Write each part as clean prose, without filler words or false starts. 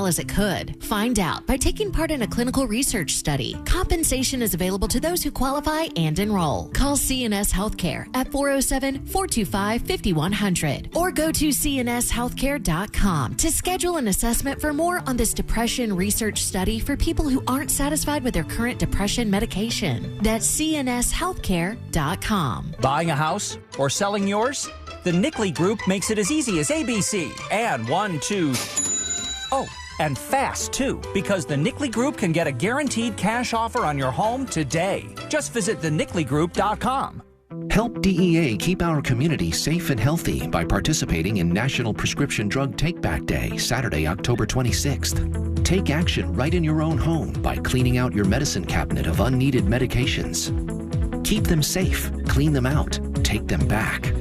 well as it could. Find out by taking part in a clinical research study. Compensation is available to those who qualify and enroll. Call CNS Healthcare at 407-425-5100 or go to cnshealthcare.com to schedule an assessment for more on this depression research study for people who aren't satisfied with their current depression medication. That's cnshealthcare.com. Buying a house or selling yours? The Nickley Group makes it as easy as ABC. And 1, 2... Oh, and fast, too, because the Nickley Group can get a guaranteed cash offer on your home today. Just visit thenickley.com. Help DEA keep our community safe and healthy by participating in National Prescription Drug Take-Back Day, Saturday, October 26th. Take action right in your own home by cleaning out your medicine cabinet of unneeded medications. Keep them safe, clean them out, take them back.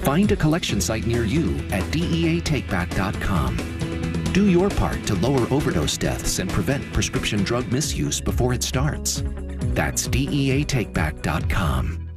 Find a collection site near you at DEATakeback.com. Do your part to lower overdose deaths and prevent prescription drug misuse before it starts. That's DEATakeback.com.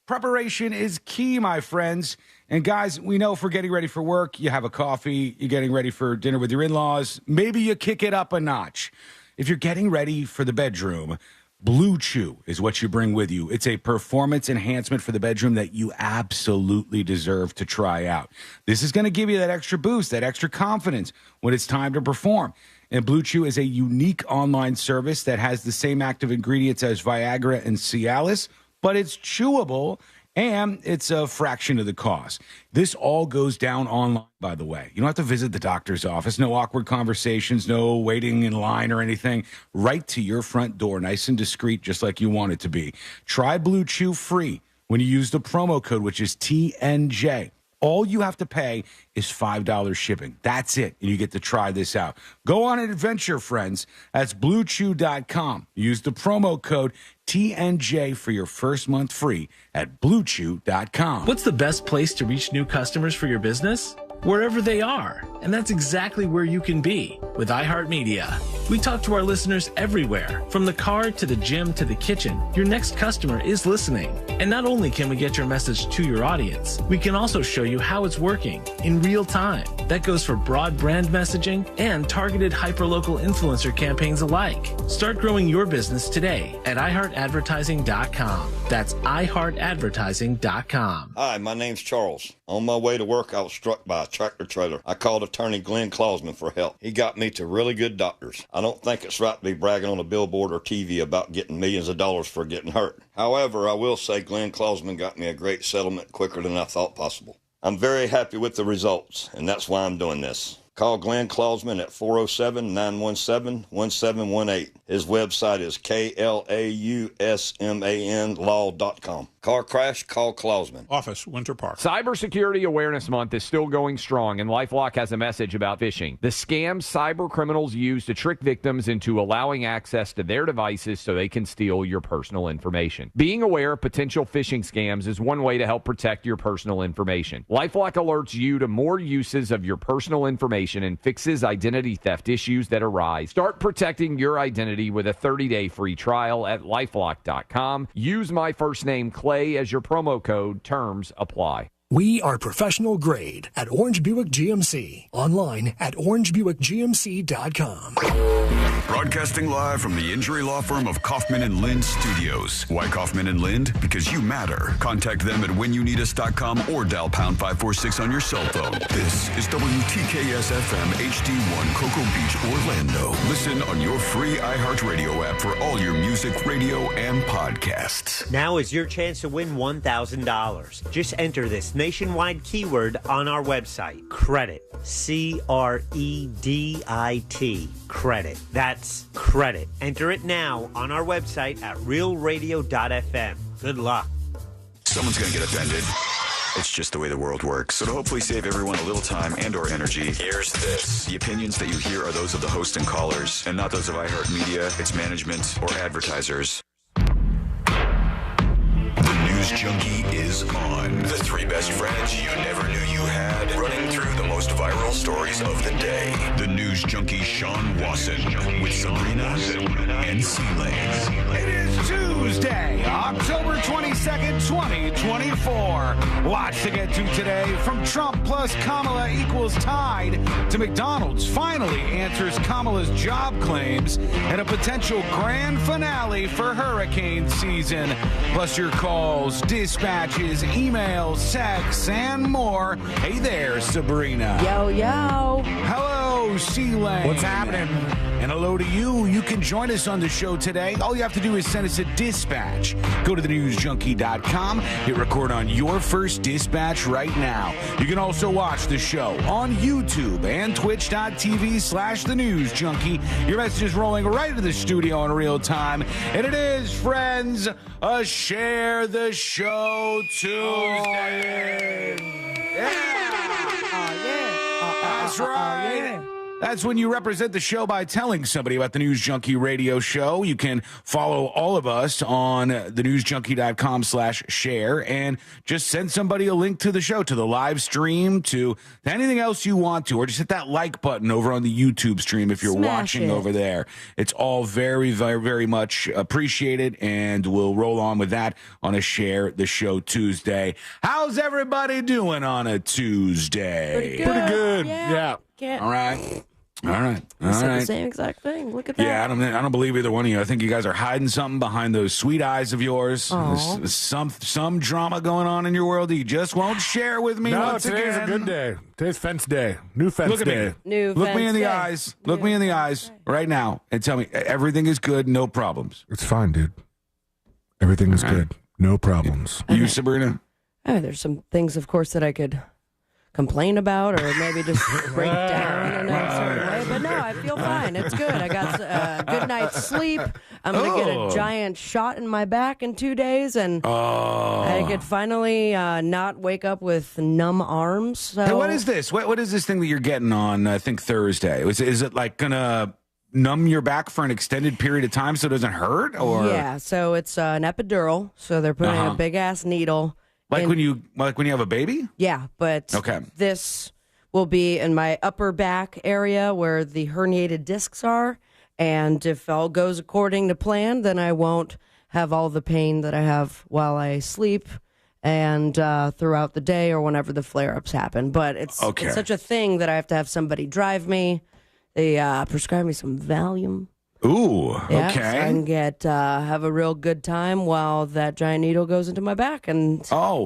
Preparation is key, my friends. And guys, we know if we're getting ready for work, you have a coffee, you're getting ready for dinner with your in-laws, maybe you kick it up a notch. If you're getting ready for the bedroom, Blue Chew is what you bring with you. It's a performance enhancement for the bedroom that you absolutely deserve to try out. This is going to give you that extra boost, that extra confidence when it's time to perform. And Blue Chew is a unique online service that has the same active ingredients as Viagra and Cialis, but it's chewable and it's a fraction of the cost. This all goes down online, by the way. You don't have to visit the doctor's office. No awkward conversations, no waiting in line or anything. Right to your front door, nice and discreet, just like you want it to be. Try Blue Chew free when you use the promo code, which is TNJ. All you have to pay is $5 shipping. That's it. And you get to try this out. Go on an adventure, friends. That's BlueChew.com. Use the promo code TNJ for your first month free at BlueChew.com. What's the best place to reach new customers for your business? Wherever they are. And that's exactly where you can be with iHeartMedia. We talk to our listeners everywhere, from the car to the gym to the kitchen. Your next customer is listening. And not only can we get your message to your audience, we can also show you how it's working in real time. That goes for broad brand messaging and targeted hyperlocal influencer campaigns alike. Start growing your business today at iHeartAdvertising.com. That's iHeartAdvertising.com. Hi, my name's Charles. On my way to work, I was struck by a tractor trailer. I called attorney Glenn Klausman for help. He got me to really good doctors. I don't think it's right to be bragging on a billboard or TV about getting millions of dollars for getting hurt. However, I will say Glenn Klausman got me a great settlement quicker than I thought possible. I'm very happy with the results, and that's why I'm doing this. Call Glenn Klausman at 407-917-1718. His website is KLAUSMANlaw.com. Car crash, call Klausman. Office, Winter Park. Cybersecurity Awareness Month is still going strong, and LifeLock has a message about phishing. The scams cyber criminals use to trick victims into allowing access to their devices so they can steal your personal information. Being aware of potential phishing scams is one way to help protect your personal information. LifeLock alerts you to more uses of your personal information and fixes identity theft issues that arise. Start protecting your identity with a 30-day free trial at LifeLock.com. Use my first name, Clay, as your promo code. Terms apply. We are professional grade at Orange Buick GMC. Online at orangebuickgmc.com. Broadcasting live from the injury law firm of Kaufman and Lind Studios. Why Kaufman and Lind? Because you matter. Contact them at whenyouneedus.com or dial pound 546 on your cell phone. This is WTKS-FM HD1 Cocoa Beach, Orlando. Listen on your free iHeartRadio app for all your music, radio, and podcasts. Now is your chance to win $1,000. Just enter this nationwide keyword on our website. Credit. C-R-E-D-I-T. Credit. That's credit. Enter it now on our website at realradio.fm. Good luck. Someone's going to get offended. It's just the way the world works. So to hopefully save everyone a little time and or energy, here's this. The opinions that you hear are those of the host and callers, and not those of iHeartMedia, its management, or advertisers. News Junkie is on. The three best friends you never knew you had, running through the most most viral stories of the day. The news junkie Sean Wasson with Sabrina and C-Lane. It is Tuesday, October 22nd, 2024. Lots to get to today. From Trump plus Kamala equals tied to McDonald's finally answers Kamala's job claims and a potential grand finale for hurricane season. Plus your calls, dispatches, emails, texts, and more. Hey there, Sabrina. Yo. Hello, C-Lane. What's happening? And hello to you. You can join us on the show today. All you have to do is send us a dispatch. Go to thenewsjunkie.com. Hit record on your first dispatch right now. You can also watch the show on YouTube and twitch.tv/thenewsjunkie. Your message is rolling right into the studio in real time. And it is, friends, a Share the Show Tuesday. That's right. That's when you represent the show by telling somebody about the News Junkie radio show. You can follow all of us on thenewsjunkie.com/share and just send somebody a link to the show, to the live stream, to anything else you want to, or just hit that like button over on the YouTube stream if you're watching over there. It's all very, very, very much appreciated, and we'll roll on with that on a Share the Show Tuesday. How's everybody doing on a Tuesday? Pretty good. Yeah. All right. The same exact thing. Look at that. Yeah, I don't believe either one of you. I think you guys are hiding something behind those sweet eyes of yours. There's some drama going on in your world that you just won't share with me. No, once today's again. a good day. Today's fence day. New fence Look at day. me. Look me in the eyes. Look me in the eyes right now and tell me everything is good, no problems. It's fine, dude. Everything is good. No problems. You, Sabrina? There's some things, of course, that I could complain about or maybe just break down in a certain way. But no, I feel fine. It's good. I got a good night's sleep. I'm going to get a giant shot in my back in 2 days, and I could finally not wake up with numb arms. So. Hey, what is this? What is this thing that you're getting on, I think, Thursday? Is it like going to numb your back for an extended period of time so it doesn't hurt? Or Yeah, so it's an epidural. So they're putting a big-ass needle. Like when you have a baby? Yeah, but this will be in my upper back area where the herniated discs are. And if all goes according to plan, then I won't have all the pain that I have while I sleep and throughout the day or whenever the flare-ups happen. But it's such a thing that I have to have somebody drive me. They prescribe me some Valium. Ooh, yeah, okay. So I can have a real good time while that giant needle goes into my back, and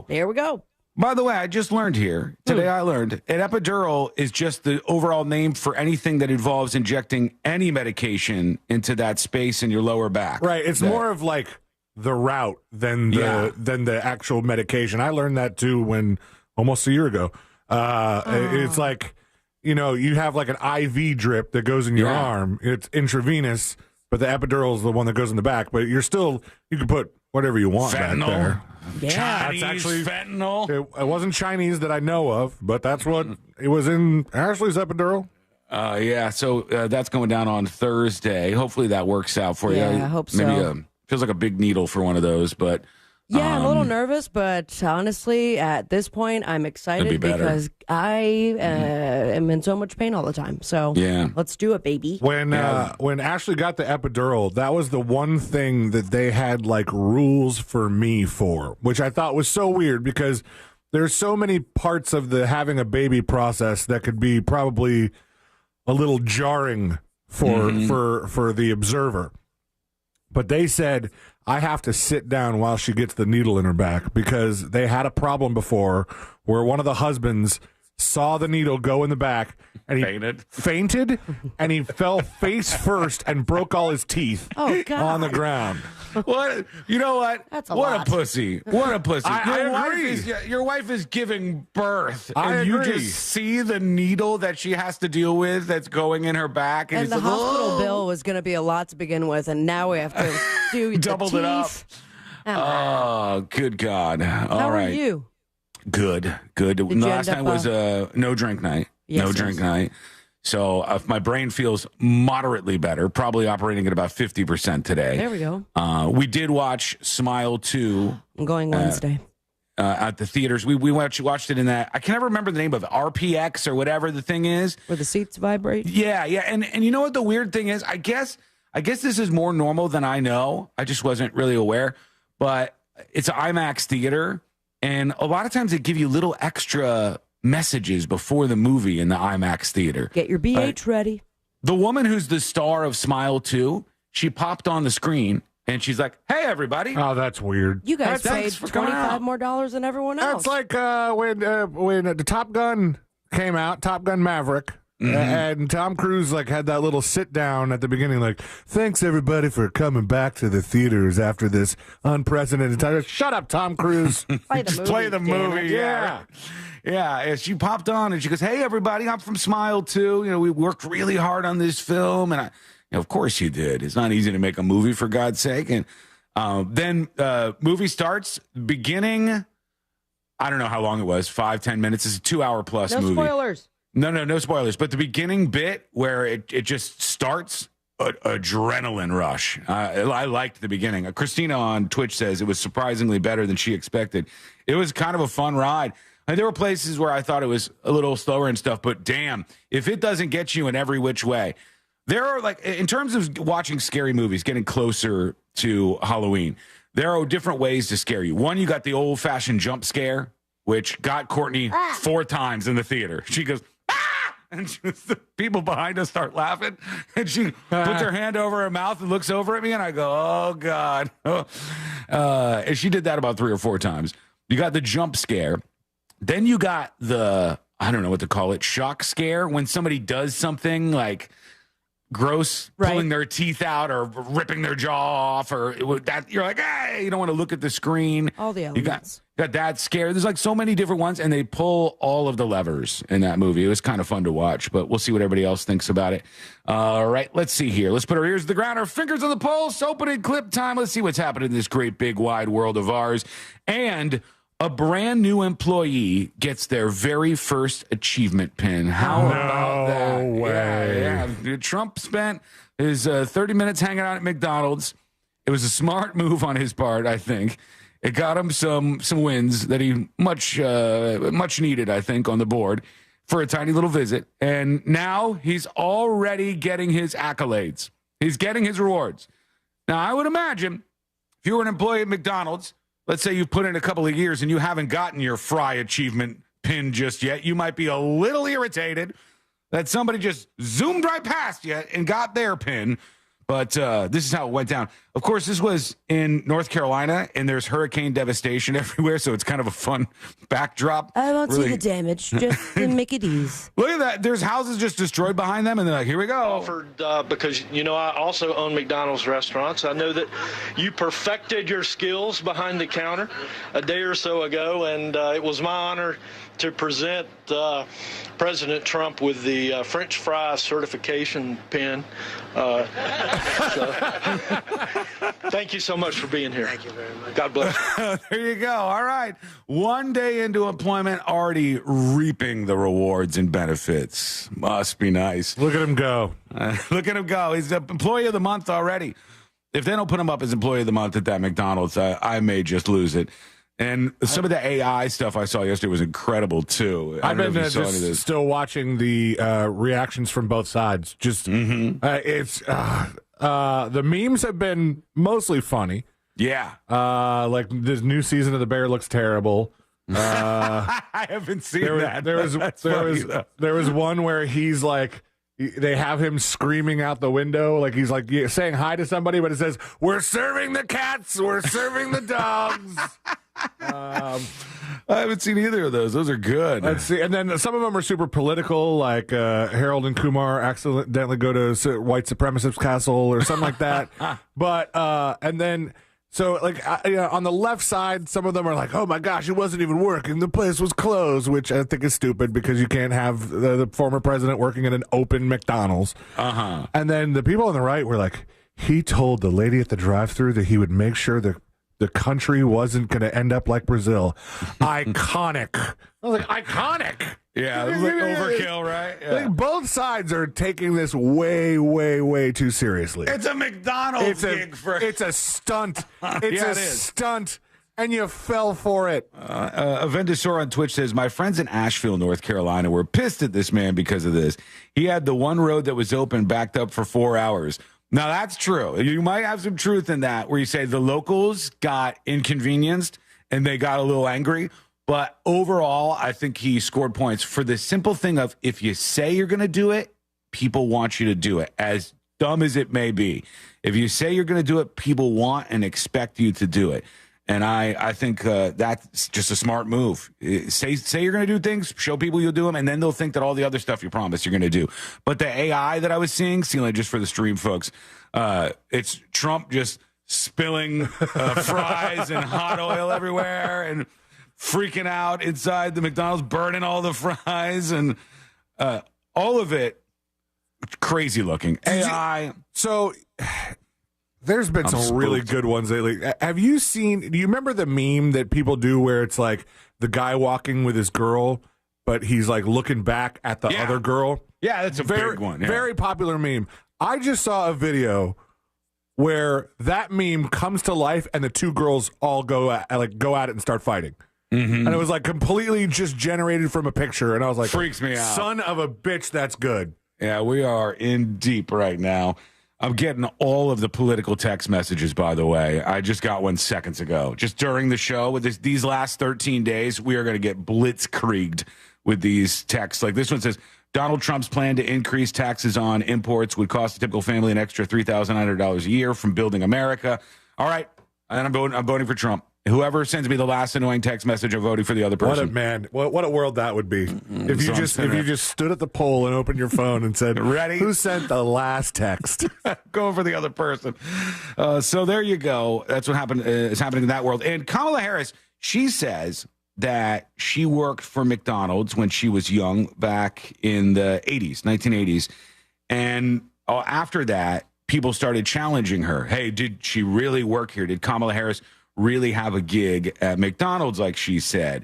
there we go. By the way, I just learned here today. I learned an epidural is just the overall name for anything that involves injecting any medication into that space in your lower back. Right. It's more of like the route than the actual medication. I learned that too when almost a year ago. It's like, you know, you have like an IV drip that goes in your arm. It's intravenous, but the epidural is the one that goes in the back. But you can put whatever you want back there. Yeah, Chinese that's actually fentanyl. It wasn't Chinese that I know of, but that's what it was in Ashley's epidural. So that's going down on Thursday. Hopefully that works out for you. I hope so. Maybe feels like a big needle for one of those, but yeah, I'm a little nervous, but honestly, at this point, I'm excited because I am in so much pain all the time. So let's do it, baby. When Ashley got the epidural, that was the one thing that they had like rules for me for, which I thought was so weird because there's so many parts of the having a baby process that could be probably a little jarring for the observer. But they said, I have to sit down while she gets the needle in her back because they had a problem before where one of the husbands saw the needle go in the back and he fainted and he fell face first and broke all his teeth on the ground. What? You know what? That's a pussy. What a pussy. Your wife is giving birth, and you just see the needle that she has to deal with that's going in her back. And the it's hospital bill was going to be a lot to begin with, and now we have to do doubled it up. Oh, good God. How are you? Good. Last night was a no drink night. Night. So my brain feels moderately better, probably operating at about 50% today. There we go. We did watch Smile 2. I'm going Wednesday. at the theaters. We watched it in that. I can never remember the name of it, RPX or whatever the thing is. Where the seats vibrate? Yeah. And you know what the weird thing is? I guess this is more normal than I know. I just wasn't really aware. But it's an IMAX theater, and a lot of times they give you little extra messages before the movie in the IMAX theater. Get your BH ready. The woman who's the star of Smile 2, she popped on the screen, and she's like, "Hey, everybody!" Oh, that's weird. You guys paid $25 more than everyone else. That's like when the Top Gun came out, Top Gun Maverick, and Tom Cruise had that little sit down at the beginning, like, "Thanks everybody for coming back to the theaters after this unprecedented time." Shut up, Tom Cruise. Play the movie. Yeah. Yeah, she popped on and she goes, "Hey, everybody, I'm from Smile 2. We worked really hard on this film." And of course you did. It's not easy to make a movie, for God's sake. And then movie starts, beginning, I don't know how long it was, 5-10 minutes. It's a 2-hour plus movie. No spoilers. No spoilers. But the beginning bit where it just starts, adrenaline rush. I liked the beginning. Christina on Twitch says it was surprisingly better than she expected. It was kind of a fun ride. And there were places where I thought it was a little slower and stuff, but damn, if it doesn't get you in every which way. There are, in terms of watching scary movies, getting closer to Halloween, there are different ways to scare you. One, you got the old-fashioned jump scare, which got Courtney 4 times in the theater. She goes, "Ah!" And the people behind us start laughing, and she puts her hand over her mouth and looks over at me, and I go, "Oh, God." And she did that about 3 or 4 times. You got the jump scare. Then you got the, I don't know what to call it, shock scare, when somebody does something like gross, pulling their teeth out or ripping their jaw off, or that you're like, "Hey," you don't want to look at the screen. All the elements. You got that scare. There's so many different ones, and they pull all of the levers in that movie. It was kind of fun to watch, but we'll see what everybody else thinks about it. All right, let's see here. Let's put our ears to the ground, our fingers on the pulse, opening clip time. Let's see what's happening in this great big wide world of ours. And a brand new employee gets their very first achievement pin. How about that? No way. Yeah. Trump spent his 30 minutes hanging out at McDonald's. It was a smart move on his part, I think. It got him some wins that he much needed, I think, on the board for a tiny little visit. And now he's already getting his accolades. He's getting his rewards. Now, I would imagine if you were an employee at McDonald's, let's say you've put in a couple of years and you haven't gotten your fry achievement pin just yet, you might be a little irritated that somebody just zoomed right past you and got their pin. But this is how it went down. Of course, this was in North Carolina, and there's hurricane devastation everywhere, so it's kind of a fun backdrop. I won't see the damage, just the Mickey D's. Look at that. There's houses just destroyed behind them, and they're like, "Here we go." Offered because, I also own McDonald's restaurants. I know that you perfected your skills behind the counter a day or so ago, and it was my honor to present President Trump with the French fry certification pin. Thank you so much for being here. Thank you very much. God bless you. There you go. All right. One day into employment, already reaping the rewards and benefits. Must be nice. Look at him go. Look at him go. He's the employee of the month already. If they don't put him up as employee of the month at that McDonald's, I may just lose it. And some of the AI stuff I saw yesterday was incredible, too. I've been just still watching the reactions from both sides. Just it's the memes have been mostly funny. Yeah. Like this new season of The Bear looks terrible. I haven't seen that. There was one where he's like, they have him screaming out the window, like he's like saying hi to somebody, but it says, "We're serving the cats, we're serving the dogs." I haven't seen either of those. Those are good. Let's see. And then some of them are super political, like Harold and Kumar accidentally go to white supremacist castle or something like that. But and then so like on the left side, some of them are like, "Oh my gosh, it wasn't even working. The place was closed," which I think is stupid because you can't have the former president working at an open McDonald's. And then the people on the right were like, "He told the lady at the drive-thru that he would make sure the country wasn't going to end up like Brazil." Iconic. I was like, iconic. Yeah, it was like overkill, right? Yeah. Like both sides are taking this way, way, way too seriously. It's a McDonald's gig. It's a stunt. It's a stunt and you fell for it. Avendasor on Twitch says, my friends in Asheville, North Carolina were pissed at this man because of this. He had the one road that was open backed up for 4 hours. Now, that's true. You might have some truth in that, where you say the locals got inconvenienced and they got a little angry. But overall, I think he scored points for the simple thing of, if you say you're going to do it, people want you to do it, as dumb as it may be. If you say you're going to do it, people want and expect you to do it. And I think that's just a smart move. Say you're going to do things, show people you'll do them, and then they'll think that all the other stuff you promise you're going to do. But the AI that I was seeing just for the stream folks, it's Trump just spilling fries and hot oil everywhere and freaking out inside the McDonald's, burning all the fries, and all of it crazy looking. AI. There's been some really good ones lately. Do you remember the meme that people do where it's like the guy walking with his girl, but he's like looking back at the other girl? Yeah, that's a big one. Yeah. Very popular meme. I just saw a video where that meme comes to life and the two girls all go at it and start fighting. Mm-hmm. And it was like completely just generated from a picture. And I was like, freaks me out. Son of a bitch, that's good. Yeah, we are in deep right now. I'm getting all of the political text messages, by the way. I just got one seconds ago. Just during the show, with these last 13 days, we are going to get blitzkrieged with these texts. Like this one says, Donald Trump's plan to increase taxes on imports would cost a typical family an extra $3,900 a year from building America. All right, and I'm voting for Trump. Whoever sends me the last annoying text message, I'm voting for the other person. What a world that would be. If you just stood at the poll and opened your phone and said, ready? Who sent the last text? Going for the other person. So there you go. That's what is happening in that world. And Kamala Harris, she says that she worked for McDonald's when she was young, back in the 1980s. And after that, people started challenging her. Hey, did she really work here? Did Kamala Harris really have a gig at McDonald's, like she said?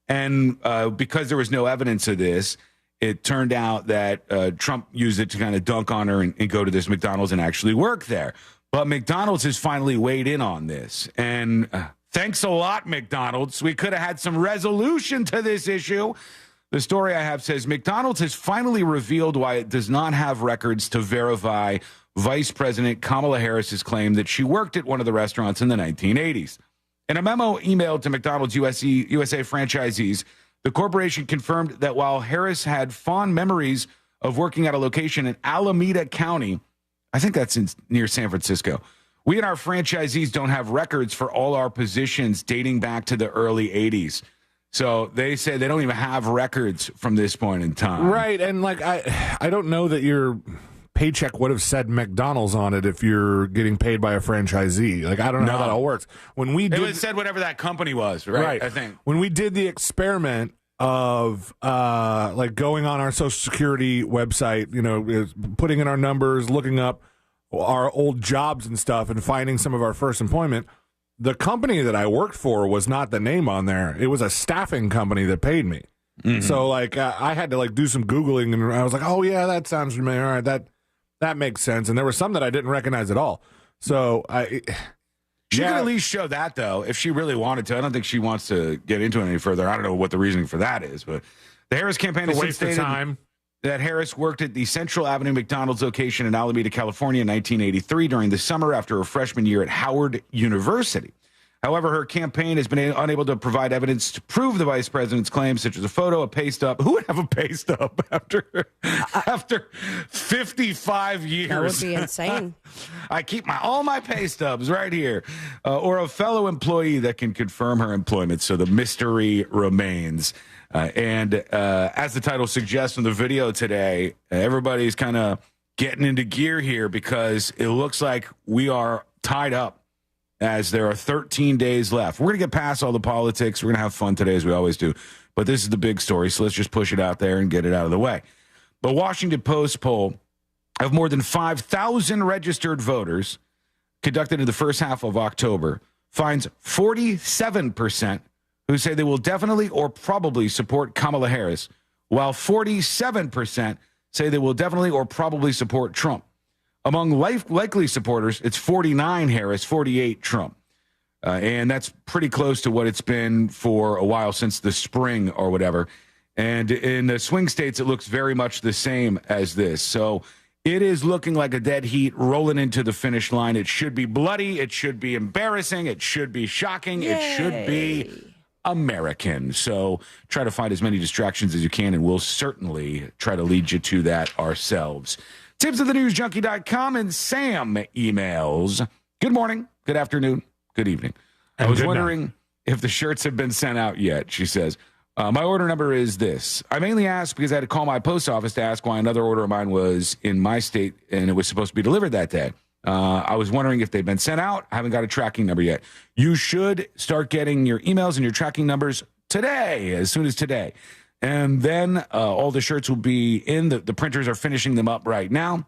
And because there was no evidence of this, it turned out that Trump used it to kind of dunk on her and go to this McDonald's and actually work there. But McDonald's has finally weighed in on this. And thanks a lot, McDonald's. We could have had some resolution to this issue. The story I have says McDonald's has finally revealed why it does not have records to verify Vice President Kamala Harris's claim that she worked at one of the restaurants in the 1980s. In a memo emailed to McDonald's USA franchisees, the corporation confirmed that while Harris had fond memories of working at a location in Alameda County, I think that's near San Francisco, we and our franchisees don't have records for all our positions dating back to the early 80s. So they say they don't even have records from this point in time. Right, and like I don't know that your paycheck would have said McDonald's on it if you're getting paid by a franchisee. Like, I don't know how that all works. When we it would have said whatever that company was, right? I think. When we did the experiment of like going on our Social Security website, putting in our numbers, looking up our old jobs and stuff, and finding some of our first employment, the company that I worked for was not the name on there. It was a staffing company that paid me. Mm-hmm. So like I had to like do some Googling, and I was like, oh yeah, that sounds familiar. All right, that makes sense. And there were some that I didn't recognize at all. So she could at least show that, though, if she really wanted to. I don't think she wants to get into it any further. I don't know what the reasoning for that is, but the Harris campaign has stated that Harris worked at the Central Avenue McDonald's location in Alameda, California in 1983 during the summer after her freshman year at Howard University. However, her campaign has been unable to provide evidence to prove the vice president's claims, such as a photo, a pay stub. Who would have a pay stub after 55 years? That would be insane. I keep all my pay stubs right here. Or a fellow employee that can confirm her employment. So the mystery remains. And as the title suggests in the video today, everybody's kind of getting into gear here because it looks like we are tied up, as there are 13 days left. We're going to get past all the politics. We're going to have fun today, as we always do. But this is the big story, so let's just push it out there and get it out of the way. The Washington Post poll of more than 5,000 registered voters conducted in the first half of October finds 47% who say they will definitely or probably support Kamala Harris, while 47% say they will definitely or probably support Trump. Among likely supporters, it's 49 Harris, 48 Trump. And that's pretty close to what it's been for a while, since the spring or whatever. And in the swing states, it looks very much the same as this. So it is looking like a dead heat rolling into the finish line. It should be bloody. It should be embarrassing. It should be shocking. Yay. It should be American. So try to find as many distractions as you can, and we'll certainly try to lead you to that ourselves. tipsofthenewsjunkie.com, and Sam emails. Good morning, good afternoon, good evening. I was wondering if the shirts have been sent out yet, she says. My order number is this. I mainly asked because I had to call my post office to ask why another order of mine was in my state and it was supposed to be delivered that day. I was wondering if they've been sent out. I haven't got a tracking number yet. You should start getting your emails and your tracking numbers today, as soon as today. And then all the shirts will be in. The printers are finishing them up right now.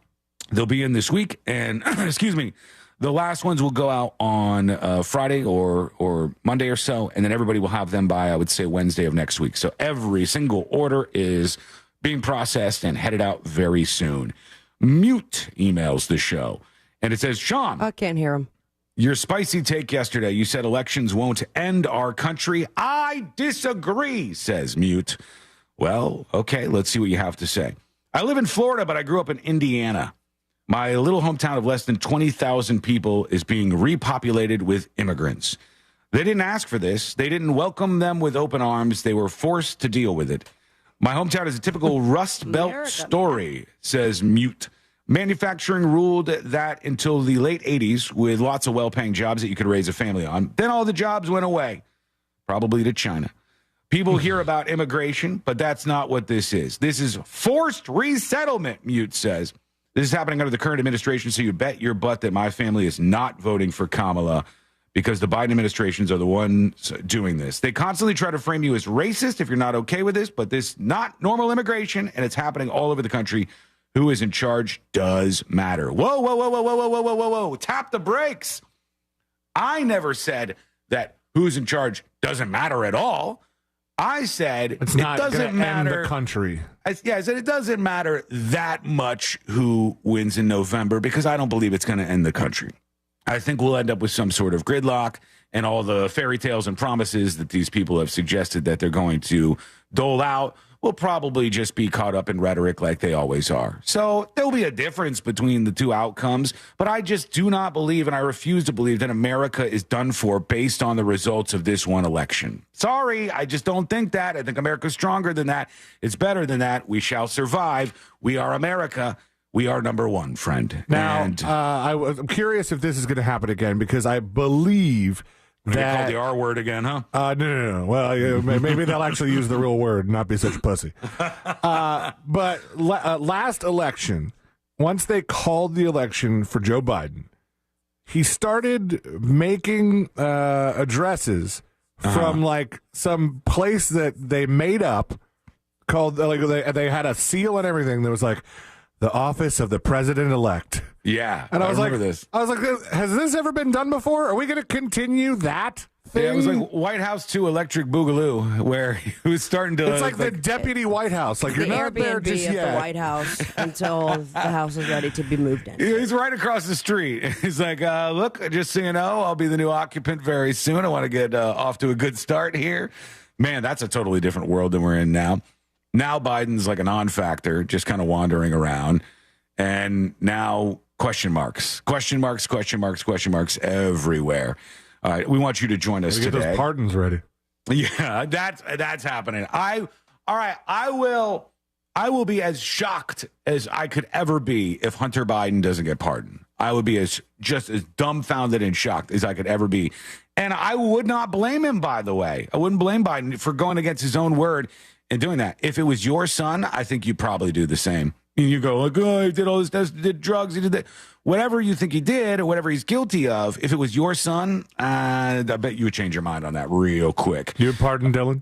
They'll be in this week. And, excuse me, the last ones will go out on Friday or Monday or so, and then everybody will have them by, I would say, Wednesday of next week. So every single order is being processed and headed out very soon. Mute emails the show, and it says, Sean. I can't hear him. Your spicy take yesterday. You said elections won't end our country. I disagree, says Mute. Well, okay, let's see what you have to say. I live in Florida, but I grew up in Indiana. My little hometown of less than 20,000 people is being repopulated with immigrants. They didn't ask for this. They didn't welcome them with open arms. They were forced to deal with it. My hometown is a typical Rust Belt story, says Mute. Manufacturing ruled that until the late 80s with lots of well-paying jobs that you could raise a family on. Then all the jobs went away, probably to China. People hear about immigration, but that's not what this is. This is forced resettlement, Mute says. This is happening under the current administration, so you bet your butt that my family is not voting for Kamala because the Biden administrations are the ones doing this. They constantly try to frame you as racist if you're not okay with this, but this is not normal immigration, and it's happening all over the country. Who is in charge does matter. Whoa, whoa, whoa, whoa, whoa, whoa, whoa, whoa, whoa. Tap the brakes. I never said that who's in charge doesn't matter at all. I said it doesn't matter. End the country. I said it doesn't matter that much who wins in November because I don't believe it's going to end the country. I think we'll end up with some sort of gridlock, and all the fairy tales and promises that these people have suggested that they're going to dole out will probably just be caught up in rhetoric like they always are. So there'll be a difference between the two outcomes, but I just do not believe, and I refuse to believe, that America is done for based on the results of this one election. Sorry, I just don't think that. I think America's stronger than that. It's better than that. We shall survive. We are America. We are number one, friend. Now, I'm curious if this is going to happen again because I believe that called the R word again, huh? No. Well, yeah, maybe they'll actually use the real word and not be such a pussy. But last election, once they called the election for Joe Biden, he started making addresses from like some place that they made up called they had a seal and everything that was like the office of the president-elect. Yeah, and I was remember like, this. I was like, has this ever been done before? Are we going to continue that thing? Yeah, it was like White House 2 Electric Boogaloo, where he was starting to. It's like the deputy White House. Like you're not there just yet. The White House until the house is ready to be moved in. He's right across the street. He's like, look, just so you know, I'll be the new occupant very soon. I want to get off to a good start here. Man, that's a totally different world than we're in now. Now Biden's like a non-factor, just kind of wandering around, and now. Question marks everywhere. All right, we want you to join us today. Get those pardons ready. Yeah, that's happening. I will be as shocked as I could ever be if Hunter Biden doesn't get pardoned. I would be just as dumbfounded and shocked as I could ever be. And I would not blame him, by the way. I wouldn't blame Biden for going against his own word and doing that. If it was your son, I think you'd probably do the same. And you go, like, oh, he did all this stuff, he did drugs, he did that. Whatever you think he did or whatever he's guilty of, if it was your son, I bet you would change your mind on that real quick. You would pardon Dylan?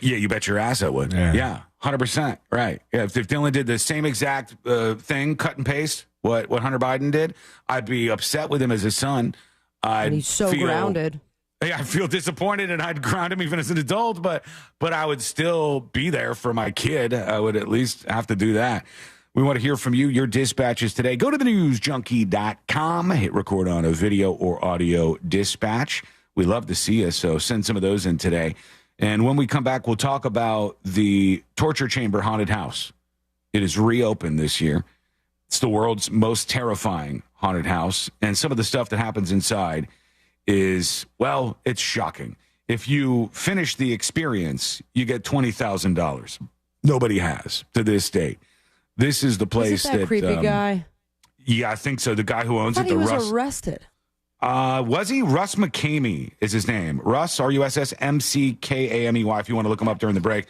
Yeah, you bet your ass I would. Yeah, 100%. Right. Yeah, if Dylan did the same exact thing, cut and paste, what Hunter Biden did, I'd be upset with him as his son. And he's so grounded. Yeah, I feel disappointed, and I'd ground him even as an adult, but I would still be there for my kid. I would at least have to do that. We want to hear from you, your dispatches today. Go to thenewsjunkie.com, hit record on a video or audio dispatch. We love to see you, so send some of those in today. And when we come back, we'll talk about the Torture Chamber Haunted House. It is reopened this year. It's the world's most terrifying haunted house. And some of the stuff that happens inside is, well, it's shocking. If you finish the experience, you get $20,000. Nobody has to this date. This is the place that creepy guy. Yeah, I think so. The guy who owns it. He was arrested. Was he? Russ McCamey is his name. Russ, R-U-S-S M-C-K-A-M-E-Y, if you want to look him up during the break.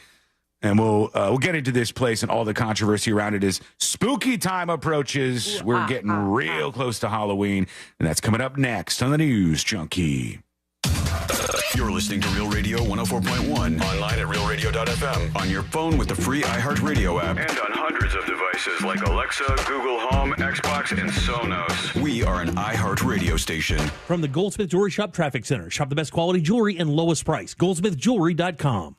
And we'll get into this place and all the controversy around it as spooky time approaches. We're getting real close to Halloween, and that's coming up next on the News Junkie. You're listening to Real Radio 104.1, online at realradio.fm, on your phone with the free iHeartRadio app, and on hundreds of devices like Alexa, Google Home, Xbox, and Sonos. We are an iHeartRadio station. From the Goldsmith Jewelry Shop Traffic Center, shop the best quality jewelry and lowest price. GoldsmithJewelry.com.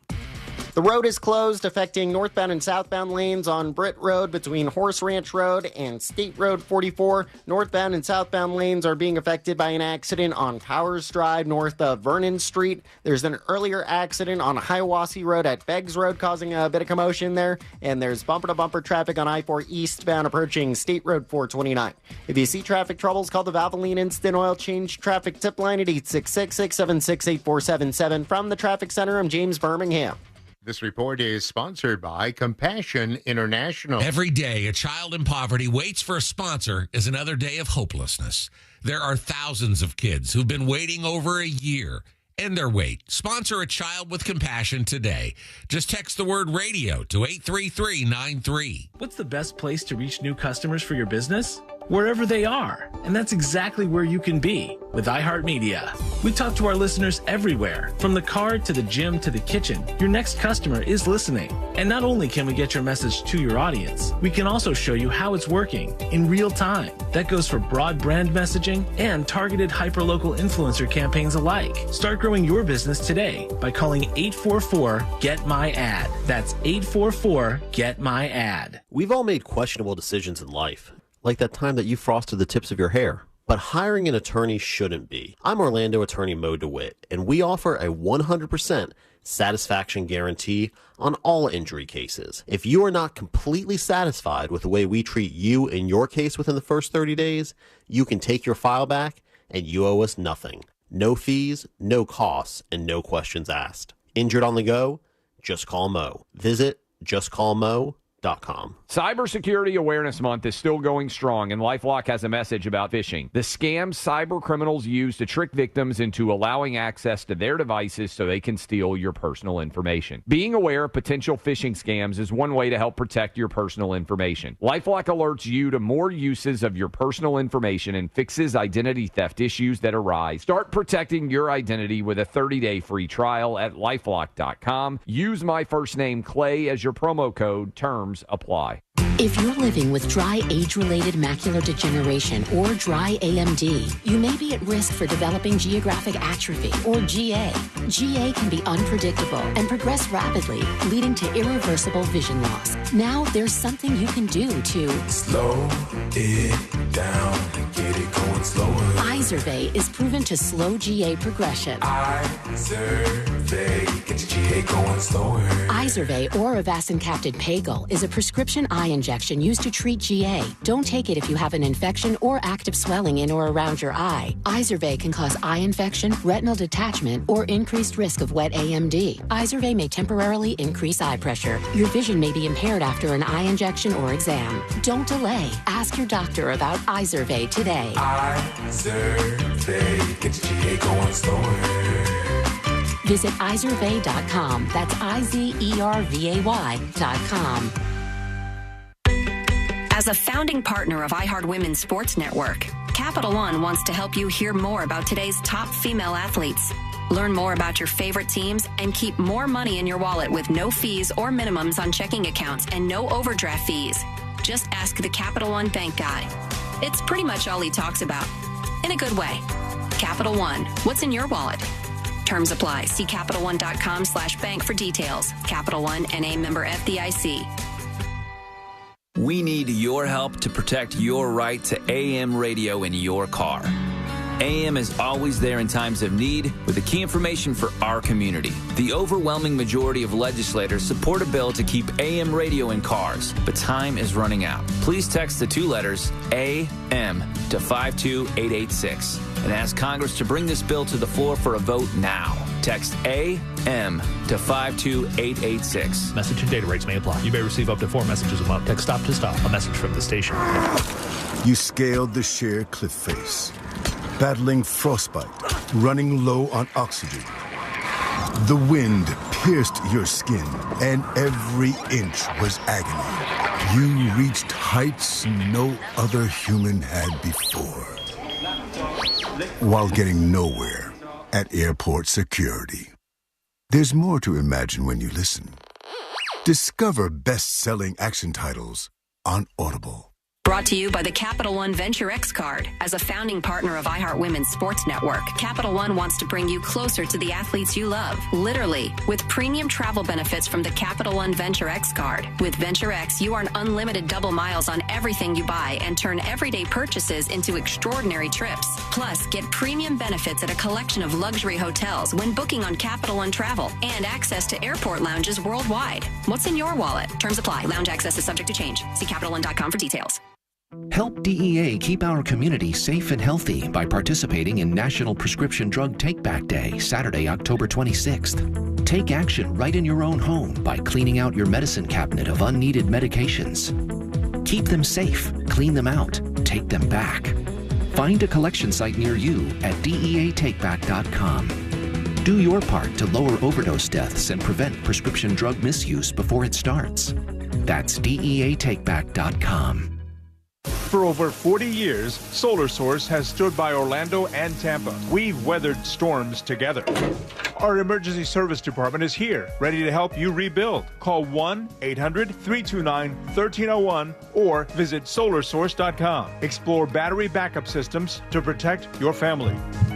The road is closed, affecting northbound and southbound lanes on Britt Road between Horse Ranch Road and State Road 44. Northbound and southbound lanes are being affected by an accident on Powers Drive north of Vernon Street. There's an earlier accident on Hiawassee Road at Beggs Road causing a bit of commotion there. And there's bumper-to-bumper traffic on I-4 eastbound approaching State Road 429. If you see traffic troubles, call the Valvoline Instant Oil Change Traffic Tip Line at 866-676-8477. From the Traffic Center, I'm James Birmingham. This report is sponsored by Compassion International. Every day, a child in poverty waits for a sponsor is another day of hopelessness. There are thousands of kids who've been waiting over a year. End their wait. Sponsor a child with compassion today. Just text the word radio to 83393. What's the best place to reach new customers for your business? Wherever they are. And that's exactly where you can be with iHeartMedia. We talk to our listeners everywhere, from the car to the gym to the kitchen. Your next customer is listening. And not only can we get your message to your audience, we can also show you how it's working in real time. That goes for broad brand messaging and targeted hyperlocal influencer campaigns alike. Start growing your business today by calling 844-GET-MY-AD. That's 844-GET-MY-AD. We've all made questionable decisions in life, like that time that you frosted the tips of your hair. But hiring an attorney shouldn't be. I'm Orlando attorney Mo DeWitt, and we offer a 100% satisfaction guarantee on all injury cases. If you are not completely satisfied with the way we treat you in your case within the first 30 days, you can take your file back and you owe us nothing. No fees, no costs, and no questions asked. Injured on the go? Just call Mo. Visit justcallmo.com. Cybersecurity Awareness Month is still going strong, and LifeLock has a message about phishing. The scams cyber criminals use to trick victims into allowing access to their devices so they can steal your personal information. Being aware of potential phishing scams is one way to help protect your personal information. LifeLock alerts you to more uses of your personal information and fixes identity theft issues that arise. Start protecting your identity with a 30-day free trial at LifeLock.com. Use my first name, Clay, as your promo code. Terms apply. If you're living with dry age-related macular degeneration or dry AMD, you may be at risk for developing geographic atrophy or GA. GA can be unpredictable and progress rapidly, leading to irreversible vision loss. Now there's something you can do to slow it down, get it going slower. Izervay is proven to slow GA progression. Izervay, get your GA going slower. Izervay or avacincaptad pagel is a prescription eye injection used to treat GA. Don't take it if you have an infection or active swelling in or around your eye. Izervay can cause eye infection, retinal detachment, or increased risk of wet AMD. Izervay may temporarily increase eye pressure. Your vision may be impaired after an eye injection or exam. Don't delay. Ask your doctor about Izervay today. Izervay, get your GA going slower. Visit Izervay.com. That's IZERVAY.com. As a founding partner of iHeart Women's Sports Network, Capital One wants to help you hear more about today's top female athletes. Learn more about your favorite teams and keep more money in your wallet with no fees or minimums on checking accounts and no overdraft fees. Just ask the Capital One bank guy. It's pretty much all he talks about. In a good way. Capital One, what's in your wallet? Terms apply. See CapitalOne.com/bank for details. Capital One, N.A. member FDIC. We need your help to protect your right to AM radio in your car. AM is always there in times of need with the key information for our community. The overwhelming majority of legislators support a bill to keep AM radio in cars, but time is running out. Please text the 2 letters AM to 52886 and ask Congress to bring this bill to the floor for a vote now. Text AM to 52886. Message and data rates may apply. You may receive up to 4 messages a month. Text stop to stop. A message from the station. You scaled the sheer cliff face, battling frostbite, running low on oxygen. The wind pierced your skin, and every inch was agony. You reached heights no other human had before, while getting nowhere at airport security. There's more to imagine when you listen. Discover best-selling action titles on Audible. Brought to you by the Capital One Venture X card. As a founding partner of iHeart Women's Sports Network, Capital One wants to bring you closer to the athletes you love. Literally, with premium travel benefits from the Capital One Venture X card. With Venture X, you earn unlimited double miles on everything you buy and turn everyday purchases into extraordinary trips. Plus, get premium benefits at a collection of luxury hotels when booking on Capital One Travel and access to airport lounges worldwide. What's in your wallet? Terms apply. Lounge access is subject to change. See CapitalOne.com for details. Help DEA keep our community safe and healthy by participating in National Prescription Drug Take-Back Day, Saturday, October 26th. Take action right in your own home by cleaning out your medicine cabinet of unneeded medications. Keep them safe, clean them out, take them back. Find a collection site near you at DEATakeback.com. Do your part to lower overdose deaths and prevent prescription drug misuse before it starts. That's DEATakeback.com. For over 40 years, Solar Source has stood by Orlando and Tampa. We've weathered storms together. Our emergency service department is here, ready to help you rebuild. Call 1-800-329-1301 or visit solarsource.com. Explore battery backup systems to protect your family.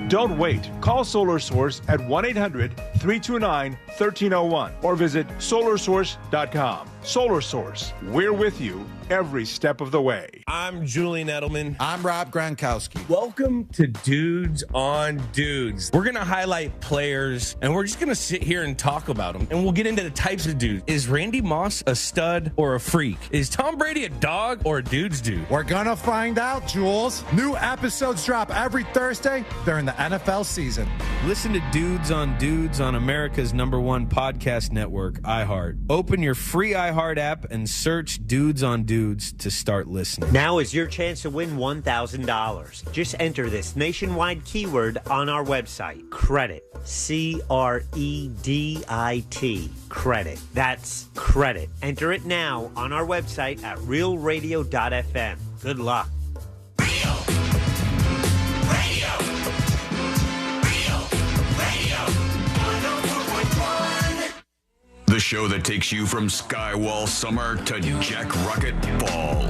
Don't wait. Call Solar Source at 1-800-329-1301 or visit solarsource.com. Solar Source, we're with you every step of the way. I'm Julian Edelman. I'm Rob Gronkowski. Welcome to Dudes on Dudes. We're going to highlight players, and we're just going to sit here and talk about them. And we'll get into the types of dudes. Is Randy Moss a stud or a freak? Is Tom Brady a dog or a dude's dude? We're going to find out, Jules. New episodes drop every Thursday during the NFL season. Listen to Dudes on America's #1 podcast network, iHeart. Open your free iHeart app and search Dudes on Dudes to start listening. Now is your chance to win $1,000. Just enter this nationwide keyword on our website. Credit. CREDIT. Credit. That's credit. Enter it now on our website at realradio.fm. Good luck. The show that takes you from Skywall summer to Jack Rocket fall.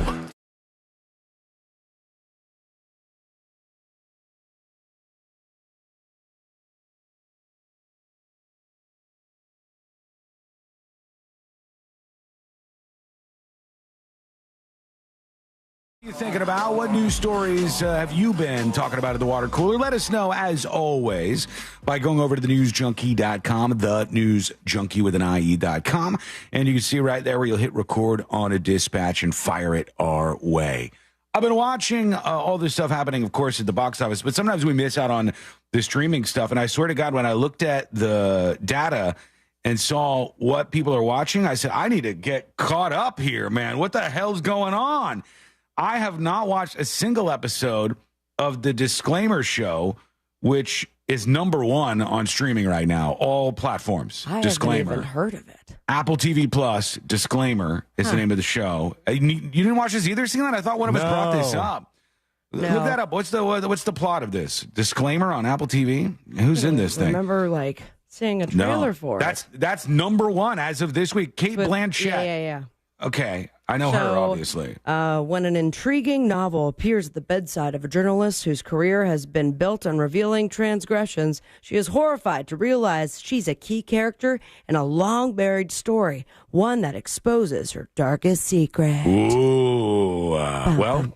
What are you thinking about? What news stories have you been talking about at the water cooler? Let us know, as always, by going over to thenewsjunkie.com, thenewsjunkie with an IE.com, and you can see right there where you'll hit record on a dispatch and fire it our way. I've been watching all this stuff happening, of course, at the box office, but sometimes we miss out on the streaming stuff, and I swear to God, when I looked at the data and saw what people are watching, I said, I need to get caught up here, man. What the hell's going on? I have not watched a single episode of the Disclaimer Show, which is #1 on streaming right now, all platforms. I Disclaimer. haven't even heard of it. Apple TV Plus, Disclaimer is the name of the show. You didn't watch this either, Seelan? I thought one of us brought this up. No. Look that up. What's the plot of this? Disclaimer on Apple TV? Who's in this thing? I remember seeing a trailer for it. That's #1 as of this week. Kate Blanchett. Yeah. Okay. I know her, obviously. When an intriguing novel appears at the bedside of a journalist whose career has been built on revealing transgressions, she is horrified to realize she's a key character in a long-buried story, one that exposes her darkest secret. Ooh. Well,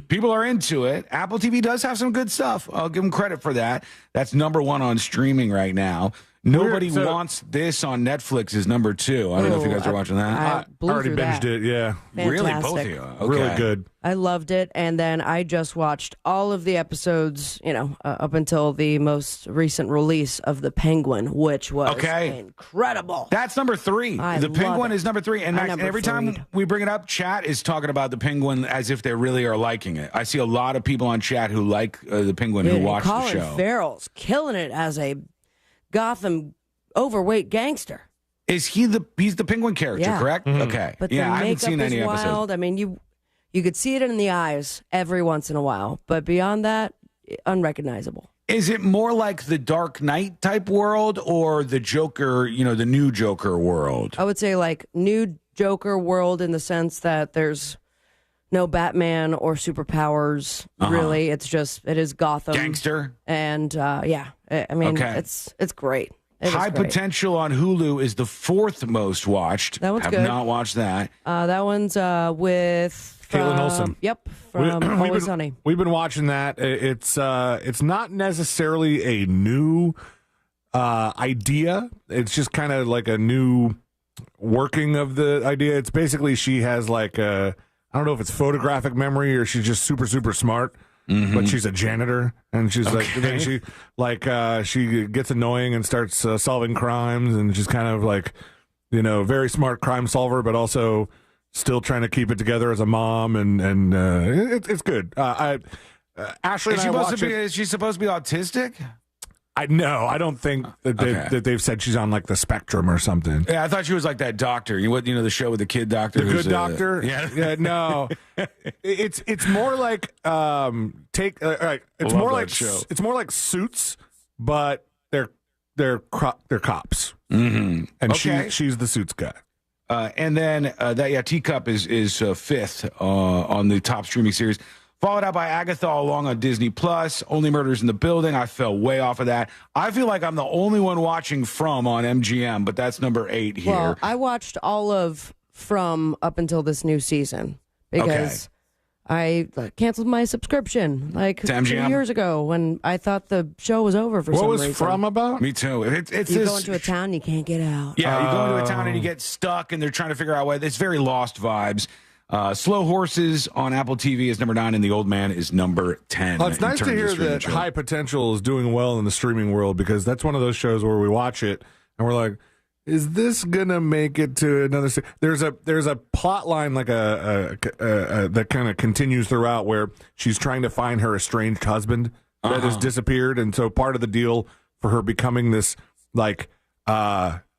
people are into it. Apple TV does have some good stuff. I'll give them credit for that. That's number 1 on streaming right now. Nobody Wants This on Netflix is number 2. I don't know if you guys are watching that. I already binged it, yeah. Fantastic. Really, both of you? Okay. Really good. I loved it, and then I just watched all of the episodes, up until the most recent release of The Penguin, which was incredible. That's number 3. The Penguin is number 3, and every time we bring it up, chat is talking about The Penguin as if they really are liking it. I see a lot of people on chat who like The Penguin who watch the show. Colin Farrell's killing it as a Gotham overweight gangster. Is he's the Penguin character, correct? Mm-hmm. Okay. But the I haven't makeup seen any is episodes. wild. I mean, you could see it in the eyes every once in a while, but beyond that, unrecognizable. Is it more like the Dark Knight type world or the Joker, the new Joker world? I would say like new Joker world in the sense that there's no Batman or superpowers, really. It is Gotham. Gangster? And, I mean, it's great. High Potential on Hulu is the 4th most watched. That one's good. good. Not watched that. That one's with Caitlin Olsen. Yep, from Always Sunny. We've been watching that. It's not necessarily a new idea. It's just kind of like a new working of the idea. It's basically she has like I don't know if it's photographic memory or she's just super, super smart. Mm-hmm. But she's a janitor, and she's then she gets annoying and starts solving crimes, and she's kind of like, very smart crime solver, but also still trying to keep it together as a mom, and it's good. Ashley, is she supposed to be autistic? I don't think that they've said she's on like the spectrum or something. Yeah, I thought she was like that doctor. The show with the kid doctor. The good doctor. Yeah, no. It's more like it's more like Suits, but they're cops. Mm-hmm. And she's the Suits guy. And then Teacup is 5th on the top streaming series. Followed out by Agatha Along on Disney Plus. Only Murders in the Building. I fell way off of that. I feel like I'm the only one watching From on MGM, but that's number 8 here. Well, I watched all of From up until this new season because I canceled my subscription like 2 years ago when I thought the show was over for some reason. What was From about? Me too. You go into a town, you can't get out. Yeah, you go into a town and you get stuck, and they're trying to figure out why. It's very Lost vibes. Slow Horses on Apple TV is number 9, and The Old Man is number 10. Well, it's nice to hear that High Potential is doing well in the streaming world, because that's one of those shows where we watch it and we're like, is this gonna make it to another? There's a plot line like that kind of continues throughout where she's trying to find her estranged husband that has disappeared, and so part of the deal for her becoming this like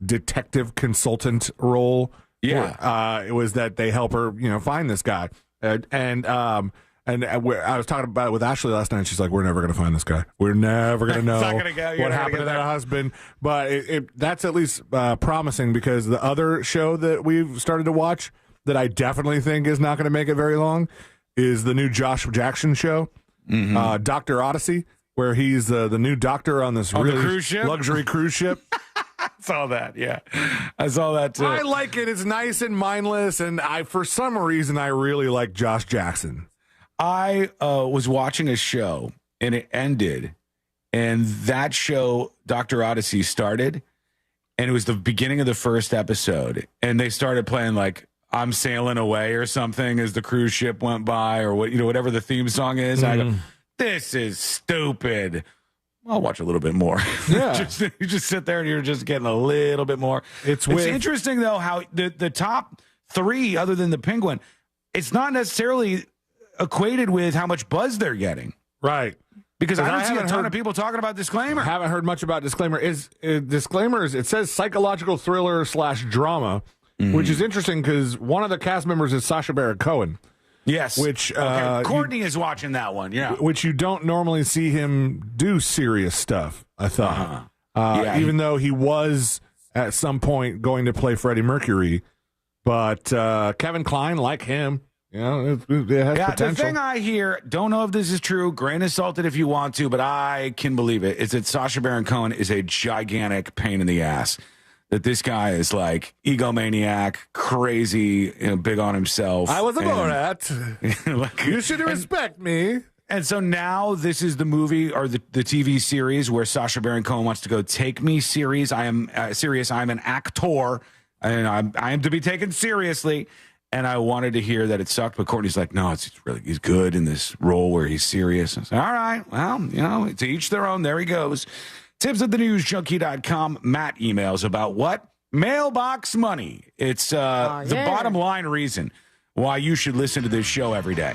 detective consultant role. Yeah, it was that they help her, find this guy, and I was talking about it with Ashley last night. And she's like, "We're never going to find this guy. We're never going to know what happened to that husband." But that's at least promising, because the other show that we've started to watch that I definitely think is not going to make it very long is the new Josh Jackson show, Dr. Odyssey, where he's the new doctor on this really luxury cruise ship. I saw that. Yeah, I saw that too. I like it. It's nice and mindless, and for some reason I really like Josh Jackson. I was watching a show and it ended, and that show, Dr. Odyssey, started, and it was the beginning of the first episode, and they started playing like "I'm Sailing Away" or something as the cruise ship went by, or whatever the theme song is. I go, "This is stupid." I'll watch a little bit more. Yeah. You just sit there and you're just getting a little bit more. It's interesting, though, how the top 3, other than the Penguin, it's not necessarily equated with how much buzz they're getting. Right. Because I don't see a ton of people talking about Disclaimer. I haven't heard much about Disclaimer. Disclaimers, it says psychological thriller / drama, which is interesting because one of the cast members is Sacha Baron Cohen. Yes. Which Courtney is watching that one, yeah. Which you don't normally see him do serious stuff, I thought. Even though he was at some point going to play Freddie Mercury But Kevin Kline, like him, it has potential. The thing I hear, don't know if this is true, grain of salt it if you want to, but I can believe it, is that Sacha Baron Cohen is a gigantic pain in the ass. That this guy is like egomaniac, crazy, big on himself. I was a Borat. You should respect me. And so now this is the movie or the TV series where Sacha Baron Cohen wants to go take me serious. I am serious. I'm an actor, and I am to be taken seriously. And I wanted to hear that it sucked, but Courtney's like, no, he's good in this role where he's serious. I said, all right, well, to each their own. There he goes. Tips at thenewsjunkie.com. Matt emails about what? Mailbox money. It's the bottom line reason why you should listen to this show every day.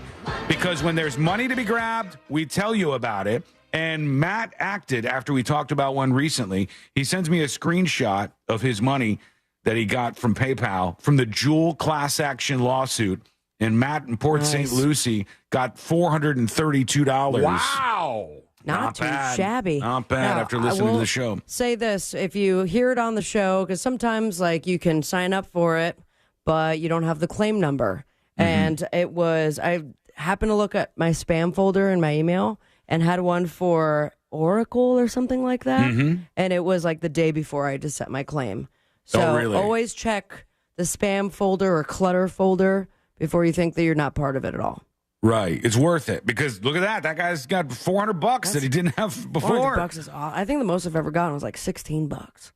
Because when there's money to be grabbed, we tell you about it. And Matt acted after we talked about one recently. He sends me a screenshot of his money that he got from PayPal from the Juul class action lawsuit. And Matt in Port St. Lucie got $432. Wow. Not too bad. shabby. Not bad after listening to the show. Say this, if you hear it on the show, because sometimes you can sign up for it, but you don't have the claim number. And I happened to look at my spam folder in my email and had one for Oracle or something like that. And it was like the day before I just set my claim. So always check the spam folder or clutter folder before you think that you're not part of it at all. Right. It's worth it because look at that. That guy's got $400 that he didn't have before. $400 is I think the most I've ever gotten was like $16.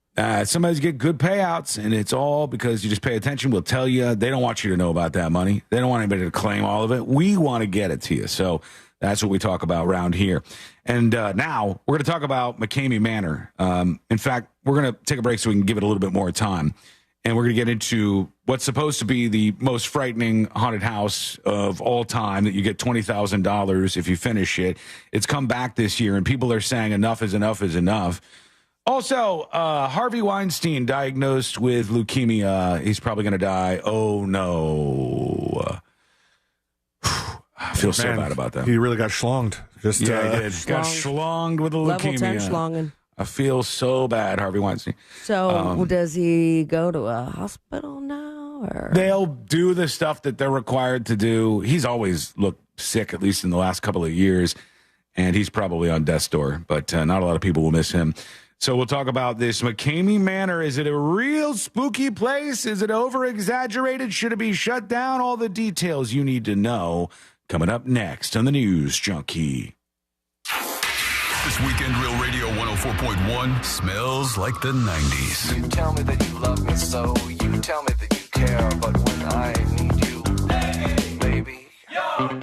Somebody's get good payouts, and it's all because you just pay attention. We'll tell you. They don't want you to know about that money. They don't want anybody to claim all of it. We want to get it to you. So that's what we talk about around here. And now we're going to talk about McCamey Manor. In fact, we're going to take a break so we can give it a little bit more time. And we're going to get into what's supposed to be the most frightening haunted house of all time that you get $20,000 if you finish it. It's come back this year, and people are saying enough is enough is enough. Also, Harvey Weinstein diagnosed with leukemia. He's probably going to die. Oh, no. I feel so bad about that. He really got schlonged. He did. Got schlonged with a leukemia. Level 10 schlonging. I feel so bad, Harvey Weinstein. So does he go to a hospital now? Or? They'll do the stuff that they're required to do. He's always looked sick, at least in the last couple of years, and he's probably on death's door, but not a lot of people will miss him. So we'll talk about this. McCamey Manor, is it a real spooky place? Is it over-exaggerated? Should it be shut down? All the details you need to know coming up next on the News Junkie. This weekend, Real Radio 104.1 smells like the 90s. You tell me that you love me so, you tell me that you care, but when I need you, hey, baby, yo.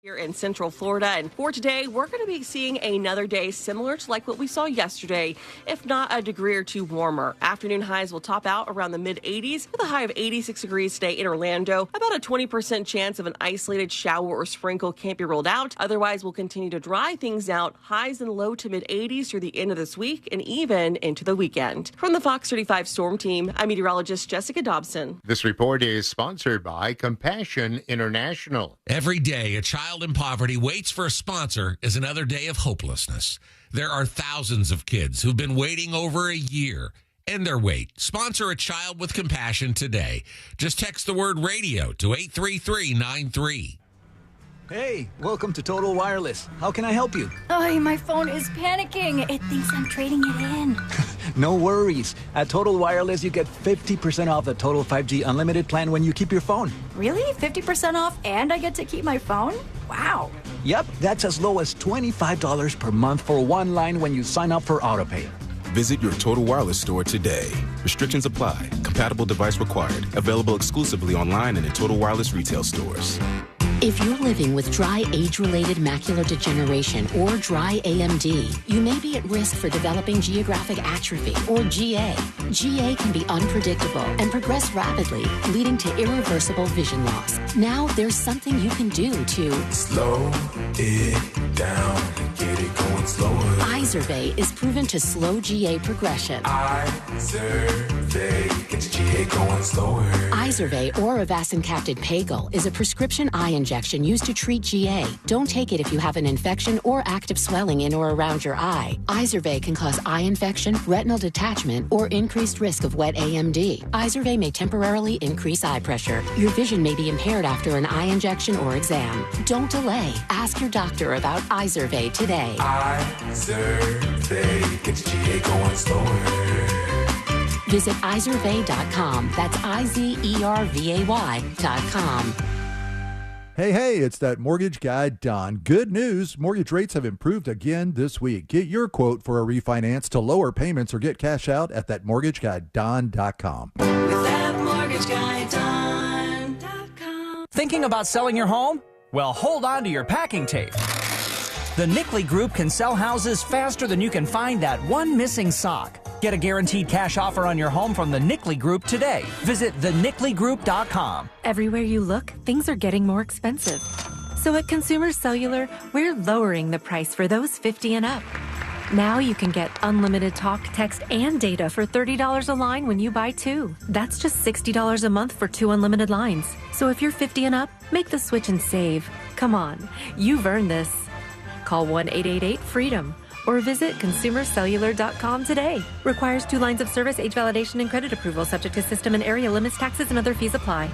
Here in Central Florida, and for today we're going to be seeing another day similar to like what we saw yesterday, if not a degree or two warmer. Afternoon highs will top out around the mid-80s with a high of 86 degrees today in Orlando. About a 20% chance of an isolated shower or sprinkle can't be ruled out. Otherwise, we'll continue to dry things out. Highs in the low to mid-80s through the end of this week and even into the weekend. From the Fox 35 Storm Team, I'm meteorologist Jessica Dobson. This report is sponsored by Compassion International. Every day, a child in poverty waits for a sponsor is another day of hopelessness. There are thousands of kids who've been waiting over a year. End their wait. Sponsor a child with compassion today. Just text the word radio to 83393. Hey, welcome to Total Wireless. How can I help you? Oh, my phone is panicking. It thinks I'm trading it in. No worries. At Total Wireless, you get 50% off the Total 5G Unlimited plan when you keep your phone. Really? 50% off and I get to keep my phone? Wow. Yep, that's as low as $25 per month for one line when you sign up for AutoPay. Visit your Total Wireless store today. Restrictions apply. Compatible device required. Available exclusively online and in Total Wireless retail stores. If you're living with dry age-related macular degeneration or dry AMD, you may be at risk for developing geographic atrophy or GA. GA can be unpredictable and progress rapidly, leading to irreversible vision loss. Now there's something you can do to slow it down. get it going slower. Izervay is proven to slow GA progression. Izervay, get your GA going slower. Izervay or avacincaptad pagel is a prescription eye injection used to treat GA. Don't take it if you have an infection or active swelling in or around your eye. Izervay can cause eye infection, retinal detachment, or increased risk of wet AMD. Izervay may temporarily increase eye pressure. Your vision may be impaired after an eye injection or exam. Don't delay. Ask your doctor about Izervay today. Izervay, get your GA going slower. Visit Izervay.com. That's IZERVAY.com. Hey, it's that mortgage guy, Don. Good news. Mortgage rates have improved again this week. Get your quote for a refinance to lower payments or get cash out at thatmortgageguyDon.com. ThatmortgageguyDon.com. Thinking about selling your home? Well, hold on to your packing tape. The Nickley Group can sell houses faster than you can find that one missing sock. Get a guaranteed cash offer on your home from the Nickley Group today. Visit thenickley.com. Everywhere you look, things are getting more expensive. So at Consumer Cellular, we're lowering the price for those 50 and up. Now you can get unlimited talk, text, and data for $30 a line when you buy two. That's just $60 a month for 2 unlimited lines. So if you're 50 and up, make the switch and save. Come on, you've earned this. Call 1-888-FREEDOM or visit consumercellular.com today. Requires 2 lines of service, age validation, and credit approval, subject to system and area limits, taxes, and other fees apply.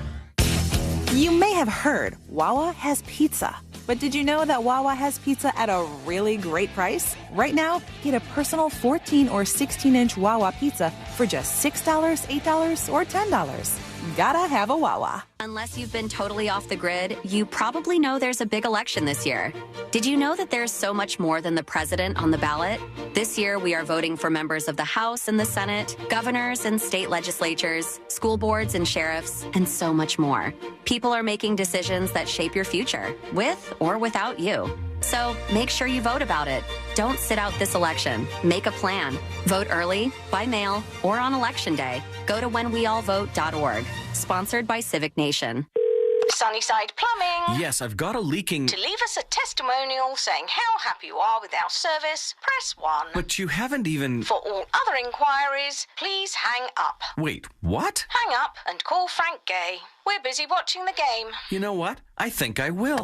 You may have heard Wawa has pizza. But did you know that Wawa has pizza at a really great price? Right now, get a personal 14 or 16-inch Wawa pizza for just $6, $8, or $10. Gotta have a Wawa. Unless you've been totally off the grid, you probably know there's a big election this year. Did you know that there's so much more than the president on the ballot? This year, we are voting for members of the House and the Senate, governors and state legislatures, school boards and sheriffs, and so much more. People are making decisions that shape your future, with or without you. So make sure you vote about it. Don't sit out this election. Make a plan. Vote early, by mail, or on Election Day. Go to whenweallvote.org. Sponsored by Civic Nation. Sunnyside Plumbing. Yes, I've got a leaking... To leave us a testimonial saying how happy you are with our service, press 1. But you haven't even... For all other inquiries, please hang up. Wait, what? Hang up and call Frank Gay. We're busy watching the game. You know what? I think I will.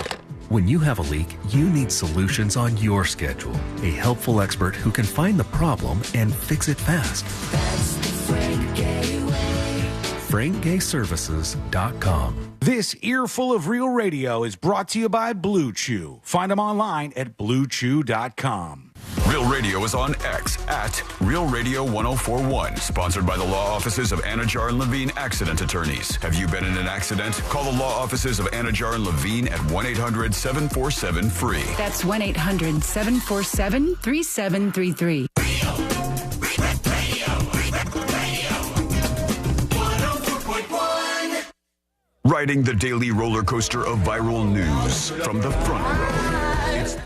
When you have a leak, you need solutions on your schedule. A helpful expert who can find the problem and fix it fast. That's the Frank Gay way. FrankGayServices.com. This earful of real radio is brought to you by Blue Chew. Find them online at BlueChew.com. Real Radio is on X at Real Radio 1041. Sponsored by the law offices of Anajar and Levine Accident Attorneys. Have you been in an accident? Call the law offices of Anajar and Levine at 1-800-747-FREE. That's 1-800-747-3733. Riding the daily roller coaster of viral news from the front row. It's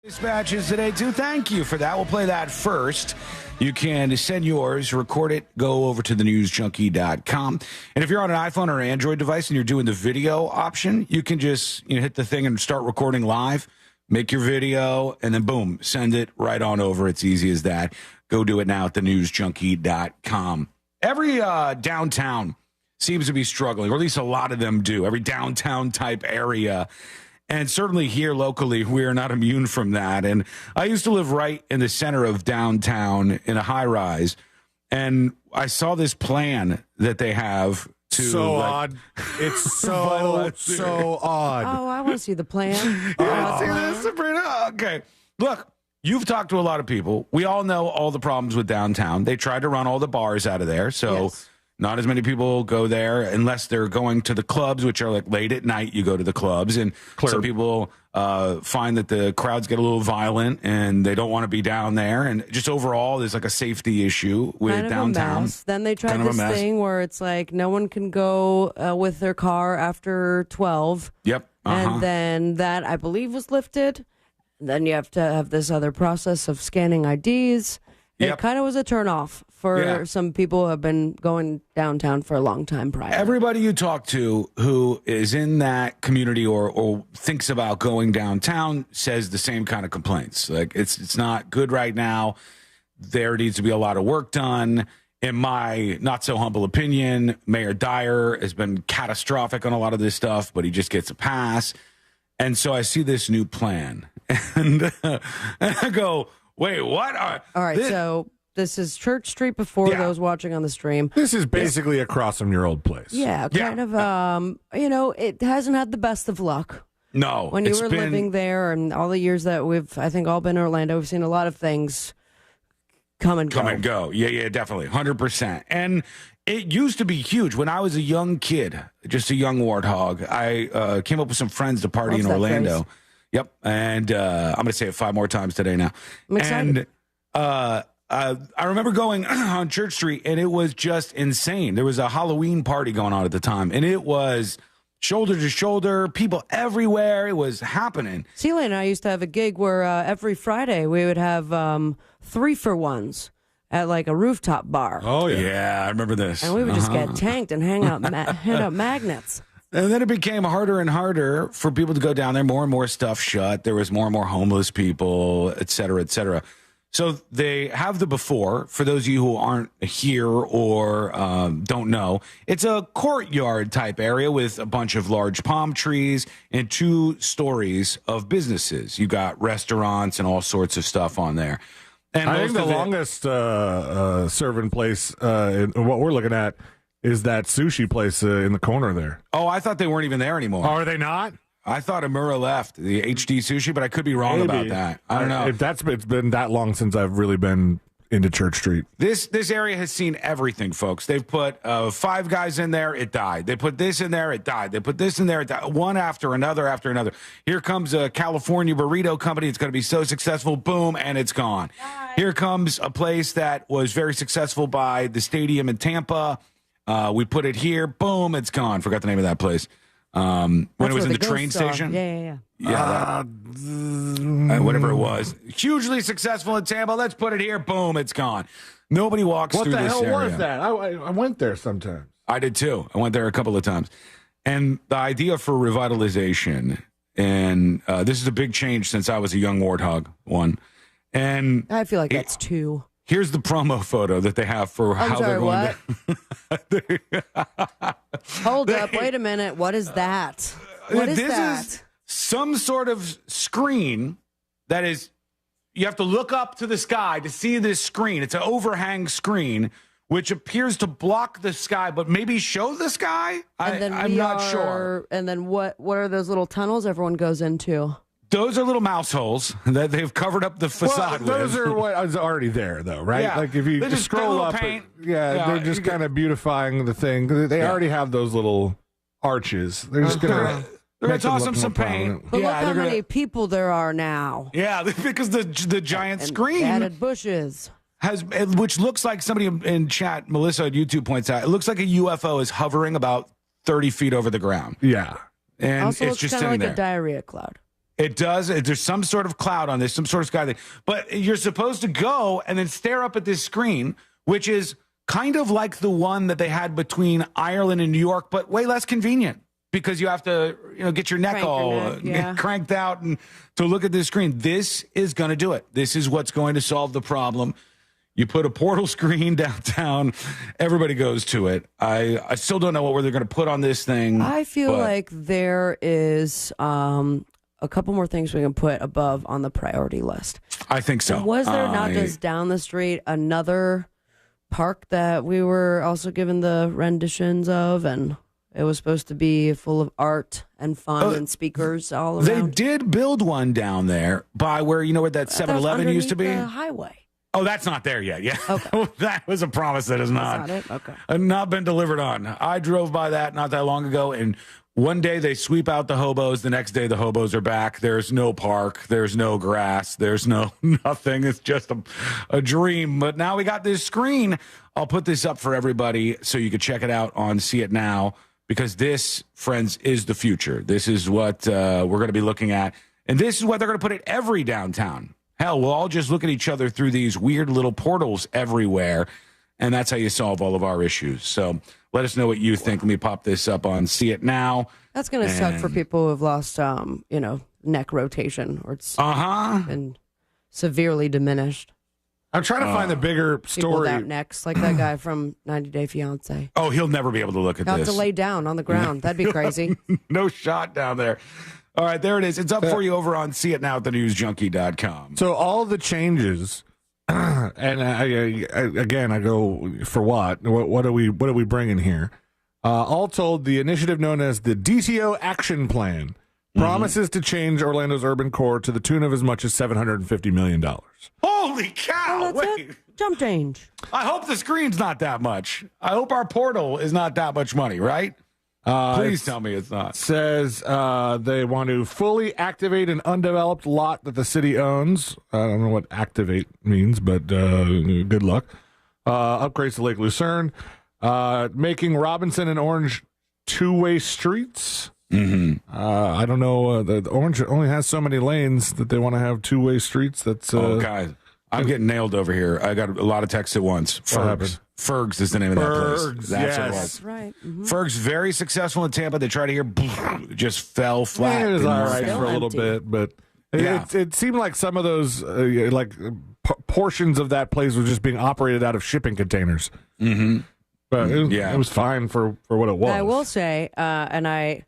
Dispatches today, too. Thank you for that. We'll play that first. You can send yours, record it, go over to thenewsjunkie.com. And if you're on an iPhone or an Android device and you're doing the video option, you can just hit the thing and start recording live, make your video, and then boom, send it right on over. It's easy as that. Go do it now at thenewsjunkie.com. Every downtown seems to be struggling, or at least a lot of them do. Every downtown type area. And certainly here locally, we are not immune from that. And I used to live right in the center of downtown in a high rise. And I saw this plan that they have to. So odd. It's so odd. Oh, I want to see the plan. See this, Sabrina? Okay. Look, you've talked to a lot of people. We all know all the problems with downtown. They tried to run all the bars out of there. So. Yes. Not as many people go there unless they're going to the clubs, which are like late at night. You go to the clubs, and some people find that the crowds get a little violent and they don't want to be down there. And just overall, there's like a safety issue with kind of downtown. A mess. Then they tried this thing where it's like no one can go with their car after 12. Yep. And then that, I believe, was lifted. Then you have to have this other process of scanning IDs. Yep. It kind of was a turnoff for some people who have been going downtown for a long time prior. Everybody you talk to who is in that community or thinks about going downtown says the same kind of complaints. Like it's not good right now. There needs to be a lot of work done. In my not so humble opinion, Mayor Dyer has been catastrophic on a lot of this stuff, but he just gets a pass. And so I see this new plan, and I go, "Wait, what?" All right, so this is Church Street before those watching on the stream. This is basically across from your old place. Yeah, kind of. It hasn't had the best of luck. No, when you were living there, and all the years that I think all been in Orlando, we've seen a lot of things come and go. Yeah, definitely, 100%. And it used to be huge when I was a young kid, just a young warthog. I came up with some friends to party in Orlando. Phrase. Yep, and I'm going to say it 5 more times today now. I'm excited. And I remember going on Church Street, and it was just insane. There was a Halloween party going on at the time, and it was shoulder to shoulder, people everywhere. It was happening. Celia and I used to have a gig where every Friday we would have 3-for-1s at like a rooftop bar. Oh, yeah, I remember this. And we would just get tanked and hand out magnets. And then it became harder and harder for people to go down there. More and more stuff shut. There was more and more homeless people, et cetera, et cetera. So they have the before, for those of you who aren't here or don't know. It's a courtyard type area with a bunch of large palm trees and 2 stories of businesses. You got restaurants and all sorts of stuff on there. And I think the longest serving place in what we're looking at is that sushi place in the corner there. Oh, I thought they weren't even there anymore. Oh, are they not? I thought Amura left, the HD Sushi, but I could be wrong about that. I don't know. It's been that long since I've really been into Church Street. This area has seen everything, folks. They've put 5 Guys in there, it died. They put this in there, it died. They put this in there, it died. One after another after another. Here comes a California burrito company. It's going to be so successful, boom, and it's gone. Bye. Here comes a place that was very successful by the stadium in Tampa. We put it here, boom, it's gone. Forgot the name of that place. When it was in the train station. Yeah. Whatever it was. Hugely successful in Tampa. Let's put it here. Boom, it's gone. Nobody walks through this area. What the hell was that? I went there sometimes. I did too. I went there a couple of times. And the idea for revitalization, and this is a big change since I was a young warthog, one. And I feel like that's 2. Here's the promo photo that they have for how they're going to... Hold up. Wait a minute. What is that? What is that? This is some sort of screen that is... You have to look up to the sky to see this screen. It's an overhang screen, which appears to block the sky, but maybe show the sky? I'm not sure. And then what are those little tunnels everyone goes into? Those are little mouse holes that they've covered up the facade with. Those are what is already there, though, right? Yeah. Like if you just scroll up, they're just kind of beautifying the thing. They already have those little arches. They're just going to toss them some paint. But look how many people there are now. Yeah, because the giant screen added bushes which looks like somebody in chat, Melissa on YouTube points out, it looks like a UFO is hovering about 30 feet over the ground. Yeah, and also it's looks just kind of sitting like there. a diarrhea cloud. It does. There's some sort of cloud on this, some sort of sky thing. But you're supposed to go and then stare up at this screen, which is kind of like the one that they had between Ireland and New York, but way less convenient because you have to, get your neck cranked out and to look at this screen. This is going to do it. This is what's going to solve the problem. You put a portal screen downtown, everybody goes to it. I still don't know what they're going to put on this thing. I feel like there is a couple more things we can put above on the priority list. I think so. Was there not just down the street another park that we were also given the renditions of, and it was supposed to be full of art and fun and speakers all around? They did build one down there by where that 7-Eleven used to be. The highway. Oh, that's not there yet. Yeah, okay. That was a promise that is not. That's not it? Okay. Not been delivered on. I drove by that not that long ago, and one day they sweep out the hobos. The next day the hobos are back. There's no park. There's no grass. There's nothing. It's just a dream. But now we got this screen. I'll put this up for everybody so you can check it out on See It Now, because this, friends, is the future. This is what we're going to be looking at. And this is what they're going to put at every downtown. Hell, we'll all just look at each other through these weird little portals everywhere, and that's how you solve all of our issues. So let us know what you think. Let me pop this up on See It Now. That's going to suck for people who have lost, neck rotation, or it's been severely diminished. I'm trying to find the bigger People story. without necks, like that guy from 90 Day Fiancé. Oh, he'll never be able to look at He'll have this. to lay down on the ground. That'd be crazy. No shot down there. All right, there it is. It's up for you over on seeitnow@thenewsjunkie.com. So all the changes, and I go for what? What are we bringing here? All told, the initiative known as the DTO Action Plan promises to change Orlando's urban core to the tune of as much as $750 million. Holy cow! Wait. Jump change. I hope the screen's not that much. I hope our portal is not that much money, right? Please tell me it's not. Says they want to fully activate an undeveloped lot that the city owns. I don't know what activate means, but good luck. Upgrades to Lake Lucerne. Making Robinson and Orange two-way streets. I don't know. The Orange only has so many lanes that they want to have two-way streets. That's guys, I'm getting nailed over here. I got a lot of texts at once. Fergs is the name of that place. That's what it was. That's right. Ferg's very successful in Tampa. They tried to hear, just fell flat. It was Didn't all work right out. for a little bit, but Yeah. it seemed like some of those portions of that place were just being operated out of shipping containers. But it was fine for what it was. I will say, and I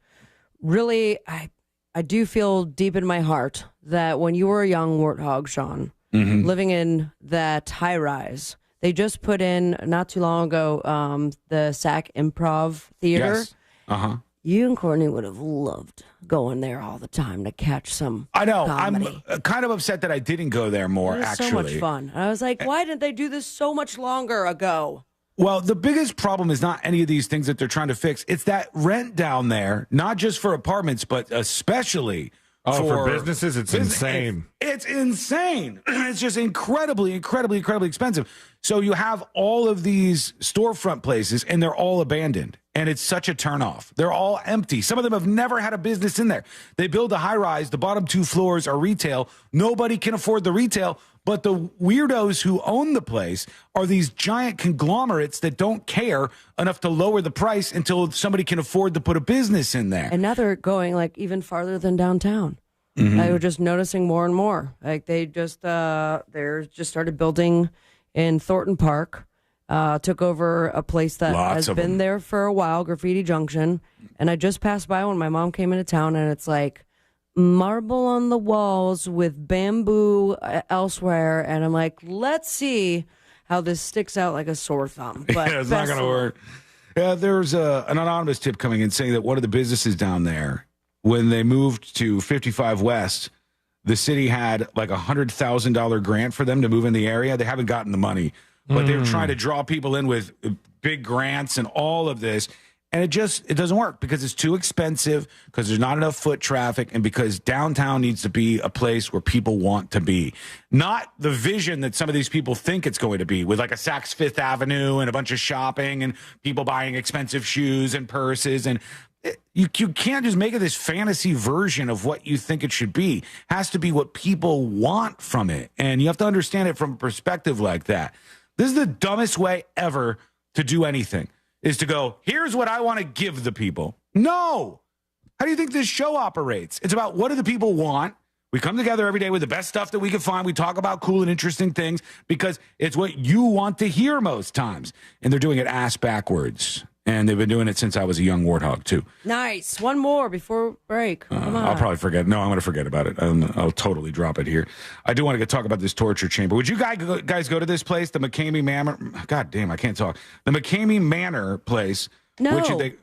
do feel deep in my heart that when you were a young warthog, Sean, living in that high rise, they just put in not too long ago the SAC Improv Theater. Yes. You and Courtney would have loved going there all the time to catch some I know. comedy. I'm kind of upset that I didn't go there more, It was actually. so much fun. I was like, why didn't they do this so much longer ago? Well, the biggest problem is not any of these things that they're trying to fix. It's that rent down there, not just for apartments, but especially for businesses. It's insane. It's insane. It's just incredibly expensive. So you have all of these storefront places, and they're all abandoned. And it's such a turnoff. They're all empty. Some of them have never had a business in there. They build a high rise. The bottom two floors are retail. Nobody can afford the retail. But the weirdos who own the place are these giant conglomerates that don't care enough to lower the price until somebody can afford to put a business in there. And now they're going like even farther than downtown. I was just noticing more and more. Like they just started building in Thornton Park. Took over a place that has been there for a while, Graffiti Junction. And I just passed by when my mom came into town, and it's like marble on the walls with bamboo elsewhere. And I'm like, let's see how this sticks out like a sore thumb. But it's not going to work. Yeah, there's an anonymous tip coming in saying that one of the businesses down there, when they moved to 55 West, the city had like $100,000 grant for them to move in the area. They haven't gotten the money. But they're trying to draw people in with big grants and all of this. And it doesn't work because it's too expensive, because there's not enough foot traffic, and because downtown needs to be a place where people want to be. Not the vision that some of these people think it's going to be, with like a Saks Fifth Avenue and a bunch of shopping and people buying expensive shoes and purses. And you can't just make it this fantasy version of what you think it should be. It has to be what people want from it. And you have to understand it from a perspective like that. This is the dumbest way ever to do anything, is to go, here's what I want to give the people. No. How do you think this show operates? It's about what do the people want? We come together every day with the best stuff that we can find. We talk about cool and interesting things because it's what you want to hear most times. And they're doing it ass backwards. And they've been doing it since I was a young warthog, too. nice. One more before break. Come on. I'll probably forget. No, I'm going to forget about it. I'll totally drop it here. I do want to talk about this torture chamber. Would you guys go to this place, the McCamey Manor? God damn, I can't talk. The McCamey Manor place. No. Which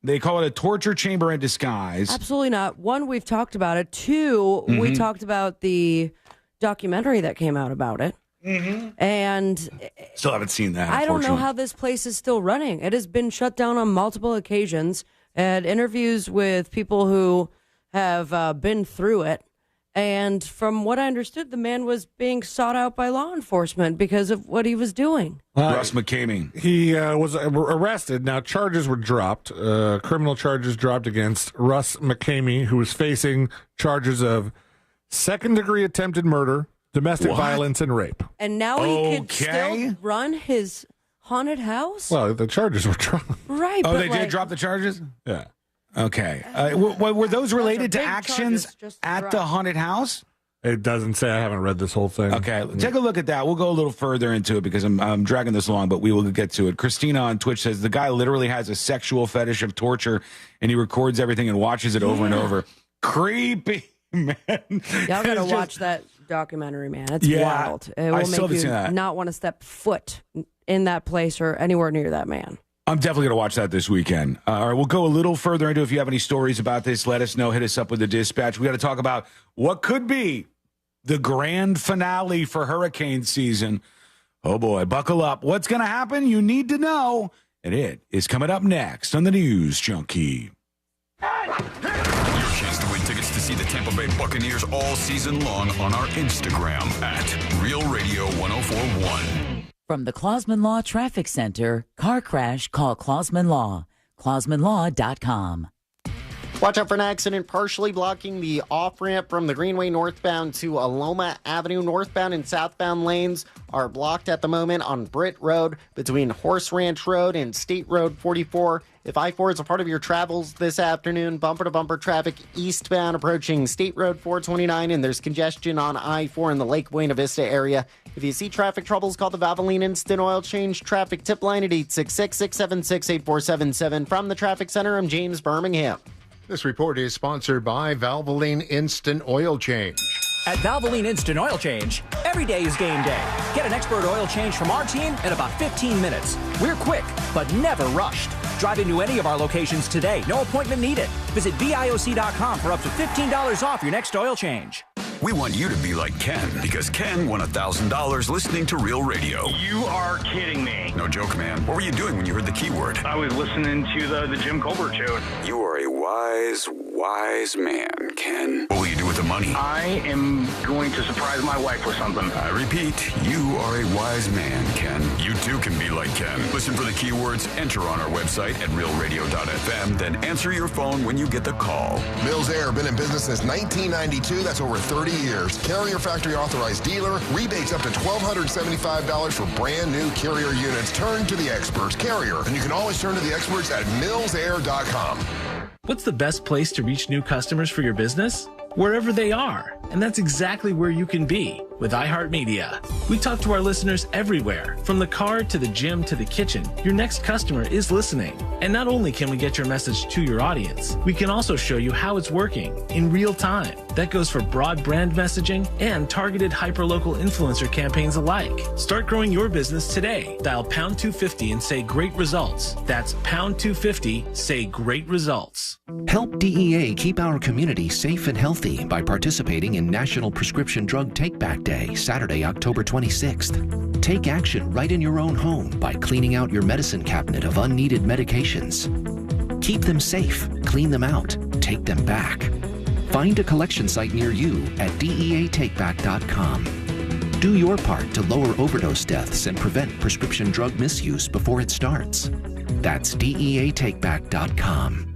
they call it a torture chamber in disguise. Absolutely not. One, we've talked about it. Two, we talked about the documentary that came out about it. And still haven't seen that. I don't know how this place is still running. It has been shut down on multiple occasions. And interviews with people who have been through it. And from what I understood, the man was being sought out by law enforcement because of what he was doing. Russ McCamey. He was arrested. Now, charges were dropped. Criminal charges dropped against Russ McCamey, who was facing charges of second-degree attempted murder, domestic violence, and rape. And now he could still run his haunted house? Well, the charges were dropped. Right. Oh, but they did drop the charges? Yeah. Okay. Were those related to actions at the haunted house? It doesn't say. I haven't read this whole thing. Okay, take a look at that. We'll go a little further into it because I'm dragging this along, but we will get to it. Christina on Twitch says the guy literally has a sexual fetish of torture, and he records everything and watches it over and over. Creepy, man. Y'all gotta watch that documentary, man. It's wild. It I will still make you seen that. not want to step foot in that place or anywhere near that man. I'm definitely going to watch that this weekend. All right, we'll go a little further into it. If you have any stories about this, let us know. Hit us up with the dispatch. We got to talk about what could be the grand finale for hurricane season. Oh, boy, buckle up. What's going to happen? You need to know. And it is coming up next on the News Junkie. Your chance to win tickets to see the Tampa Bay Buccaneers all season long on our Instagram at Real Radio 1041. From the Clausman Law Traffic Center, car crash, call Clausman Law. ClausmanLaw.com. Watch out for an accident partially blocking the off-ramp from the Greenway northbound to Aloma Avenue. Northbound and southbound lanes are blocked at the moment on Britt Road between Horse Ranch Road and State Road 44. If I-4 is a part of your travels this afternoon, bumper-to-bumper traffic eastbound approaching State Road 429, and there's congestion on I-4 in the Lake Buena Vista area. If you see traffic troubles, call the Valvoline Instant Oil Change Traffic Tip Line at 866-676-8477. From the Traffic Center, I'm James Birmingham. This report is sponsored by Valvoline Instant Oil Change. At Valvoline Instant Oil Change, every day is game day. Get an expert oil change from our team in about 15 minutes. We're quick, but never rushed. Drive into any of our locations today. No appointment needed. Visit VIOC.com for up to $15 off your next oil change. We want you to be like Ken, because Ken won $1,000 listening to Real Radio. You are kidding me. No joke, man. What were you doing when you heard the keyword? I was listening to the Jim Colbert show. You are a wise man, Ken. What will you do with the money? I am going to surprise my wife with something. I repeat, you are a wise man, Ken. You too can be like Ken. Listen for the keywords, enter on our website at realradio.fm, then answer your phone when you get the call. Mills Air, been in business since 1992. That's over 30 years. Carrier factory authorized dealer. Rebates up to $1,275 for brand new Carrier units. Turn to the experts. Carrier. And you can always turn to the experts at millsair.com. What's the best place to reach new customers for your business? Wherever they are. And that's exactly where you can be with iHeartMedia. We talk to our listeners everywhere, from the car to the gym to the kitchen. Your next customer is listening. And not only can we get your message to your audience, we can also show you how it's working in real time. That goes for broad brand messaging and targeted hyperlocal influencer campaigns alike. Start growing your business today. Dial pound 250 and say great results. That's pound 250, say great results. Help DEA keep our community safe and healthy by participating in National Prescription Drug Take-Back Day, Saturday, October 26th. Take action right in your own home by cleaning out your medicine cabinet of unneeded medications. Keep them safe, clean them out, take them back. Find a collection site near you at DEATakeback.com. Do your part to lower overdose deaths and prevent prescription drug misuse before it starts. That's DEATakeback.com.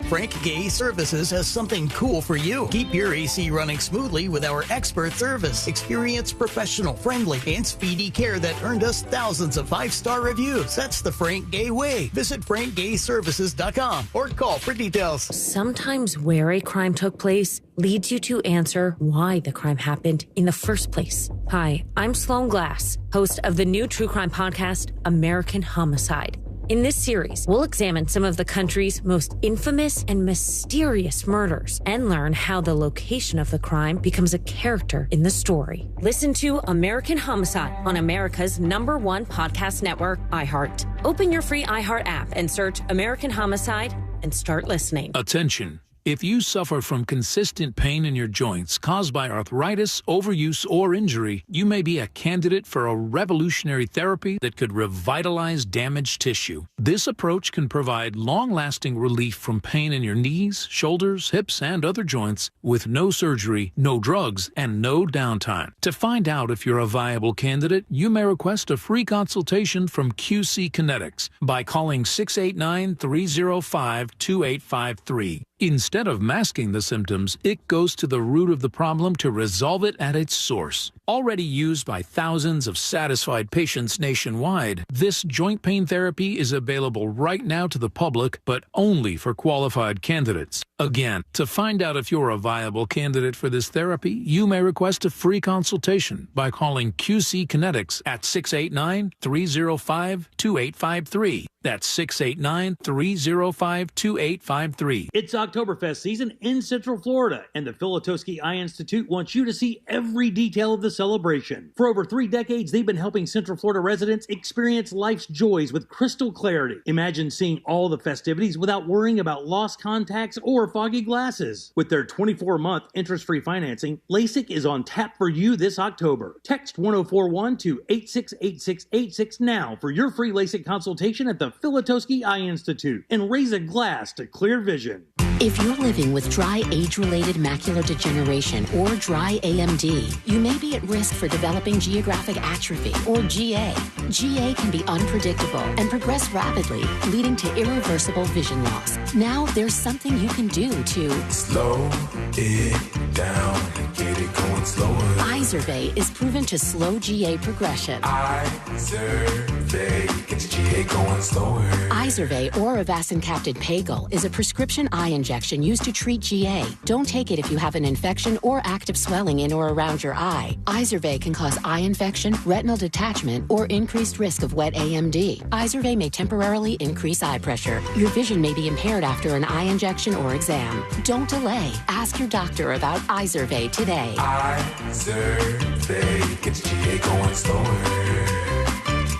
Frank Gay Services has something cool for you. Keep your AC running smoothly with our expert service. Experienced, professional, friendly, and speedy care that earned us thousands of 5-star reviews. That's the Frank Gay way. Visit frankgayservices.com or call for details. Sometimes where a crime took place leads you to answer why the crime happened in the first place. Hi, I'm Sloan Glass, host of the new true crime podcast, American Homicide. In this series, we'll examine some of the country's most infamous and mysterious murders and learn how the location of the crime becomes a character in the story. Listen to American Homicide on America's #1 podcast network, iHeart. Open your free iHeart app and search American Homicide and start listening. Attention. If you suffer from consistent pain in your joints caused by arthritis, overuse, or injury, you may be a candidate for a revolutionary therapy that could revitalize damaged tissue. This approach can provide long-lasting relief from pain in your knees, shoulders, hips, and other joints with no surgery, no drugs, and no downtime. To find out if you're a viable candidate, you may request a free consultation from QC Kinetics by calling 689-305-2853. Instead of masking the symptoms, it goes to the root of the problem to resolve it at its source. Already used by thousands of satisfied patients nationwide, this joint pain therapy is available right now to the public, but only for qualified candidates. Again, to find out if you're a viable candidate for this therapy, you may request a free consultation by calling QC Kinetics at 689-305-2853. That's 689-305-2853. It's Oktoberfest season in Central Florida, and the Filatowski Eye Institute wants you to see every detail of the celebration. For over 3 decades, they've been helping Central Florida residents experience life's joys with crystal clarity. Imagine seeing all the festivities without worrying about lost contacts or foggy glasses. With their 24-month interest-free financing, LASIK is on tap for you this October. Text 1041 to 868686 now for your free LASIK consultation at the Filatowski Eye Institute, and raise a glass to clear vision. If you're living with dry age-related macular degeneration or dry AMD, you may be at risk for developing geographic atrophy or GA. GA can be unpredictable and progress rapidly, leading to irreversible vision loss. Now there's something you can do to slow it down and get it going slower. Izervay is proven to slow GA progression. Izervay gets GA going slower. Izervay or avacincaptad pagel is a prescription eye injection used to treat GA. Don't take it if you have an infection or active swelling in or around your eye. Izervay can cause eye infection, retinal detachment, or increased risk of wet AMD. Izervay may temporarily increase eye pressure. Your vision may be impaired after an eye injection or exam. Don't delay. Ask your doctor about Izervay today. Izervay gets GA going slower.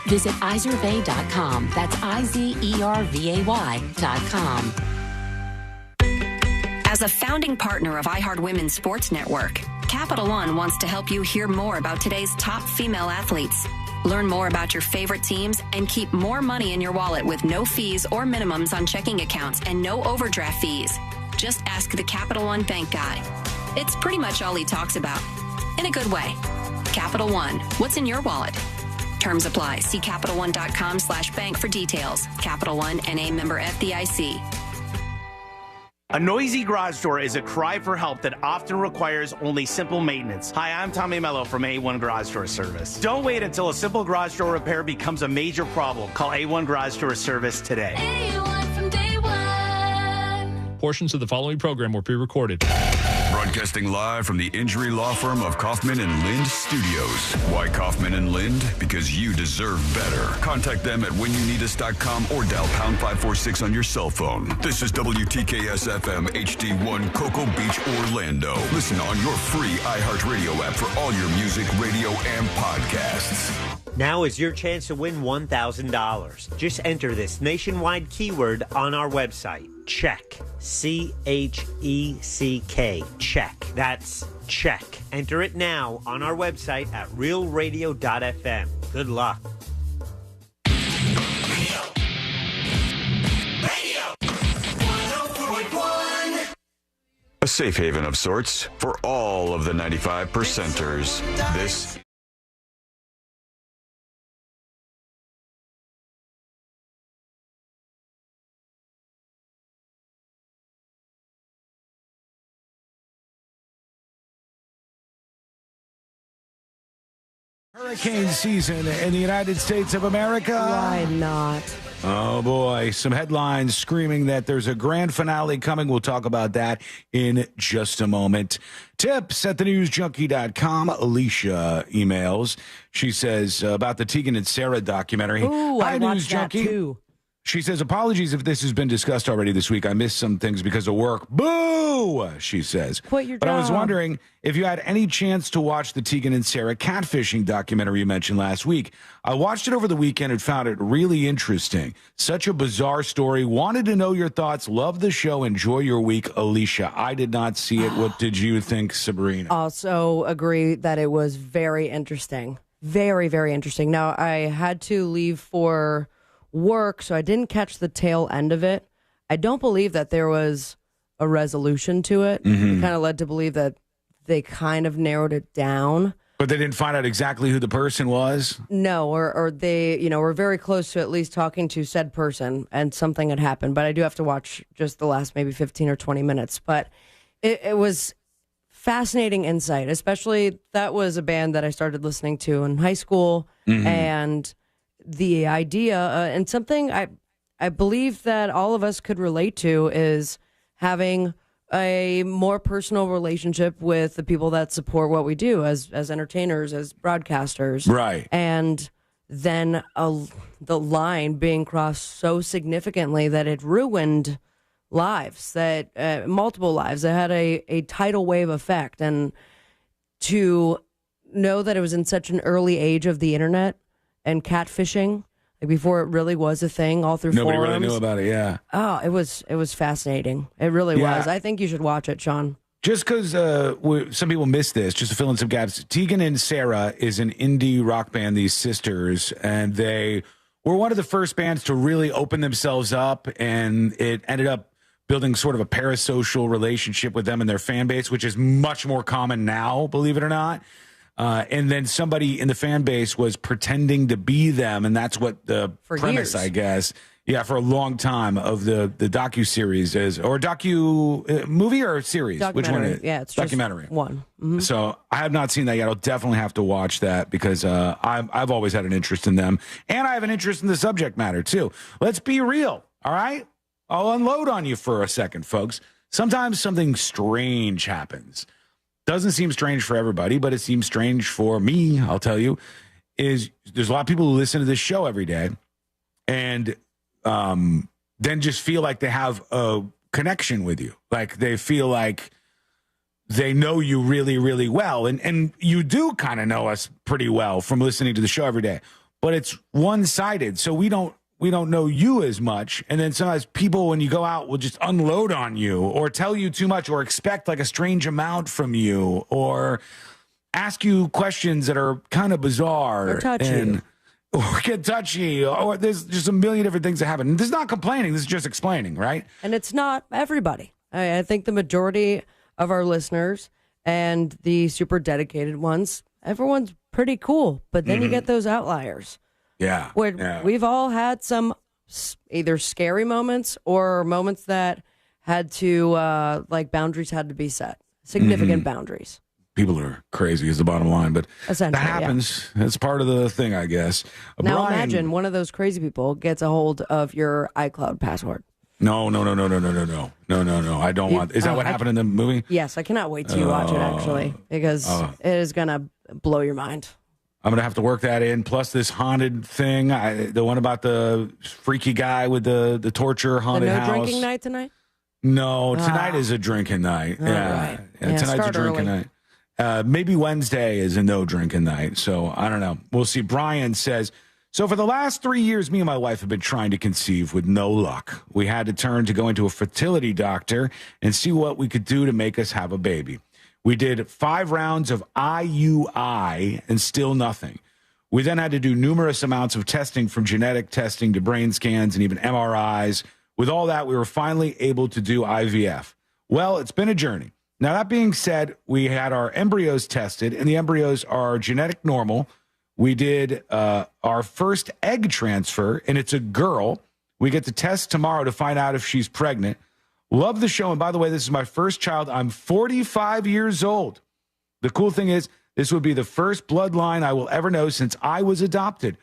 Visit Izervay.com. That's IZERVAY.com. As a founding partner of iHeart Women's Sports Network, Capital One wants to help you hear more about today's top female athletes. Learn more about your favorite teams and keep more money in your wallet with no fees or minimums on checking accounts and no overdraft fees. Just ask the Capital One bank guy. It's pretty much all he talks about. In a good way. Capital One, what's in your wallet? Terms apply. See CapitalOne.com/bank for details. Capital One, N.A. member FDIC. A noisy garage door is a cry for help that often requires only simple maintenance. Hi, I'm Tommy Mello from A1 Garage Door Service. Don't wait until a simple garage door repair becomes a major problem. Call A1 Garage Door Service today. A1 from day one. Portions of the following program were pre-recorded. Broadcasting live from the injury law firm of Kaufman and Lind Studios. Why Kaufman and Lind? Because you deserve better. Contact them at whenyouneedus.com or dial pound 546 on your cell phone. This is WTKS FM HD1 Cocoa Beach, Orlando. Listen on your free iHeartRadio app for all your music, radio, and podcasts. Now is your chance to win $1,000. Just enter this nationwide keyword on our website. Check. CHECK. Check. That's check. Enter it now on our website at realradio.fm. Good luck. A safe haven of sorts for all of the 95 percenters. This Hurricane season in the United States of America. Why not? Oh, boy. Some headlines screaming that there's a grand finale coming. We'll talk about that in just a moment. Tips at thenewsjunkie.com. Alicia emails. She says about the Tegan and Sarah documentary. Ooh, I watched that too. She says, apologies if this has been discussed already this week. I missed some things because of work. Boo, she says. Quit your But job. I was wondering if you had any chance to watch the Tegan and Sarah catfishing documentary you mentioned last week. I watched it over the weekend and found it really interesting. Such a bizarre story. Wanted to know your thoughts. Love the show. Enjoy your week, Alicia. I did not see it. What did you think, Sabrina? Also agree that it was very interesting. Very, very interesting. Now, I had to leave for work, so I didn't catch the tail end of it. I don't believe that there was a resolution to it. It kind of led to believe that they kind of narrowed it down. But they didn't find out exactly who the person was? No, or they, were very close to at least talking to said person and something had happened. But I do have to watch just the last maybe 15 or 20 minutes. But it was fascinating insight, especially that was a band that I started listening to in high school. Mm-hmm. And the idea, and something I believe that all of us could relate to is having a more personal relationship with the people that support what we do as entertainers, as broadcasters. Right. And then the line being crossed so significantly that it ruined lives, that multiple lives, that had a tidal wave effect. And to know that it was in such an early age of the internet and catfishing, like before it really was a thing, all through Nobody forums. really knew about it, yeah. Oh, it was fascinating. It really was. I think you should watch it, Sean. Just because some people miss this, just to fill in some gaps, Tegan and Sarah is an indie rock band, these sisters, and they were one of the first bands to really open themselves up, and it ended up building sort of a parasocial relationship with them and their fan base, which is much more common now, believe it or not. And then somebody in the fan base was pretending to be them, and that's what the premise, I guess. Yeah, for a long time of the docuseries is, or movie or series? Which one is it? Yeah, it's documentary. Just one. Mm-hmm. So I have not seen that yet. I'll definitely have to watch that because I've always had an interest in them, and I have an interest in the subject matter too. Let's be real, all right? I'll unload on you for a second, folks. Sometimes something strange happens. Doesn't seem strange for everybody, but it seems strange for me, I'll tell you, is there's a lot of people who listen to this show every day and then just feel like they have a connection with you. Like they feel like they know you really, really well. And you do kind of know us pretty well from listening to the show every day, but it's one-sided. So we don't know you as much. And then sometimes people, when you go out, will just unload on you or tell you too much or expect like a strange amount from you or ask you questions that are kind of bizarre. Or touchy. Or get touchy. Or there's just a million different things that happen. This is not complaining. This is just explaining, right? And it's not everybody. I think the majority of our listeners and the super dedicated ones, everyone's pretty cool. But then you get those outliers. Yeah. Where we've all had some either scary moments or moments that had to, boundaries had to be set. Significant boundaries. People are crazy is the bottom line, but that happens. Yeah. It's part of the thing, I guess. Now imagine one of those crazy people gets a hold of your iCloud password. No. I don't want. Is that what happened in the movie? Yes, I cannot wait till you watch it, actually, because it is going to blow your mind. I'm going to have to work that in. Plus this haunted thing, the one about the freaky guy with the torture haunted house. Drinking night tonight? No, tonight is a drinking night. Right. Tonight's a drinking night. Maybe Wednesday is a no drinking night. So I don't know. We'll see. Brian says, so for the last 3 years, me and my wife have been trying to conceive with no luck. We had to turn to going to a fertility doctor and see what we could do to make us have a baby. We did 5 rounds of IUI and still nothing. We then had to do numerous amounts of testing, from genetic testing to brain scans and even MRIs. With all that, we were finally able to do IVF. Well, it's been a journey. Now, that being said, we had our embryos tested, and the embryos are genetic normal. We did our first egg transfer, and it's a girl. We get the test tomorrow to find out if she's pregnant. Love the show. And by the way, this is my first child. I'm 45 years old. The cool thing is, this would be the first bloodline I will ever know since I was adopted.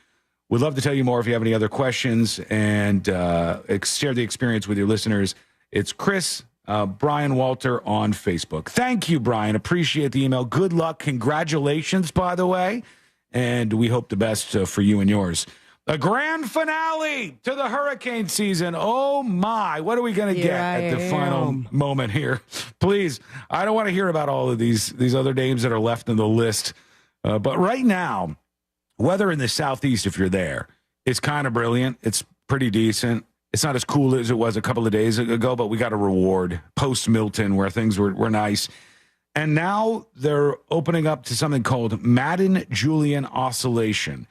Would love to tell you more if you have any other questions and share the experience with your listeners. It's Chris, Brian Walter on Facebook. Thank you, Brian. Appreciate the email. Good luck. Congratulations, by the way. And we hope the best for you and yours. A grand finale to the hurricane season. Oh, my. What are we going to get at the final moment here? Please, I don't want to hear about all of these other names that are left in the list. But right now, weather in the southeast, if you're there, is kind of brilliant. It's pretty decent. It's not as cool as it was a couple of days ago, but we got a reward post-Milton where things were nice. And now they're opening up to something called Madden-Julian Oscillation.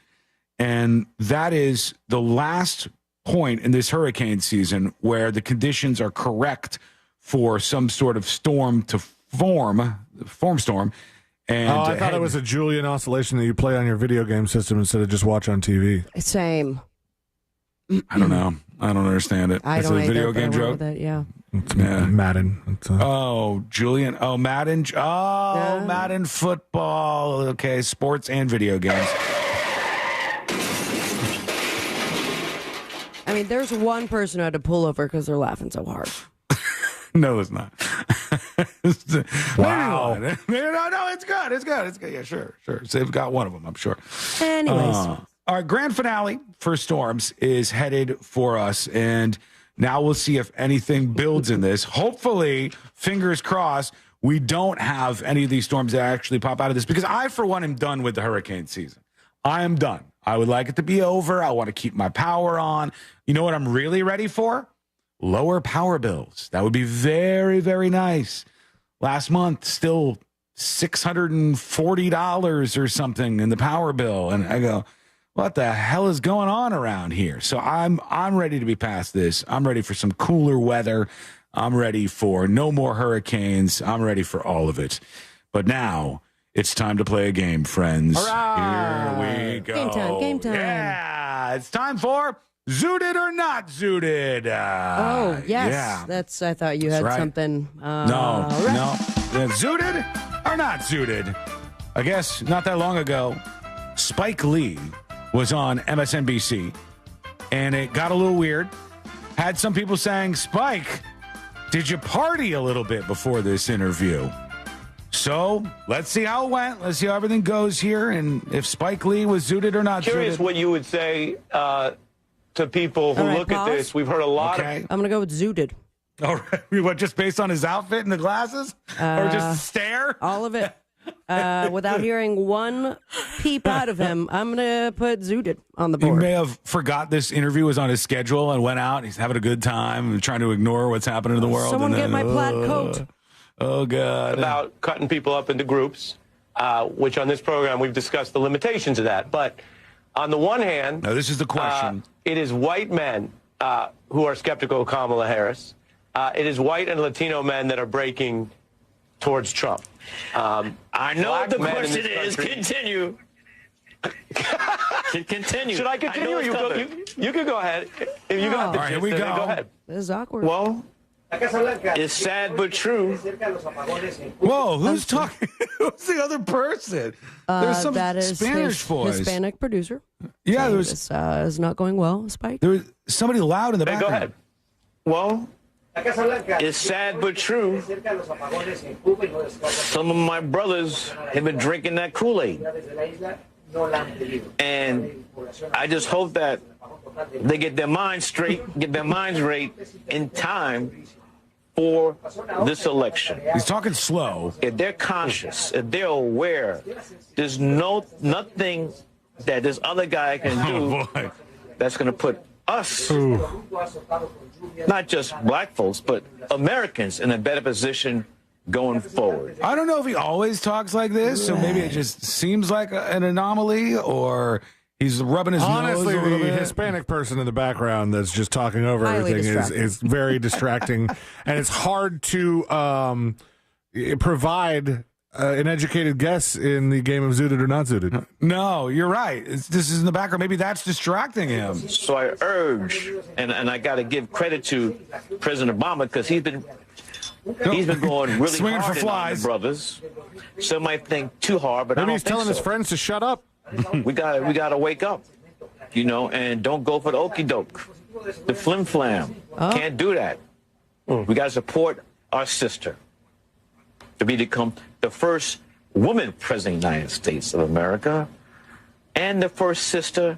And that is the last point in this hurricane season where the conditions are correct for some sort of storm to form storm. And I thought it was a Julian oscillation that you play on your video game system instead of just watch on TV. Same. I don't know. I don't understand it. I It's don't a video either, game but I joke. went with it, yeah. It's Madden. Julian. Oh, Madden. Oh, Madden football. Okay, sports and video games. I mean, there's one person who had to pull over because they're laughing so hard. No, it's not. Wow. No, it's good. It's good. It's good. Yeah, sure. So they've got one of them, I'm sure. Anyways. Our grand finale for Storms is headed for us, and now we'll see if anything builds in this. Hopefully, fingers crossed, we don't have any of these storms that actually pop out of this, because I, for one, am done with the hurricane season. I am done. I would like it to be over. I want to keep my power on. You know what I'm really ready for? Lower power bills. That would be very, very nice. Last month, still $640 or something in the power bill. And I go, what the hell is going on around here? So I'm ready to be past this. I'm ready for some cooler weather. I'm ready for no more hurricanes. I'm ready for all of it. But now it's time to play a game, friends. Here we go. Game time. Yeah, it's time for Zooted or Not Zooted. Oh, yes. Yeah. I thought you had right. something. No. Zooted or Not Zooted? I guess not that long ago, Spike Lee was on MSNBC, and it got a little weird. Had some people saying, Spike, did you party a little bit before this interview? So let's see how it went. Let's see how everything goes here, and if Spike Lee was zooted or not Curious zooted. what you would say to people who All right, look at pause. this. We've heard a lot of... I'm going to go with zooted. All right. What, just based on his outfit and the glasses? Or just stare? All of it. Without hearing one peep out of him, I'm going to put zooted on the He board. may have forgot this interview was on his schedule and went out. He's having a good time and trying to ignore what's happening in the world. Someone and get then, my plaid coat. Oh, God. About cutting people up into groups, which on this program we've discussed the limitations of that. But on the one hand... Now, this is the question. It is white men who are skeptical of Kamala Harris. It is white and Latino men that are breaking towards Trump. I know what the question is. Country. Continue. Continue. Should I continue? You can go ahead. If you got the All right, gist, here we then go. go ahead. This is awkward. Well, it's sad but true. Whoa, who's talking? Who's the other person? There's some that is Spanish his voice. Hispanic producer. Yeah, So there was this is not going well, Spike. there was somebody loud in the Hey, background. go ahead. Well, it's sad but true. Some of my brothers have been drinking that Kool-Aid. And I just hope that they get their minds straight, get their minds right in time for this election. He's talking slow. If they're conscious, if they're aware, there's nothing that this other guy can do that's going to put us, not just black folks, but Americans in a better position going forward. I don't know if he always talks like this, so maybe it just seems like an anomaly, or he's rubbing his Honestly, nose a little the bit. Hispanic person in the background that's just talking over Highly everything distracting. is very distracting, and it's hard to provide an educated guess in the game of Zooted or Not Zooted. No, you're right. This is in the background. Maybe that's distracting him. So I urge, and I got to give credit to President Obama, because he's been going really Swinging hard for in on flies. the brothers. Some might think too hard, but Maybe I don't he's think telling so. his friends to shut up. We gotta wake up, and don't go for the okey doke, the flim flam. Can't do that. We gotta support our sister to become the first woman president of the United States of America, and the first sister,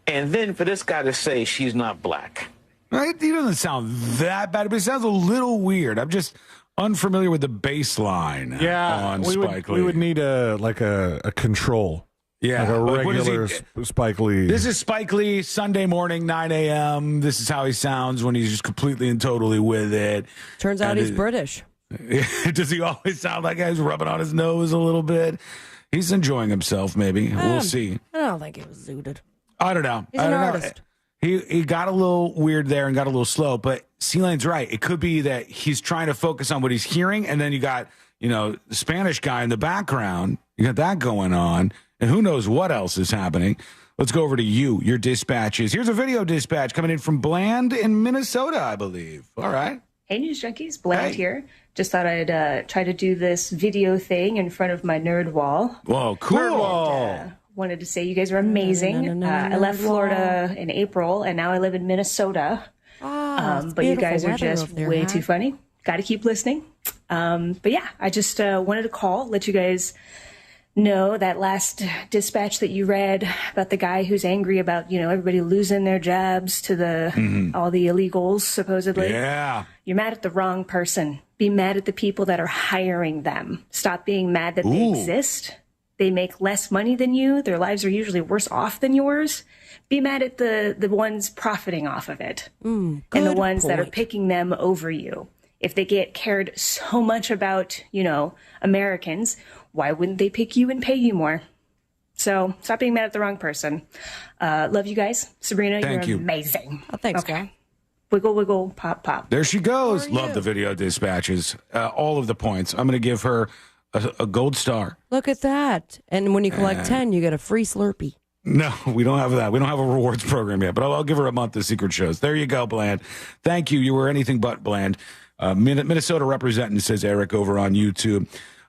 and then for this guy to say she's not black. Right? He doesn't sound that bad, but it sounds a little weird. I'm just unfamiliar with the bass line on Spike Lee. We would need a control. Yeah. Like a Like, what is he- regular Spike Lee. This is Spike Lee, Sunday morning, 9 a.m. This is how he sounds when he's just completely and totally with it. Turns out And he's British. Does he always sound like he's rubbing on his nose a little bit? He's enjoying himself, maybe. We'll see. I don't think it was zooted. I don't know. He's I an don't know. artist. He got a little weird there and got a little slow, but C-Lane's right. It could be that he's trying to focus on what he's hearing, and then you got the Spanish guy in the background. You got that going on, and who knows what else is happening. Let's go over to your dispatches. Here's a video dispatch coming in from Bland in Minnesota, I believe. All right. Hey, News Junkies. Bland here. Just thought I'd try to do this video thing in front of my nerd wall. Whoa, cool. And, wanted to say you guys are amazing. I left Florida in April, and now I live in Minnesota. But you guys are just way too funny. Got to keep listening. But yeah, I just wanted to call, let you guys know that last dispatch that you read about the guy who's angry about, everybody losing their jobs to the all the illegals, supposedly. Yeah. You're mad at the wrong person. Be mad at the people that are hiring them. Stop being mad that they exist. They make less money than you. Their lives are usually worse off than yours. Be mad at the ones profiting off of it. And the ones that are picking them over you. If they get cared so much about, Americans, why wouldn't they pick you and pay you more? So stop being mad at the wrong person. Love you guys. Sabrina, you're amazing. Oh, thanks, guy. Wiggle, wiggle, pop, pop. There she goes. Love the video dispatches. All of the points. I'm going to give her a gold star. Look at that. And when you collect 10, you get a free Slurpee. No, we don't have that. We don't have a rewards program yet, but I'll give her a month of secret shows. There you go, Bland. Thank you. You were anything but bland. Minnesota representing, says Eric over on YouTube.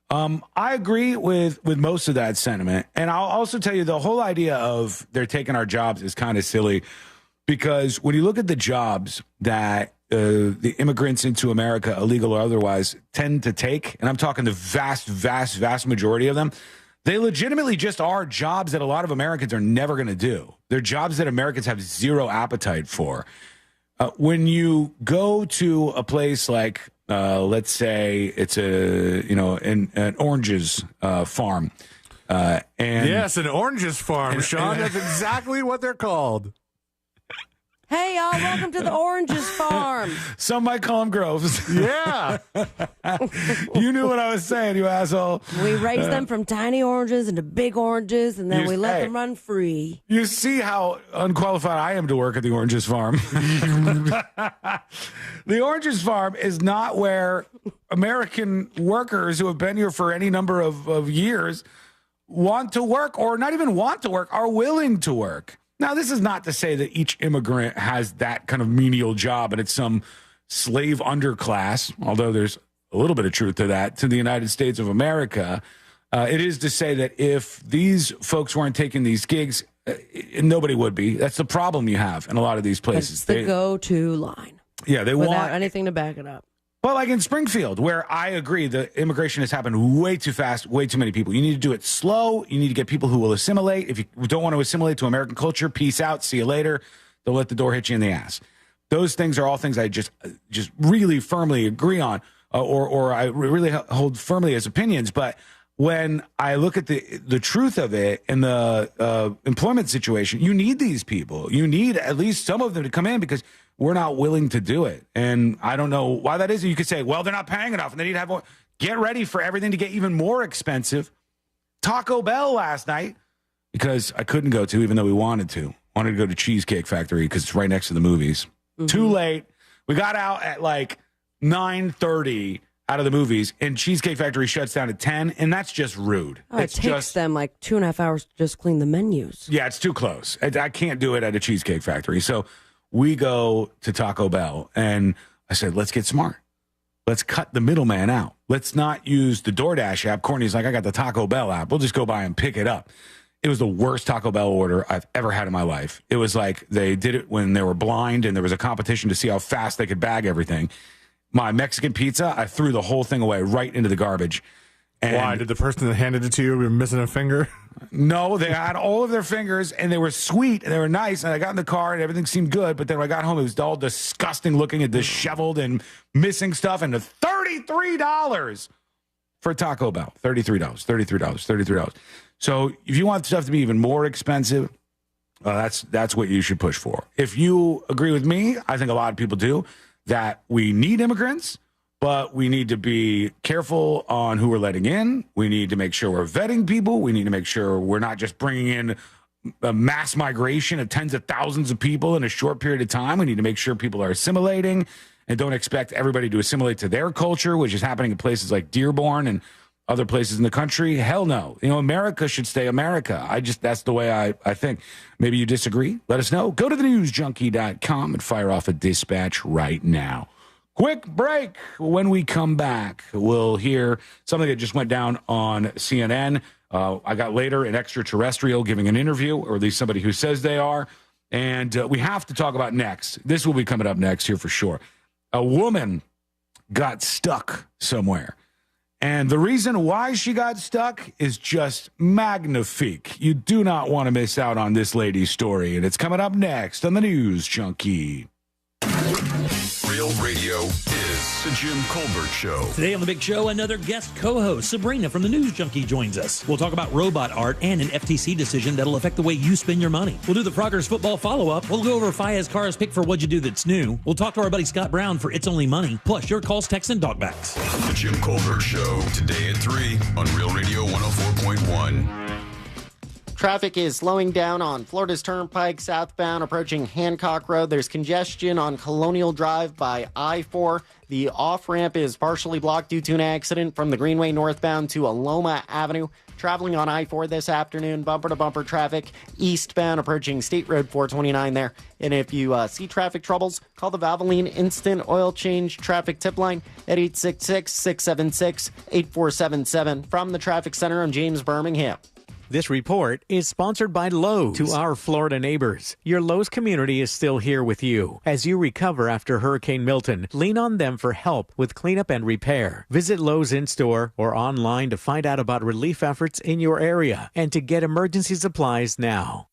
I agree with most of that sentiment. And I'll also tell you the whole idea of they're taking our jobs is kind of silly, because when you look at the jobs that the immigrants into America, illegal or otherwise, tend to take, and I'm talking the vast, vast, vast majority of them, they legitimately just are jobs that a lot of Americans are never going to do. They're jobs that Americans have zero appetite for. When you go to a place like, let's say it's an oranges farm. And yes, an oranges farm, Sean. That's exactly what they're called. Hey, y'all, welcome to the Oranges Farm. Some might call them groves. Yeah. You knew what I was saying, you asshole. We raise them from tiny oranges into big oranges, and then we let them run free. You see how unqualified I am to work at the Oranges Farm. The Oranges Farm is not where American workers who have been here for any number of years want to work, or not even want to work, are willing to work. Now, this is not to say that each immigrant has that kind of menial job and it's some slave underclass, although there's a little bit of truth to that, to the United States of America. It is to say that if these folks weren't taking these gigs, nobody would be. That's the problem you have in a lot of these places. It's the go-to line. Yeah, they without want anything to back it up. Well, like in Springfield, where I agree, the immigration has happened way too fast, way too many people. You need to do it slow. You need to get people who will assimilate. If you don't want to assimilate to American culture, peace out, see you later. They'll let the door hit you in the ass. Those things are all things I just really firmly agree on, or I really hold firmly as opinions. But when I look at the truth of it and the employment situation, you need these people. You need at least some of them to come in, because we're not willing to do it. And I don't know why that is. You could say, well, they're not paying enough and they need to have more. Get ready for everything to get even more expensive. Taco Bell last night, because I couldn't go to, even though we wanted to go to Cheesecake Factory because it's right next to the movies. Mm-hmm. Too late. We got out at like 9:30 out of the movies, and Cheesecake Factory shuts down at 10, and that's just rude. Oh, it takes them like 2.5 hours to just clean the menus. Yeah, it's too close. I can't do it at a Cheesecake Factory. So we go to Taco Bell, and I said, let's get smart. Let's cut the middleman out. Let's not use the DoorDash app. Courtney's like, I got the Taco Bell app. We'll just go by and pick it up. It was the worst Taco Bell order I've ever had in my life. It was like they did it when they were blind, and there was a competition to see how fast they could bag everything. My Mexican pizza, I threw the whole thing away right into the garbage. And why? Did the person that handed it to you be missing a finger? No, they had all of their fingers, and they were sweet, and they were nice, and I got in the car, and everything seemed good, but then when I got home, it was all disgusting looking and disheveled and missing stuff, and $33 for Taco Bell. $33. So if you want stuff to be even more expensive, that's what you should push for. If you agree with me, I think a lot of people do, that we need immigrants, but we need to be careful on who we're letting in. We need to make sure we're vetting people. We need to make sure we're not just bringing in a mass migration of tens of thousands of people in a short period of time. We need to make sure people are assimilating and don't expect everybody to assimilate to their culture, which is happening in places like Dearborn and other places in the country. Hell no. America should stay America. That's the way I think. Maybe you disagree. Let us know. Go to thenewsjunkie.com and fire off a dispatch right now. Quick break. When we come back, we'll hear something that just went down on CNN. I got later an extraterrestrial giving an interview, or at least somebody who says they are. And we have to talk about next. This will be coming up next here for sure. A woman got stuck somewhere. And the reason why she got stuck is just magnifique. You do not want to miss out on this lady's story. And it's coming up next on the News Junkie. Real Radio is the Jim Colbert Show. Today on The Big Show, another guest co-host, Sabrina from the News Junkie, joins us. We'll talk about robot art and an FTC decision that'll affect the way you spend your money. We'll do the Froggers football follow-up. We'll go over Faya's Car's pick for What'd You Do That's New. We'll talk to our buddy Scott Brown for It's Only Money, plus your calls, texts, and talkbacks. The Jim Colbert Show, today at 3 on Real Radio 104.1. Traffic is slowing down on Florida's Turnpike southbound approaching Hancock Road. There's congestion on Colonial Drive by I-4. The off-ramp is partially blocked due to an accident from the Greenway northbound to Aloma Avenue. Traveling on I-4 this afternoon, bumper-to-bumper traffic eastbound approaching State Road 429 there. And if you see traffic troubles, call the Valvoline Instant Oil Change Traffic Tip Line at 866-676-8477. From the Traffic Center, I'm James Birmingham. This report is sponsored by Lowe's. To our Florida neighbors, your Lowe's community is still here with you. As you recover after Hurricane Milton, lean on them for help with cleanup and repair. Visit Lowe's in-store or online to find out about relief efforts in your area and to get emergency supplies now.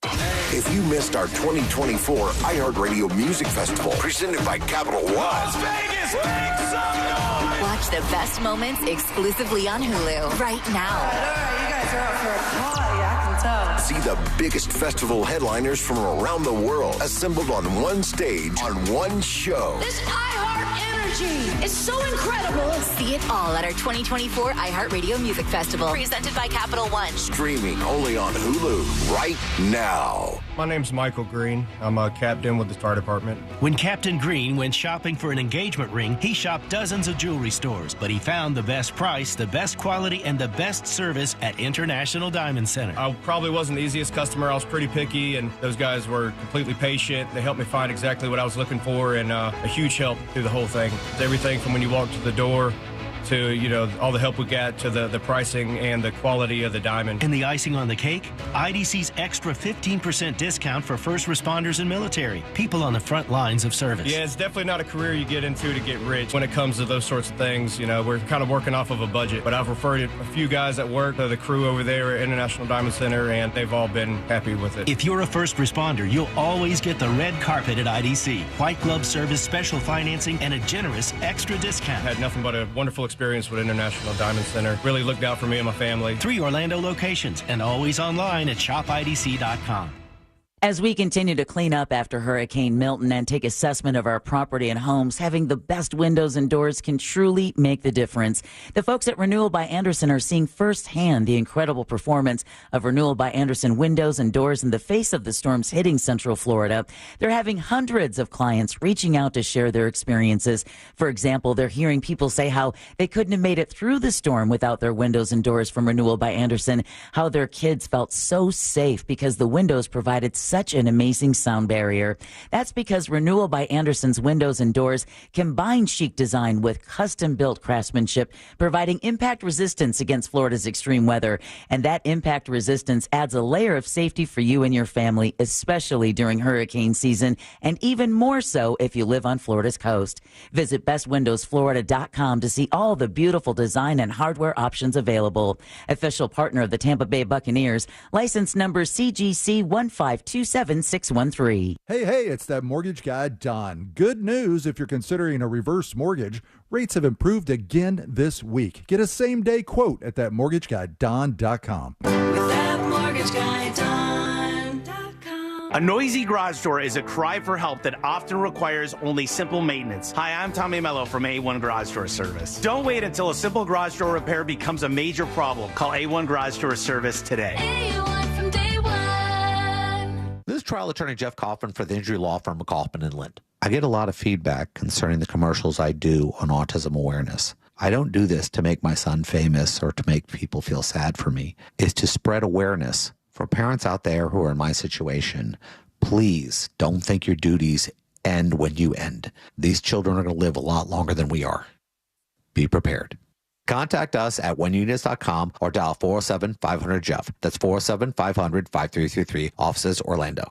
If you missed our 2024 iHeartRadio Music Festival, presented by Capital One. Las Vegas, make some noise! Watch the best moments exclusively on Hulu right now. All right, you guys are out for a party, I can tell. See the biggest festival headliners from around the world assembled on one stage on one show. This iHeart energy is so incredible. See it all at our 2024 iHeartRadio Music Festival, presented by Capital One. Streaming only on Hulu right now. My name's Michael Green. I'm a captain with the fire department. When Captain Green went shopping for an engagement ring, he shopped dozens of jewelry stores, but he found the best price, the best quality, and the best service at International Diamond Center. I probably wasn't the easiest customer. I was pretty picky, and those guys were completely patient. They helped me find exactly what I was looking for, and a huge help through the whole thing. Everything from when you walk to the door to, all the help we got to the pricing and the quality of the diamond. And the icing on the cake? IDC's extra 15% discount for first responders and military, people on the front lines of service. Yeah, it's definitely not a career you get into to get rich. When it comes to those sorts of things, we're kind of working off of a budget. But I've referred a few guys at work, the crew over there at International Diamond Center, and they've all been happy with it. If you're a first responder, you'll always get the red carpet at IDC. White glove service, special financing, and a generous extra discount. I had nothing but a wonderful experience with International Diamond Center. Really looked out for me and my family. 3 Orlando locations and always online at shopidc.com. As we continue to clean up after Hurricane Milton and take assessment of our property and homes, having the best windows and doors can truly make the difference. The folks at Renewal by Andersen are seeing firsthand the incredible performance of Renewal by Andersen windows and doors in the face of the storms hitting Central Florida. They're having hundreds of clients reaching out to share their experiences. For example, they're hearing people say how they couldn't have made it through the storm without their windows and doors from Renewal by Andersen, how their kids felt so safe because the windows provided such an amazing sound barrier. That's because Renewal by Andersen's windows and doors combine chic design with custom-built craftsmanship, providing impact resistance against Florida's extreme weather. And that impact resistance adds a layer of safety for you and your family, especially during hurricane season, and even more so if you live on Florida's coast. Visit bestwindowsflorida.com to see all the beautiful design and hardware options available. Official partner of the Tampa Bay Buccaneers, license number CGC 1527613. Hey, it's that mortgage guy, Don. Good news if you're considering a reverse mortgage. Rates have improved again this week. Get a same-day quote at thatmortgageguyDon.com. With that mortgage guy, Don.com. A noisy garage door is a cry for help that often requires only simple maintenance. Hi, I'm Tommy Mello from A1 Garage Door Service. Don't wait until a simple garage door repair becomes a major problem. Call A1 Garage Door Service today. A1 from day one. This is trial attorney Jeff Kaufman for the injury law firm of Kaufman & Lind. I get a lot of feedback concerning the commercials I do on autism awareness. I don't do this to make my son famous or to make people feel sad for me. It's to spread awareness for parents out there who are in my situation. Please don't think your duties end when you end. These children are going to live a lot longer than we are. Be prepared. Contact us at whenyouneedus.com or dial 407-500-JEFF. That's 407-500-5333. Offices, Orlando.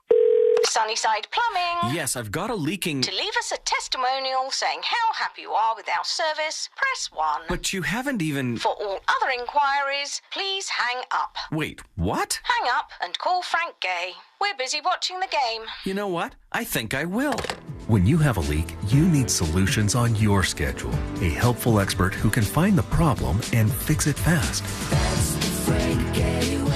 Sunnyside Plumbing. Yes, I've got a leaking... To leave us a testimonial saying how happy you are with our service, press 1. But you haven't even... For all other inquiries, please hang up. Wait, what? Hang up and call Frank Gay. We're busy watching the game. You know what? I think I will. When you have a leak, you need solutions on your schedule. A helpful expert who can find the problem and fix it fast. That's the Frank Gay way.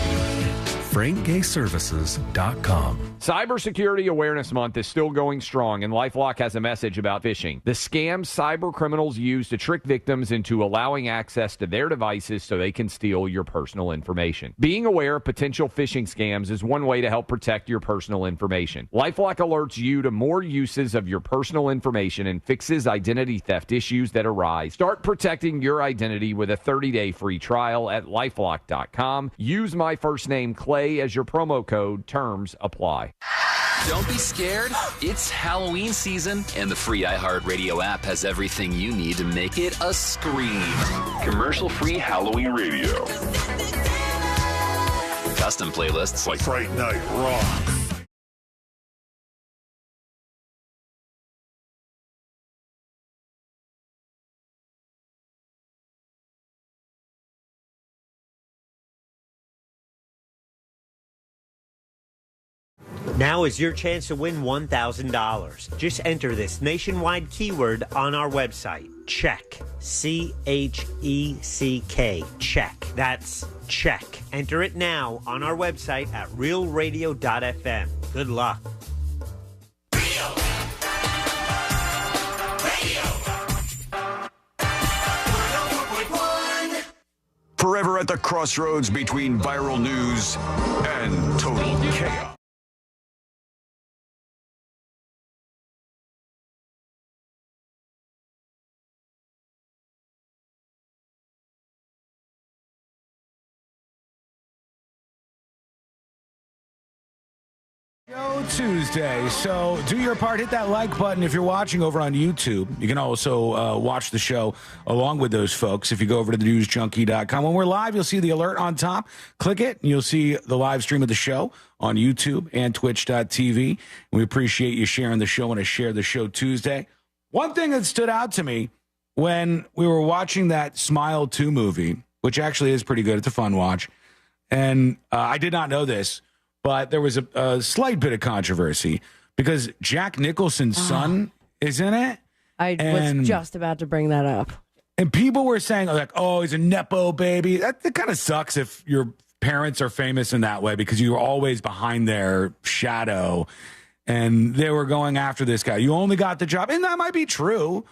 FrankGayServices.com. Cybersecurity Awareness Month is still going strong, and LifeLock has a message about phishing. The scams cyber criminals use to trick victims into allowing access to their devices so they can steal your personal information. Being aware of potential phishing scams is one way to help protect your personal information. LifeLock alerts you to more uses of your personal information and fixes identity theft issues that arise. Start protecting your identity with a 30-day free trial at LifeLock.com. Use my first name, Clay, as your promo code. Terms apply. Don't be scared. It's Halloween season, and the free iHeartRadio app has everything you need to make it a scream. Commercial-free Halloween radio. Custom playlists like Fright Night Rock. Now is your chance to win $1,000. Just enter this nationwide keyword on our website. Check. C-H-E-C-K. Check. That's check. Enter it now on our website at realradio.fm. Good luck. Forever at the crossroads between viral news and total chaos. Show Tuesday. So do your part. Hit that like button if you're watching over on YouTube. You can also watch the show along with those folks if you go over to thenewsjunkie.com. When we're live, you'll see the alert on top. Click it, and you'll see the live stream of the show on YouTube and twitch.tv. We appreciate you sharing the show and a Share the Show Tuesday. One thing that stood out to me when we were watching that Smile 2 movie, which actually is pretty good. It's a fun watch. And I did not know this, but there was a slight bit of controversy because Jack Nicholson's son is in it. I was just about to bring that up. And people were saying, like, oh, he's a Nepo baby. That kind of sucks if your parents are famous in that way because you were always behind their shadow. And they were going after this guy. You only got the job. And that might be true.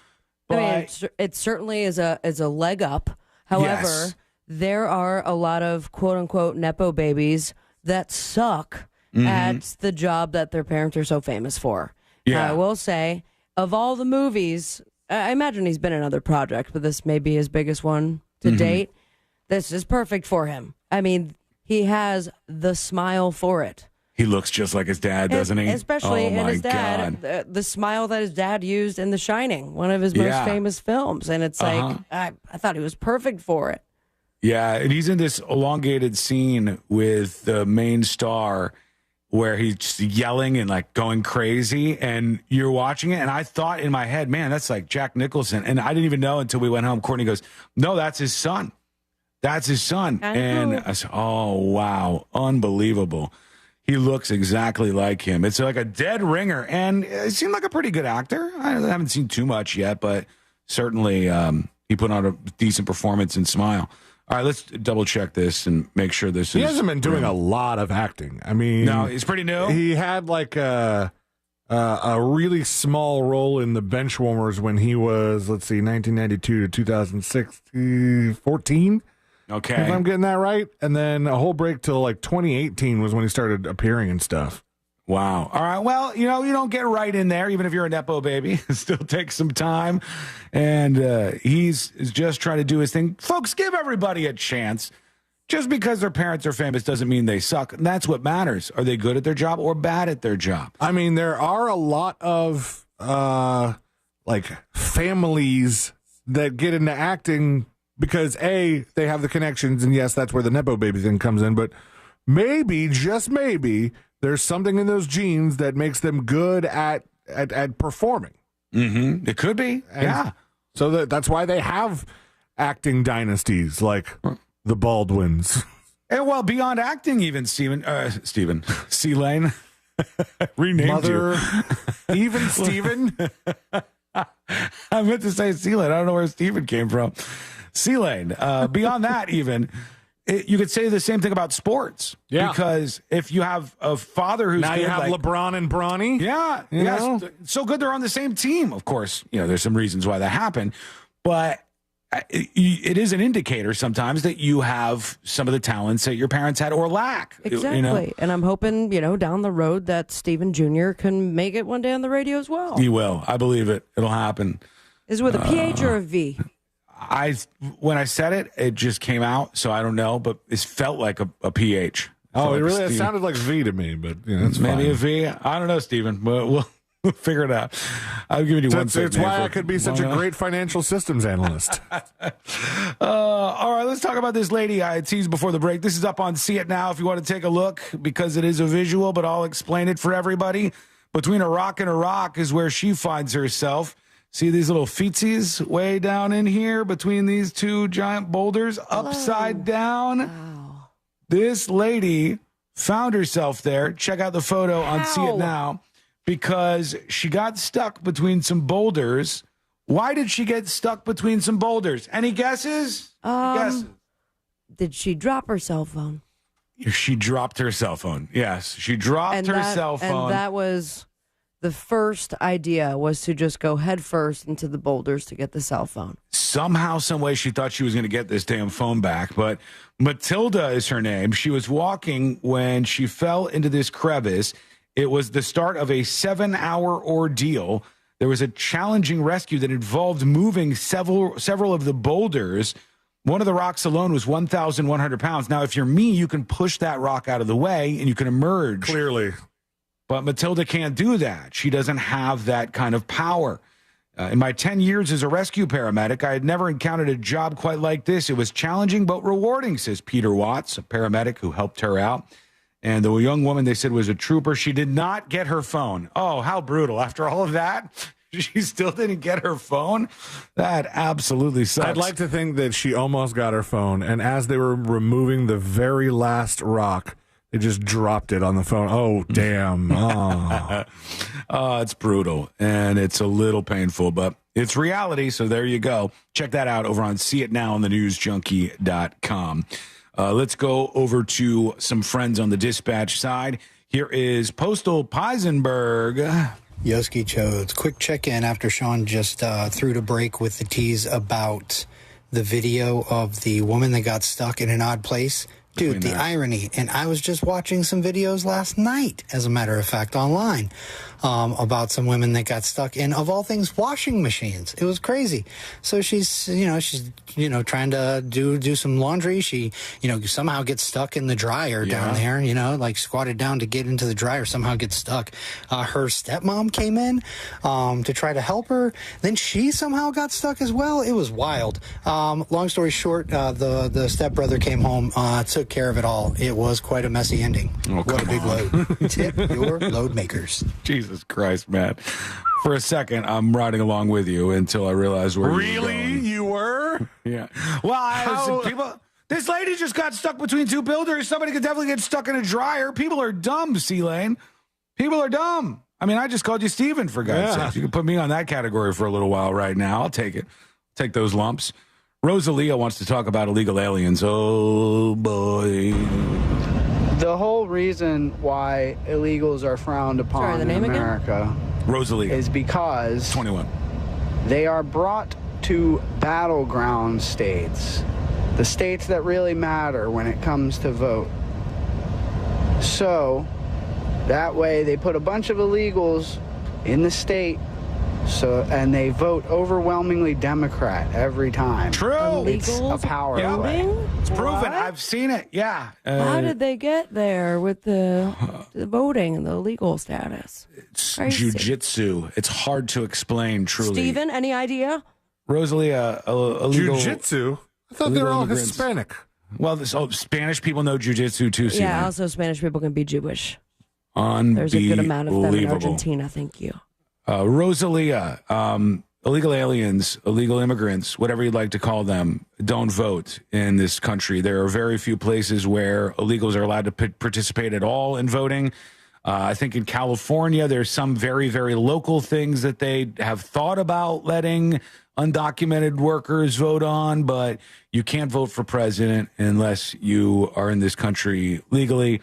But I mean, it certainly is a leg up. However, there are a lot of quote-unquote Nepo babies that suck at the job that their parents are so famous for. I will say, of all the movies, I imagine he's been in other projects, but this may be his biggest one to date. This is perfect for him. I mean, he has the smile for it. He looks just like his dad, doesn't he? Especially in his dad, the smile that his dad used in The Shining, one of his most famous films. And it's like, I thought he was perfect for it. Yeah, and he's in this elongated scene with the main star where he's just yelling and like going crazy, and you're watching it, and I thought in my head, man, that's like Jack Nicholson, and I didn't even know until we went home. Courtney goes, no, that's his son. That's his son. And I said, oh, wow, unbelievable. He looks exactly like him. It's like a dead ringer, and he seemed like a pretty good actor. I haven't seen too much yet, but certainly he put on a decent performance in Smile. All right, let's double check this and make sure this is. He hasn't been doing a lot of acting. I mean, no, he's pretty new. He had like a really small role in The Benchwarmers when he was, 1992 to 2006, 14. Okay, if I'm getting that right. And then a whole break till like 2018 was when he started appearing and stuff. Wow. All right. Well, you don't get right in there, even if you're a Nepo baby. It still takes some time. And he's just trying to do his thing. Folks, give everybody a chance. Just because their parents are famous doesn't mean they suck. And that's what matters. Are they good at their job or bad at their job? I mean, there are a lot of families that get into acting because they have the connections, and yes, that's where the Nepo baby thing comes in, but maybe, just maybe, there's something in those genes that makes them good at performing. Mm-hmm. It could be. Yeah. So that's why they have acting dynasties like the Baldwins. And well, beyond acting, even Steven, C-Lane, renamed Mother, you. even Steven. I meant to say C-Lane. I don't know where Steven came from. C-Lane. Beyond that, even, you could say the same thing about sports. Yeah. Because if you have a father who's now good, you have LeBron and Bronny. Yeah. You know? So good they're on the same team. Of course, there's some reasons why that happened. But it is an indicator sometimes that you have some of the talents that your parents had or lack. Exactly. And I'm hoping, down the road that Steven Jr. can make it one day on the radio as well. He will. I believe it. It'll happen. Is it with a PH or a V? When I said it, it just came out, so I don't know, but it felt like a PH. Oh, it sounded like V to me, but it's maybe fine. a V. I don't know, Steven, but we'll figure it out. I've given you one. It's why I could be such a great financial systems analyst. All right, let's talk about this lady I teased before the break. This is up on See It Now if you want to take a look, because it is a visual, but I'll explain it for everybody. Between a rock and a rock is where she finds herself. See these little feetsies way down in here between these two giant boulders, upside down? Wow. This lady found herself there. Check out the photo on See It Now, because she got stuck between some boulders. Why did she get stuck between some boulders? Any guesses? Did she drop her cell phone? She dropped her cell phone. Yes, she dropped her cell phone. And that was the first idea, was to just go head first into the boulders to get the cell phone. Somehow, some way, she thought she was going to get this damn phone back. But Matilda is her name. She was walking when she fell into this crevice. It was the start of a 7-hour ordeal. There was a challenging rescue that involved moving several of the boulders. One of the rocks alone was 1,100 pounds. Now, if you're me, you can push that rock out of the way and you can emerge. Clearly. But Matilda can't do that. She doesn't have that kind of power. In my 10 years as a rescue paramedic, I had never encountered a job quite like this. It was challenging but rewarding, says Peter Watts, a paramedic who helped her out. And the young woman, they said, was a trooper. She did not get her phone. Oh, how brutal. After all of that, she still didn't get her phone? That absolutely sucks. I'd like to think that she almost got her phone, and as they were removing the very last rock, they just dropped it on the phone. Oh, damn. It's brutal, and it's a little painful, but it's reality, so there you go. Check that out over on See It Now on the newsjunkie.com. Let's go over to some friends on the dispatch side. Here is Postal Peisenberg. Yoski Chodes. Quick check-in after Sean just threw to break with the tease about the video of the woman that got stuck in an odd place. Dude, the irony. And I was just watching some videos last night, as a matter of fact, online, about some women that got stuck in, of all things, washing machines. It was crazy. So she's trying to do some laundry. She, somehow gets stuck in the dryer down there, like squatted down to get into the dryer, somehow gets stuck. Her stepmom came in to try to help her. Then she somehow got stuck as well. It was wild. Long story short, the stepbrother came home, took care of it all. It was quite a messy ending. Oh, what a big load. Tip your load makers. Jesus Christ, man. For a second, I'm riding along with you until I realized where you were going. You were? Yeah. Well, this lady just got stuck between two builders. Somebody could definitely get stuck in a dryer. People are dumb, C-Lane. People are dumb. I mean, I just called you Steven, for God's sake. You can put me on that category for a little while right now. I'll take it. Take those lumps. Rosalia wants to talk about illegal aliens. Oh, boy. The whole reason why illegals are frowned upon in America Rosalia is because 21. They are brought to battleground states, the states that really matter when it comes to vote. So That way, they put a bunch of illegals in the state, and they vote overwhelmingly Democrat every time. True. It's a power play. It's proven. I've seen it. Yeah. How did they get there with the voting and the legal status? It's jujitsu. It's hard to explain, truly. Steven, any idea? Rosalia, illegal... Jujitsu? I thought they were all Hispanic. Well, Spanish people know jujitsu too, Steven. Yeah, also Spanish people can be Jewish. Unbelievable. There's a good amount of them in Argentina, thank you. Rosalia, illegal aliens, illegal immigrants, whatever you'd like to call them, don't vote in this country. There are very few places where illegals are allowed to participate at all in voting. I think in California, there's some very, very local things that they have thought about letting undocumented workers vote on, but you can't vote for president unless you are in this country legally.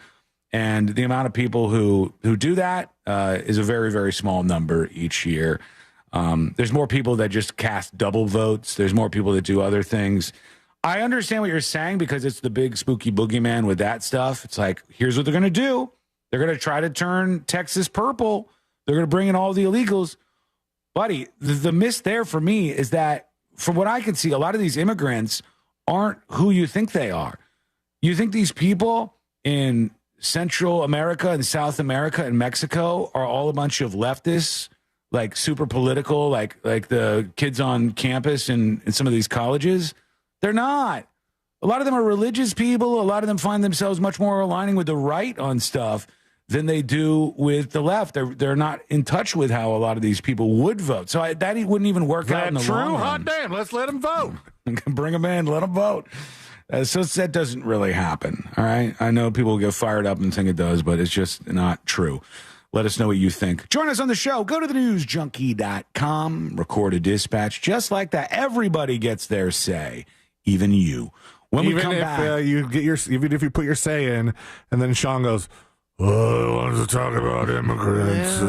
And the amount of people who do that is a very, very small number each year. There's more people that just cast double votes. There's more people that do other things. I understand what you're saying because it's the big spooky boogeyman with that stuff. It's like, here's what they're going to do. They're going to try to turn Texas purple. They're going to bring in all the illegals. Buddy, the miss there for me is that, from what I can see, a lot of these immigrants aren't who you think they are. You think these people in Central America and South America and Mexico are all a bunch of leftists, like super political, like the kids on campus in some of these colleges? They're not. A lot of them are religious people. A lot of them find themselves much more aligning with the right on stuff than they do with the left. They're not in touch with how a lot of these people would vote. So that wouldn't even work out in the long run. Hot damn, let's let them vote. Bring them in, let them vote. So that doesn't really happen, all right? I know people get fired up and think it does, but it's just not true. Let us know what you think. Join us on the show. Go to thenewsjunkie.com, record a dispatch just like that. Everybody gets their say, even you. When we come back, even if you put your say in, and then Sean goes, "Oh, I wanted to talk about immigrants."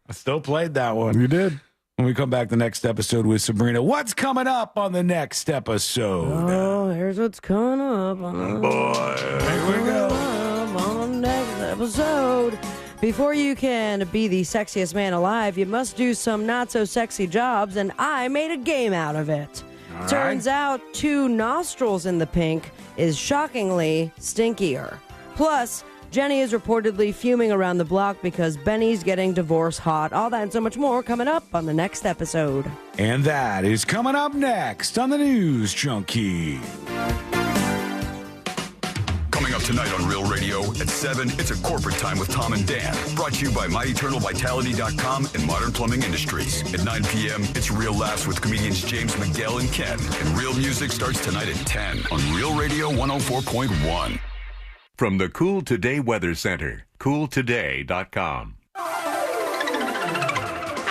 I still played that one. You did. When we come back the next episode with Sabrina, what's coming up on the next episode? Oh, here's what's coming up on Here we go. On the next episode. Before you can be the sexiest man alive, you must do some not-so-sexy jobs, and I made a game out of it. All Turns out 2 nostrils in the pink is shockingly stinkier. Plus, Jenny is reportedly fuming around the block because Benny's getting divorce hot. All that and so much more coming up on the next episode. And that is coming up next on the News Junkie. Coming up tonight on Real Radio at 7, it's a corporate time with Tom and Dan. Brought to you by MyEternalVitality.com and Modern Plumbing Industries. At 9 p.m., it's Real Laughs with comedians James McGill and Ken. And Real Music starts tonight at 10 on Real Radio 104.1. From the Cool Today Weather Center, cooltoday.com.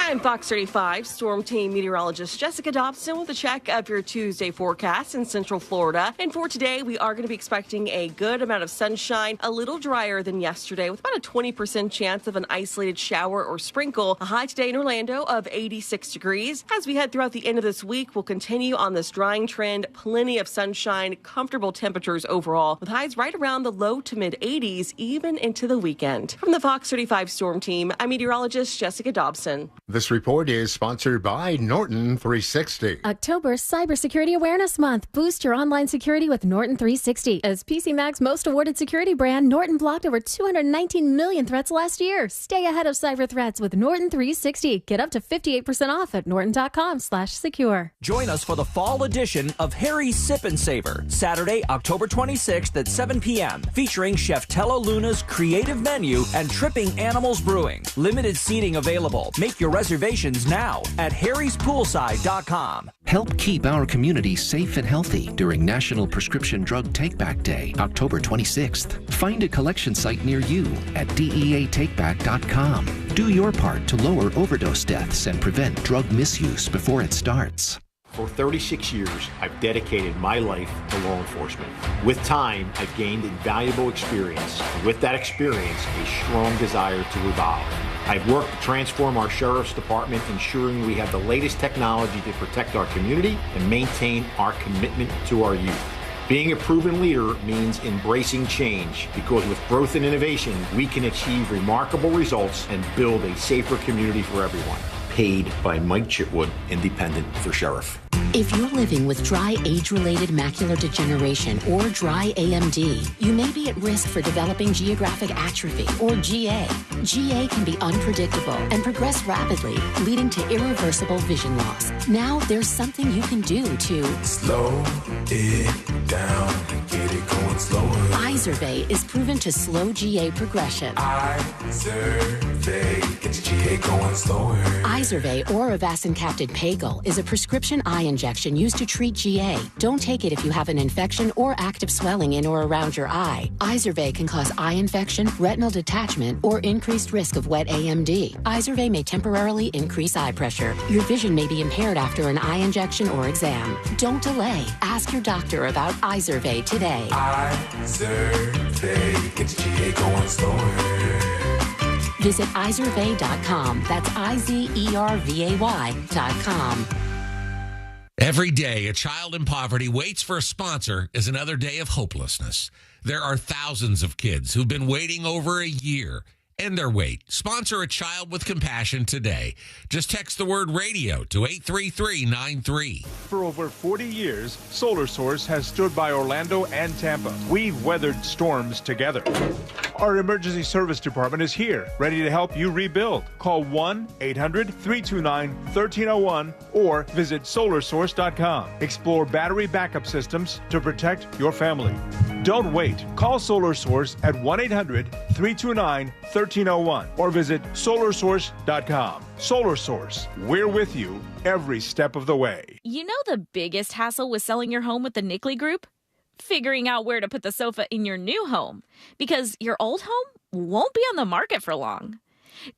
I'm Fox 35 Storm Team meteorologist Jessica Dobson with a check of your Tuesday forecast in Central Florida. And for today, we are going to be expecting a good amount of sunshine, a little drier than yesterday, with about a 20% chance of an isolated shower or sprinkle. A high today in Orlando of 86 degrees. As we head throughout the end of this week, we'll continue on this drying trend. Plenty of sunshine, comfortable temperatures overall, with highs right around the low to mid 80s, even into the weekend. From the Fox 35 Storm Team, I'm meteorologist Jessica Dobson. This report is sponsored by Norton 360. October Cybersecurity Awareness Month. Boost your online security with Norton 360. As PC Mag's most awarded security brand, Norton blocked over 219 million threats last year. Stay ahead of cyber threats with Norton 360. Get up to 58% off at norton.com/secure. Join us for the fall edition of Harry's Sip and Savor, Saturday, October 26th at 7 p.m., featuring Chef Tello Luna's creative menu and Tripping Animals Brewing. Limited seating available. Make your reservations now at harryspoolside.com. Help keep our community safe and healthy during National Prescription Drug Takeback Day, October 26th. Find a collection site near you at deatakeback.com. Do your part to lower overdose deaths and prevent drug misuse before it starts. For 36 years, I've dedicated my life to law enforcement. With time, I've gained invaluable experience. And with that experience, a strong desire to evolve. I've worked to transform our Sheriff's Department, ensuring we have the latest technology to protect our community and maintain our commitment to our youth. Being a proven leader means embracing change, because with growth and innovation, we can achieve remarkable results and build a safer community for everyone. Paid by Mike Chitwood, Independent for Sheriff. If you're living with dry age-related macular degeneration or dry AMD, you may be at risk for developing geographic atrophy or GA. GA can be unpredictable and progress rapidly, leading to irreversible vision loss. Now there's something you can do to slow it down and get it going slower. Izervay is proven to slow GA progression. Izervay gets GA going slower. Izervay or avacincaptad pagel is a prescription eye injection used to treat GA. Don't take it if you have an infection or active swelling in or around your eye. Izervay can cause eye infection, retinal detachment, or increased risk of wet AMD. Izervay may temporarily increase eye pressure. Your vision may be impaired after an eye injection or exam. Don't delay. Ask your doctor about Izervay today. Izervay gets GA going slower. Visit Izervay.com. That's IZERVAY.com. Every day, a child in poverty waits for a sponsor is another day of hopelessness. There are thousands of kids who've been waiting over a year. End their wait. Sponsor a child with compassion today. Just text the word radio to 83393. For over 40 years, Solar Source has stood by Orlando and Tampa. We've weathered storms together. Our emergency service department is here, ready to help you rebuild. Call 1-800-329-1301 or visit solarsource.com. Explore battery backup systems to protect your family. Don't wait. Call Solar Source at 1-800-329-1301 or visit solarsource.com. Solar Source, we're with you every step of the way. You know the biggest hassle with selling your home with the Nickley Group? Figuring out where to put the sofa in your new home, because your old home won't be on the market for long.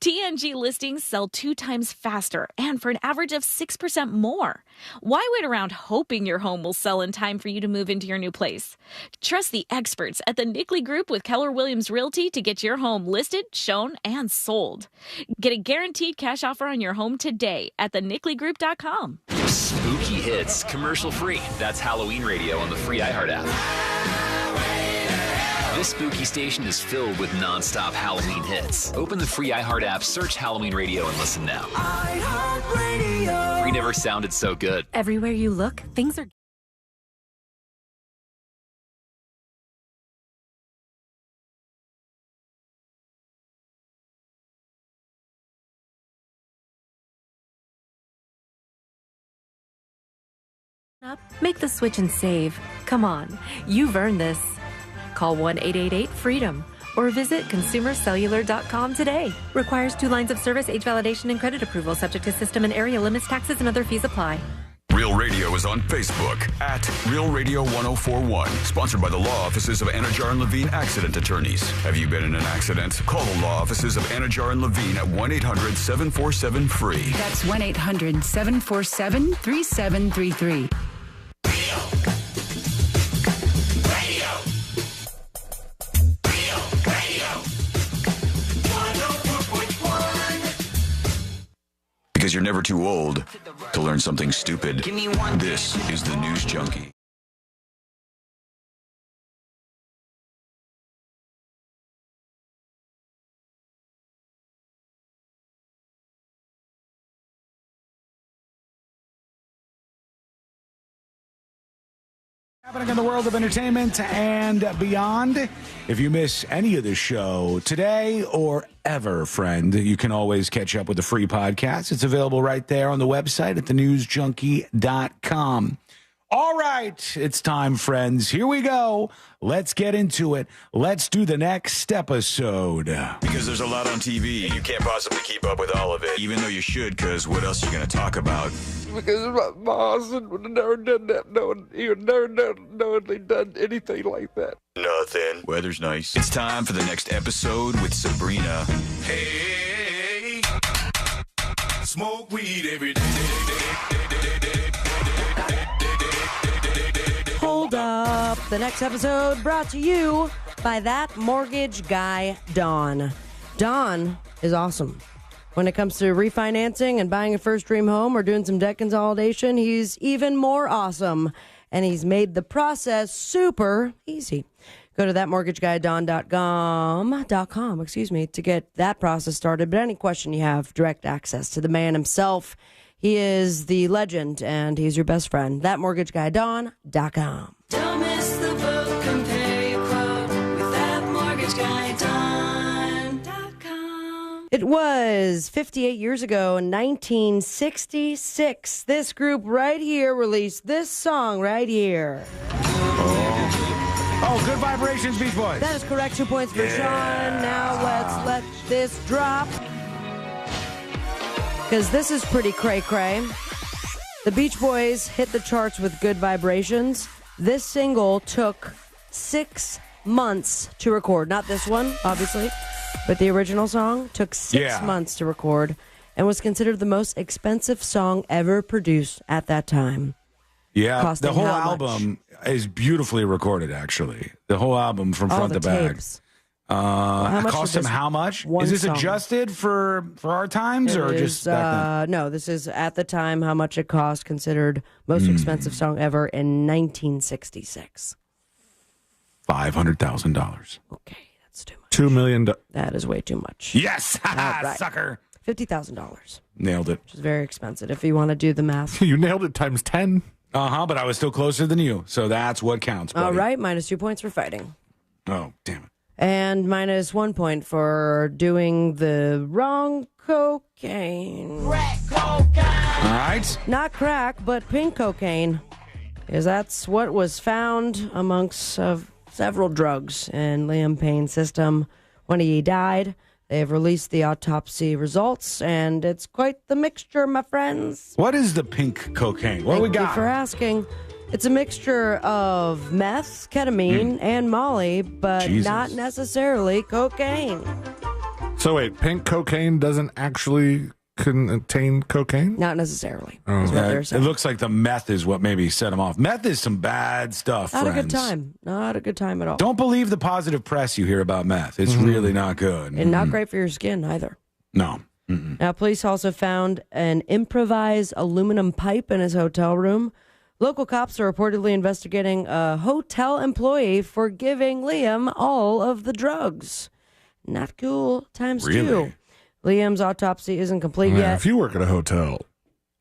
TNG listings sell 2 times faster and for an average of 6% more. Why wait around hoping your home will sell in time for you to move into your new place? Trust the experts at the Nickley Group with Keller Williams Realty to get your home listed, shown, and sold. Get a guaranteed cash offer on your home today at thenickley.com. Spooky hits, commercial free. That's Halloween Radio on the free iHeart app. This spooky station is filled with non-stop Halloween hits. Open the free iHeart app, search Halloween Radio, and listen now. iHeart Radio. Free never sounded so good. Everywhere you look, things are... Make the switch and save. Come on, you've earned this. Call 1-888-FREEDOM or visit consumercellular.com today. Requires 2 lines of service, age validation, and credit approval, subject to system and area limits, taxes, and other fees apply. Real Radio is on Facebook at Real Radio 1041. Sponsored by the law offices of Anajar and Levine Accident Attorneys. Have you been in an accident? Call the law offices of Anajar and Levine at 1-800-747-FREE. That's 1-800-747-3733. Because you're never too old to learn something stupid. This is the News Junkie. Happening in the world of entertainment and beyond. If you miss any of the show today or ever, friend, you can always catch up with the free podcast. It's available right there on the website at thenewsjunkie.com. All right, it's time, friends. Here we go. Let's get into it. Let's do the next episode. Because there's a lot on TV. You can't possibly keep up with all of it, even though you should, because what else are you going to talk about? Because my husband would have never done that. He would never knowingly done anything like that. Nothing. Weather's nice. It's time for the next episode with Sabrina. Hey, smoke weed every day. Hold up. The next episode brought to you by that mortgage guy, Don. Don is awesome. When it comes to refinancing and buying a first dream home or doing some debt consolidation, he's even more awesome. and he's made the process super easy. Go to thatmortgageguy.com, to get that process started. But any question you have, direct access to the man himself. He is the legend, and he's your best friend. Thatmortgageguy.com. Don't miss the boat, compare your quote with thatmortgageguy.com. It was 58 years ago in 1966. This group right here released this song right here. Oh, Good Vibrations, Beach Boys. That is correct. 2 points for Sean. Now let's let this drop. Because this is pretty cray-cray. The Beach Boys hit the charts with Good Vibrations. This single took 6 months to record. Not this one, obviously, but the original song took 6 months to record and was considered the most expensive song ever produced at that time. Yeah, Costing the whole how much? album is beautifully recorded, actually. The whole album from All front the to back. tapes. It much cost did him this how much? one Is this song? adjusted for our times or It just is, back then? no, this is at the time how much it cost, considered most expensive song ever in 1966. $500,000. Okay, that's too much. $2 million. That is way too much. Yes, Right. sucker. $50,000, Nailed it. which is very expensive if you want to do the math. You nailed it times 10. But I was still closer than you, so that's what counts, buddy. All right, minus 2 points for fighting. Oh, damn it. And minus 1 point for doing the wrong cocaine. All right. Not crack, but pink cocaine. Because that's what was found amongst several drugs in Liam Payne's system when he died. They've released the autopsy results, and it's quite the mixture, my friends. What is the pink cocaine? What do we Thank you got? for asking. It's a mixture of meth, ketamine, and Molly, but Jesus. not necessarily cocaine. So wait, pink cocaine doesn't actually contain cocaine? Not necessarily. Oh. Is what Yeah, they're it saying. looks like the meth is what maybe set him off. Meth is some bad stuff, Not friends. a good time. Not a good time at all. Don't believe the positive press you hear about meth. It's really not good. And not great for your skin either. No. Now, police also found an improvised aluminum pipe in his hotel room. Local cops are reportedly investigating a hotel employee for giving Liam all of the drugs. Not cool. Times Really? 2. Liam's autopsy isn't complete Man, yet. if you work at a hotel,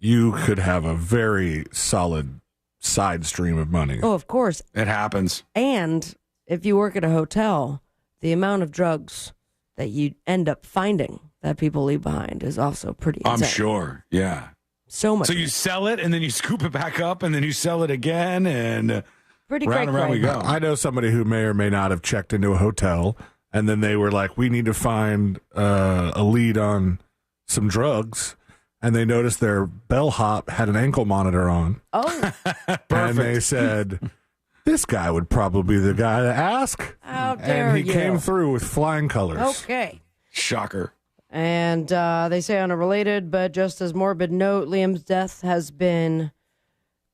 you could have a very solid side stream of money. Oh, of course. It happens. And if you work at a hotel, the amount of drugs that you end up finding that people leave behind is also pretty insane. I'm sure. Yeah. So much. So you sell it and then you scoop it back up and then you sell it again and Pretty round and round we go. I know somebody who may or may not have checked into a hotel, and then they were like, we need to find a lead on some drugs. And they noticed their bellhop had an ankle monitor on. Oh. And they said, this guy would probably be the guy to ask. How dare And he you. came through with flying colors. Okay. Shocker. And they say on a related but just as morbid note, Liam's death has been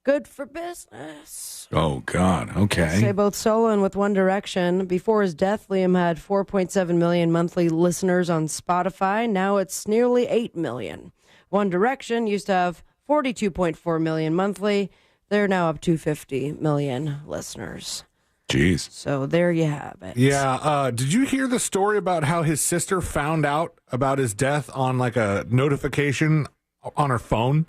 good for business. Oh, God. They Okay. say both solo and with One Direction. Before his death, Liam had 4.7 million monthly listeners on Spotify. Now it's nearly 8 million. One Direction used to have 42.4 million monthly. They're now up to 50 million listeners. Jeez. So there you have it. Yeah. Did you hear the story about how his sister found out about his death on like a notification on her phone?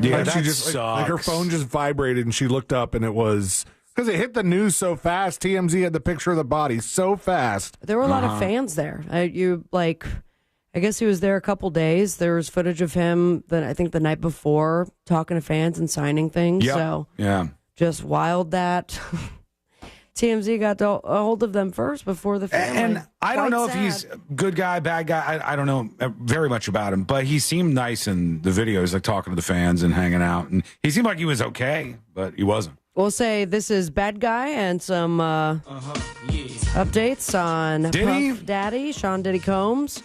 Yeah, Like, that she just like her sucks. phone just vibrated and she looked up and it was because it hit the news so fast. TMZ had the picture of the body so fast. There were a lot of fans there. I guess he was there a couple days. There was footage of him, I think the night before, talking to fans and signing things. Yep. So Yeah. just wild that TMZ got a hold of them first before the family. And I don't Quite know if sad. he's a good guy, bad guy. I don't know very much about him, but he seemed nice in the videos, like talking to the fans and hanging out. And he seemed like he was okay, but he wasn't. We'll say this is Bad Guy and some updates on Diddy? Puff Daddy, Sean Diddy Combs.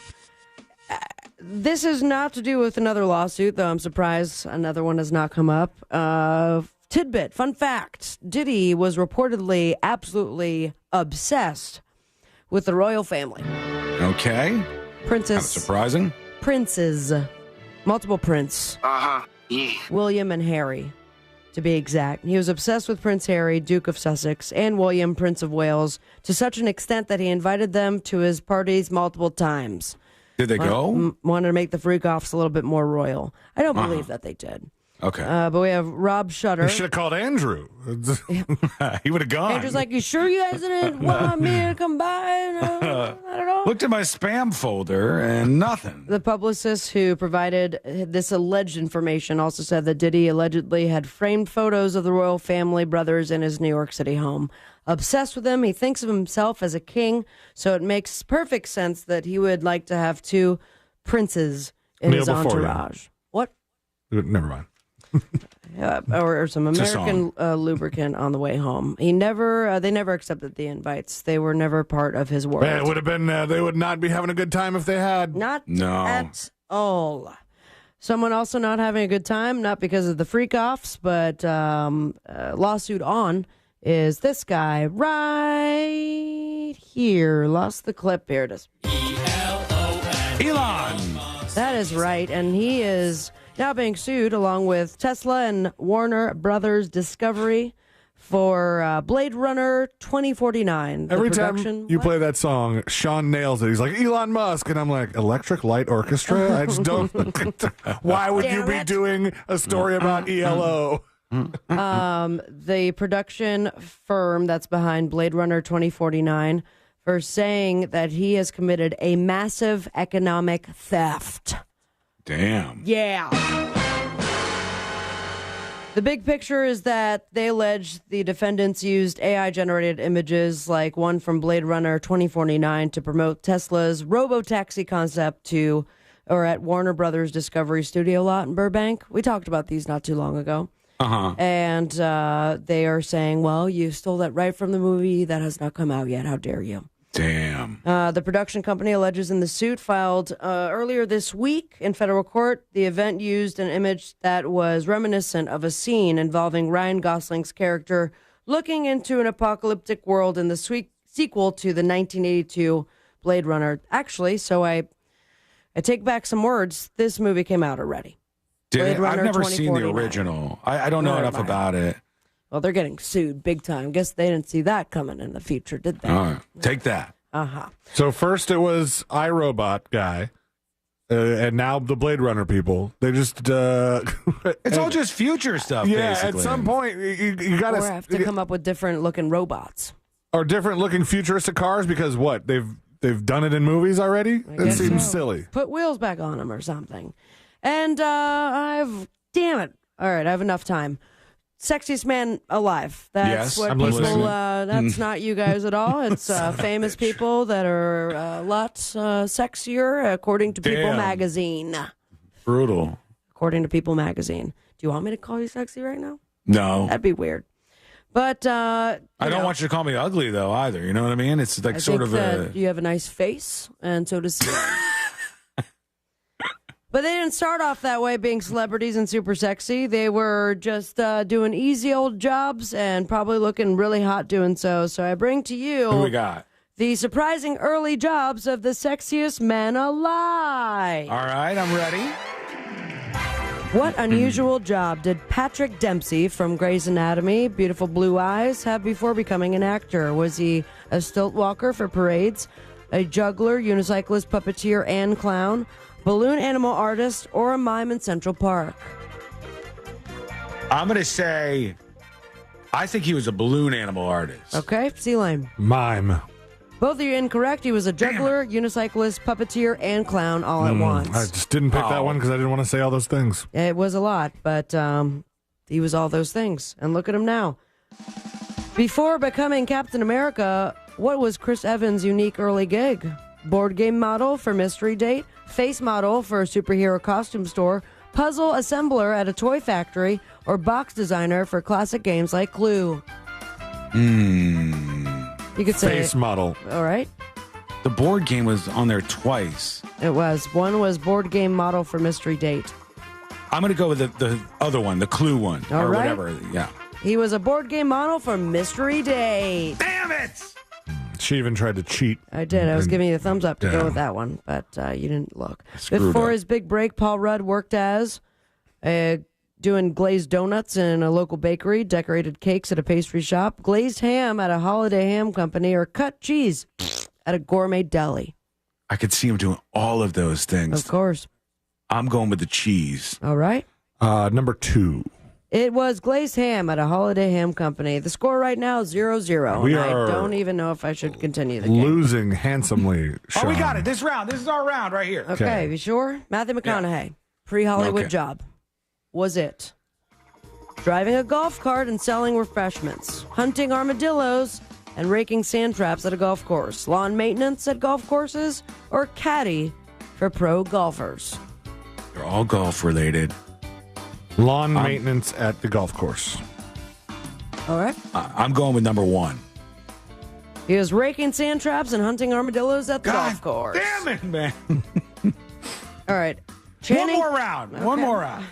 This is not to do with another lawsuit, though I'm surprised another one has not come up. Tidbit, fun fact, Diddy was reportedly absolutely obsessed with the royal family. Okay. Kind of Princes, surprising. multiple prince, Yeah. William and Harry. to be exact. He was obsessed with Prince Harry, Duke of Sussex, and William, Prince of Wales, to such an extent that he invited them to his parties multiple times. Did they go? Wanted to make the freak-offs a little bit more royal. I don't believe that they did. Okay. But we have Rob Shutter. You should have called Andrew. He would have gone. Andrew's like, you sure you guys didn't want me to come by? I don't know. Looked at my spam folder and nothing. The publicist who provided this alleged information also said that Diddy allegedly had framed photos of the royal family brothers in his New York City home. Obsessed with them, he thinks of himself as a king, so it makes perfect sense that he would like to have two princes in his entourage. What? Never mind. Or some American lubricant on the way home. They never accepted the invites. They were never part of his world. It would have been. They would not be having a good time if they had. Not at all. Someone also not having a good time, not because of the freak-offs, but lawsuit on is this guy right here. Lost the clip. Here it is. Elon. That is right, and he is now being sued along with Tesla and Warner Brothers Discovery for Blade Runner 2049. Every time you play that song, Sean nails it. He's like, Elon Musk. And I'm like, Electric Light Orchestra? I just don't. Why would you be doing a story about ELO? The production firm that's behind Blade Runner 2049 for saying that he has committed a massive economic theft. Damn. Yeah. The big picture is that they allege the defendants used AI-generated images like one from Blade Runner 2049 to promote Tesla's robo-taxi concept at Warner Brothers Discovery Studio lot in Burbank. We talked about these not too long ago. Uh-huh. And they are saying, well, you stole that right from the movie. That has not come out yet. How dare you? Damn. The production company alleges in the suit filed earlier this week in federal court, the event used an image that was reminiscent of a scene involving Ryan Gosling's character looking into an apocalyptic world in the sequel to the 1982 Blade Runner. Actually, so I take back some words. This movie came out already. I've never seen the original. I don't know enough about it. Well, they're getting sued big time. Guess they didn't see that coming in the future, did they? All right. Take that. Uh-huh. So first it was iRobot guy, and now the Blade Runner people. They just... it's all just future stuff, basically. At some point, you got to have to come up with different-looking robots. Or different-looking futuristic cars, because what? They've done it in movies already? That seems silly. Put wheels back on them or something. And damn it. All right, I have enough time. Sexiest man alive. That's what people, that's not you guys at all. It's famous people that are a lot sexier, according to People Magazine. Brutal. According to People Magazine. Do you want me to call you sexy right now? No. That'd be weird. But I don't want you to call me ugly, though, either. You know what I mean? It's like you have a nice face, and so does But they didn't start off that way, being celebrities and super sexy. They were just doing easy old jobs and probably looking really hot doing so. So I bring to you who we got? The surprising early jobs of the sexiest men alive. All right, I'm ready. What unusual job did Patrick Dempsey from Grey's Anatomy, beautiful blue eyes, have before becoming an actor? Was he a stilt walker for parades, a juggler, unicyclist, puppeteer, and clown, balloon animal artist, or a mime in Central Park? I'm going to say, I think he was a balloon animal artist. Okay, C-Lane. Mime. Both of you incorrect. He was a juggler, unicyclist, puppeteer, and clown all at once. I just didn't pick that one because I didn't want to say all those things. It was a lot, but he was all those things. And look at him now. Before becoming Captain America, what was Chris Evans' unique early gig? Board game model for Mystery Date, face model for a superhero costume store, puzzle assembler at a toy factory, or box designer for classic games like Clue? You could say face model. All right. The board game was on there twice. It was. One was board game model for Mystery Date. I'm going to go with the other one, the Clue one, all or right. whatever. Yeah. He was a board game model for Mystery Date. Damn it! She even tried to cheat. I did. I was giving you a thumbs up to go with that one, but you didn't look. Screwed Before up. his big break, Paul Rudd worked as a doing glazed donuts in a local bakery, decorated cakes at a pastry shop, glazed ham at a holiday ham company, or cut cheese at a gourmet deli. I could see him doing all of those things. Of course. I'm going with the cheese. All right. Number 2. It was glazed ham at a holiday ham company. The score right now is 0-0. We and I are don't even know if I should continue the game. Losing handsomely, Sean. Oh, we got it. This round. This is our round right here. Okay, you sure? Matthew McConaughey, pre-Hollywood Okay. job. Was it driving a golf cart and selling refreshments, hunting armadillos, and raking sand traps at a golf course, lawn maintenance at golf courses, or caddy for pro golfers? They're all golf related. Lawn maintenance at the golf course. All right. I'm going with number 1. He was raking sand traps and hunting armadillos at the golf course. Damn it, man. All right. One more round. One Okay. more round.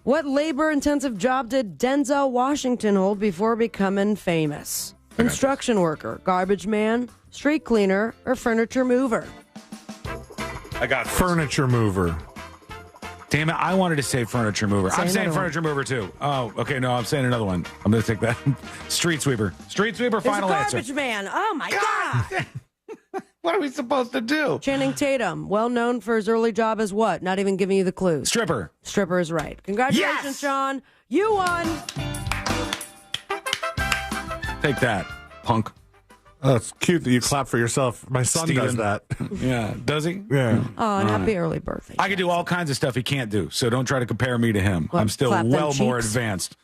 What labor-intensive job did Denzel Washington hold before becoming famous? Construction worker, garbage man, street cleaner, or furniture mover? I got Furniture mover. Damn it, I wanted to say furniture mover. Say I'm saying another furniture mover too. Oh, okay, no, I'm saying another one. I'm going to take that. Street sweeper. Street sweeper, It's a final answer. garbage man. Oh, my God. What are we supposed to do? Channing Tatum, well known for his early job as what? Not even giving you the clues. Stripper. Stripper is right. Congratulations, Yes! Sean. You won. Take that, punk. Oh, it's cute that you clap for yourself. My son does Steven. that. Yeah, does he? Yeah. Oh, and happy early birthday. I can do all kinds of stuff he can't do, so don't try to compare me to him. What, I'm still clap them well more cheeks? advanced.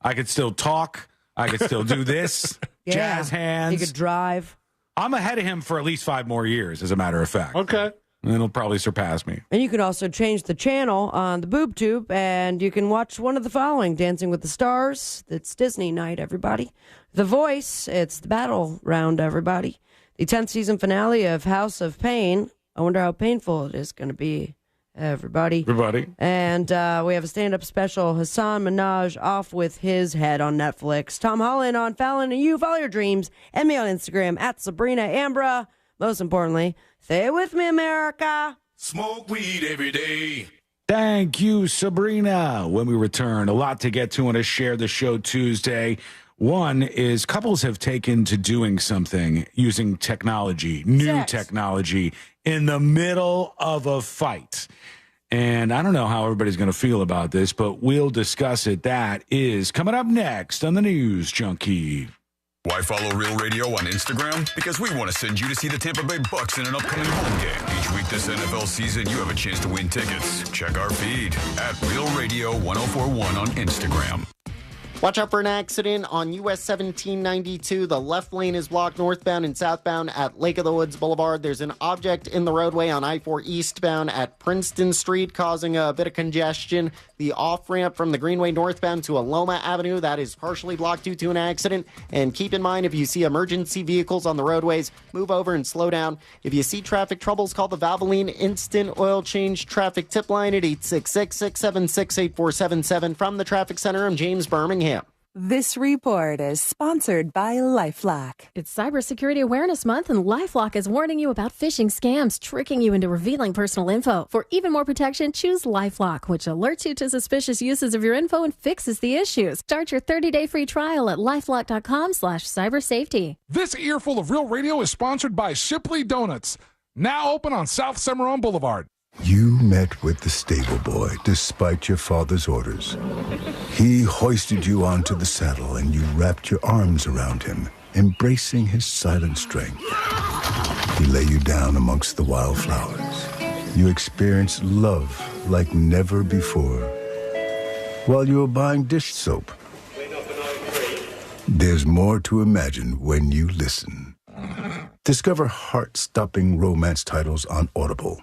I could still talk. I could still do this. Yeah. Jazz hands. He could drive. I'm ahead of him for at least 5 more years, as a matter of fact. Okay. And he'll probably surpass me. And you can also change the channel on the Boob Tube, and you can watch one of the following: Dancing with the Stars. It's Disney night, everybody. The Voice. It's the battle round, everybody. The 10th season finale of House of Pain. I wonder how painful it is going to be, everybody. And we have a stand-up special, Hassan Minaj off with his head on Netflix. Tom Holland on Fallon and You. Follow your dreams. And me on Instagram at Sabrina Ambra. Most importantly, stay with me, America. Smoke weed every day. Thank you, Sabrina. When we return, a lot to get to on a Share the Show Tuesday. One is couples have taken to doing something using technology, new technology, in the middle of a fight. And I don't know how everybody's going to feel about this, but we'll discuss it. That is coming up next on the News Junkie. Why follow Real Radio on Instagram? Because we want to send you to see the Tampa Bay Bucks in an upcoming home game. Each week this NFL season, you have a chance to win tickets. Check our feed at Real Radio 1041 on Instagram. Watch out for an accident on US 1792. The left lane is blocked northbound and southbound at Lake of the Woods Boulevard. There's an object in the roadway on I-4 eastbound at Princeton Street, causing a bit of congestion. The off-ramp from the Greenway northbound to Aloma Avenue, that is partially blocked due to an accident. And keep in mind, if you see emergency vehicles on the roadways, move over and slow down. If you see traffic troubles, call the Valvoline Instant Oil Change Traffic Tip Line at 866-676-8477. From the Traffic Center, I'm James Birmingham. This report is sponsored by LifeLock. It's Cybersecurity Awareness Month, and LifeLock is warning you about phishing scams tricking you into revealing personal info. For even more protection, choose LifeLock, which alerts you to suspicious uses of your info and fixes the issues. Start your 30-day free trial at lifelock.com/cybersafety. This earful of Real Radio is sponsored by Shipley Donuts, now open on South Cimarron Boulevard. You met with the stable boy despite your father's orders. He hoisted you onto the saddle and you wrapped your arms around him, embracing his silent strength. He lay you down amongst the wildflowers. You experienced love like never before while you were buying dish soap. There's more to imagine when you listen. Discover heart-stopping romance titles on Audible.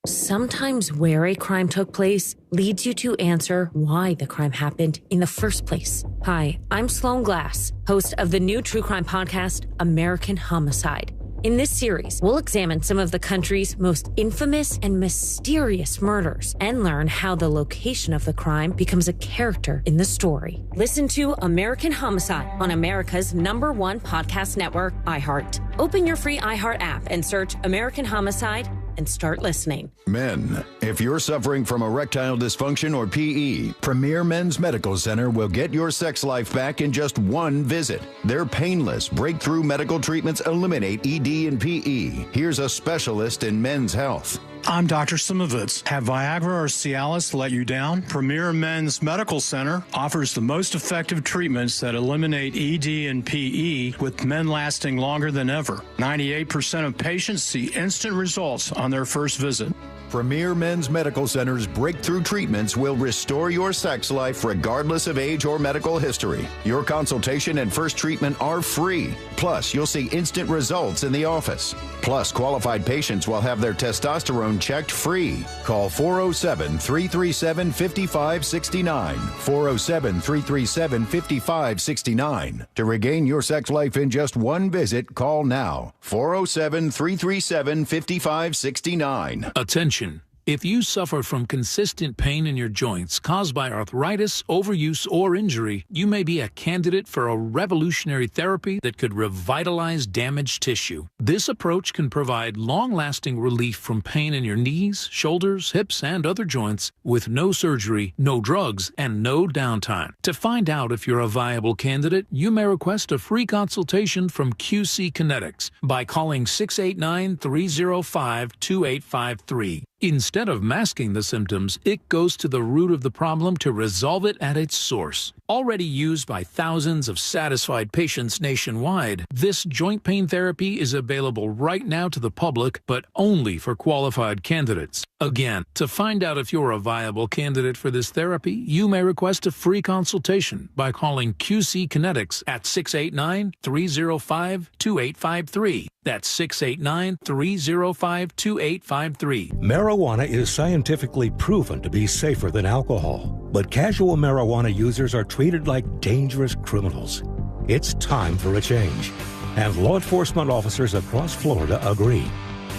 Sometimes where a crime took place leads you to answer why the crime happened in the first place. Hi, I'm Sloan Glass, host of the new true crime podcast, American Homicide. In this series, we'll examine some of the country's most infamous and mysterious murders and learn how the location of the crime becomes a character in the story. Listen to American Homicide on America's #1 podcast network, iHeart. Open your free iHeart app and search American Homicide, and start listening. Men, if you're suffering from erectile dysfunction or PE, Premier Men's Medical Center will get your sex life back in just one visit. Their painless, breakthrough medical treatments eliminate ED and PE. Here's a specialist in men's health. I'm Dr. Simovitz. Have Viagra or Cialis let you down? Premier Men's Medical Center offers the most effective treatments that eliminate ED and PE, with men lasting longer than ever. 98% of patients see instant results on their first visit. Premier Men's Medical Center's breakthrough treatments will restore your sex life regardless of age or medical history. Your consultation and first treatment are free. Plus, you'll see instant results in the office. Plus, qualified patients will have their testosterone checked free. Call 407-337-5569. 407-337-5569. To regain your sex life in just one visit, call now. 407-337-5569. Attention. If you suffer from consistent pain in your joints caused by arthritis, overuse, or injury, you may be a candidate for a revolutionary therapy that could revitalize damaged tissue. This approach can provide long-lasting relief from pain in your knees, shoulders, hips, and other joints with no surgery, no drugs, and no downtime. To find out if you're a viable candidate, you may request a free consultation from QC Kinetics by calling 689-305-2853. Instead of masking the symptoms, it goes to the root of the problem to resolve it at its source. Already used by thousands of satisfied patients nationwide, this joint pain therapy is available right now to the public, but only for qualified candidates. Again, to find out if you're a viable candidate for this therapy, you may request a free consultation by calling QC Kinetics at 689-305-2853. That's 689-305-2853. Marijuana is scientifically proven to be safer than alcohol, but casual marijuana users are treated like dangerous criminals. It's time for a change, and law enforcement officers across Florida agree.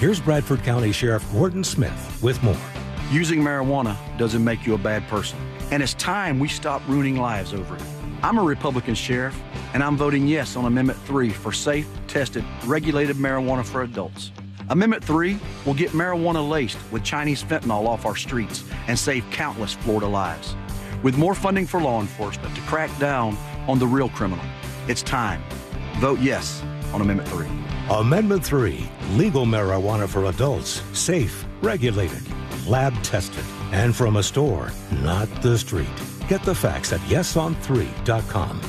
Here's Bradford County Sheriff Gordon Smith with more. Using marijuana doesn't make you a bad person, and it's time we stop ruining lives over it. I'm a Republican sheriff, and I'm voting yes on Amendment 3 for safe, tested, regulated marijuana for adults. Amendment 3 will get marijuana laced with Chinese fentanyl off our streets and save countless Florida lives. With more funding for law enforcement to crack down on the real criminal, it's time. Vote yes on Amendment 3. Amendment 3, legal marijuana for adults, safe, regulated, lab tested, and from a store, not the street. Get the facts at yeson3.com.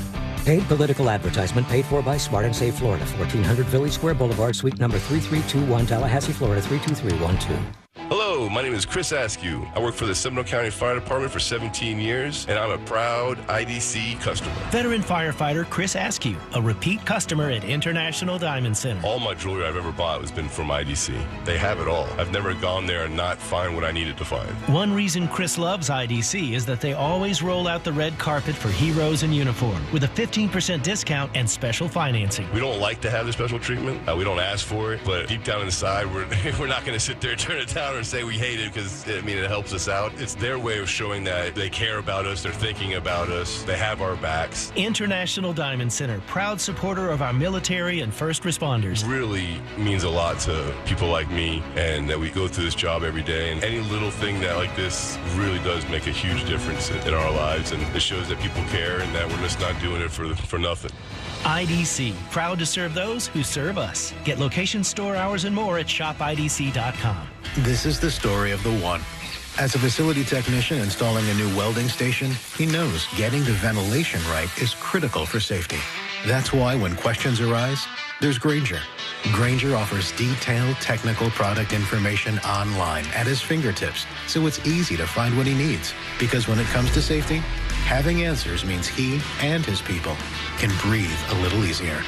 Paid political advertisement paid for by Smart and Save Florida, 1400 Village Square Boulevard, Suite number 3321, Tallahassee, Florida, 32312. Hello, my name is Chris Askew. I work for the Seminole County Fire Department for 17 years, and I'm a proud IDC customer. Veteran firefighter Chris Askew, a repeat customer at International Diamond Center. All my jewelry I've ever bought has been from IDC. They have it all. I've never gone there and not find what I needed to find. One reason Chris loves IDC is that they always roll out the red carpet for heroes in uniform with a 15% discount and special financing. We don't like to have the special treatment. We don't ask for it, but deep down inside, we're not going to sit there and turn it down or say we hate it because, it helps us out. It's their way of showing that they care about us, they're thinking about us, they have our backs. International Diamond Center, proud supporter of our military and first responders. Really means a lot to people like me, and that we go through this job every day, and any little thing that like this really does make a huge difference in our lives, and it shows that people care and that we're just not doing it for nothing. IDC, proud to serve those who serve us. Get location, store hours, and more at shopidc.com. This is the story of the one. As a facility technician installing a new welding station, he knows getting the ventilation right is critical for safety. That's why when questions arise, there's Grainger. Grainger offers detailed technical product information online at his fingertips, so it's easy to find what he needs. Because when it comes to safety, having answers means he and his people can breathe a little easier.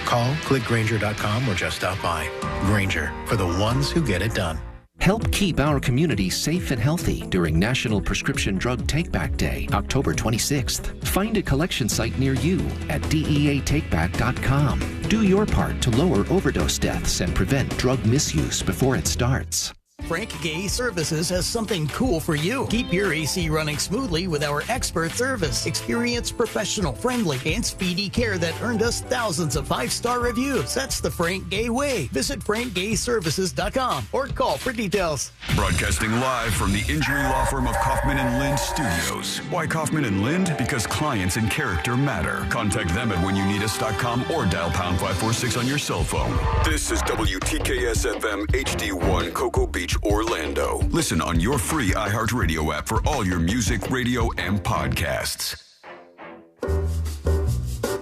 Call, click Grainger.com, or just stop by. Grainger, for the ones who get it done. Help keep our community safe and healthy during National Prescription Drug Takeback Day, October 26th. Find a collection site near you at DEATakeback.com. Do your part to lower overdose deaths and prevent drug misuse before it starts. Frank Gay Services has something cool for you. Keep your AC running smoothly with our expert service. Experienced, professional, friendly, and speedy care that earned us thousands of 5-star reviews. That's the Frank Gay way. Visit frankgayservices.com or call for details. Broadcasting live from the injury law firm of Kaufman and Lind Studios. Why Kaufman and Lind? Because clients and character matter. Contact them at whenyouneedus.com or dial pound 546 on your cell phone. This is WTKS FM HD1 Cocoa Beach, Orlando. Listen on your free iHeartRadio app for all your music, radio, and podcasts.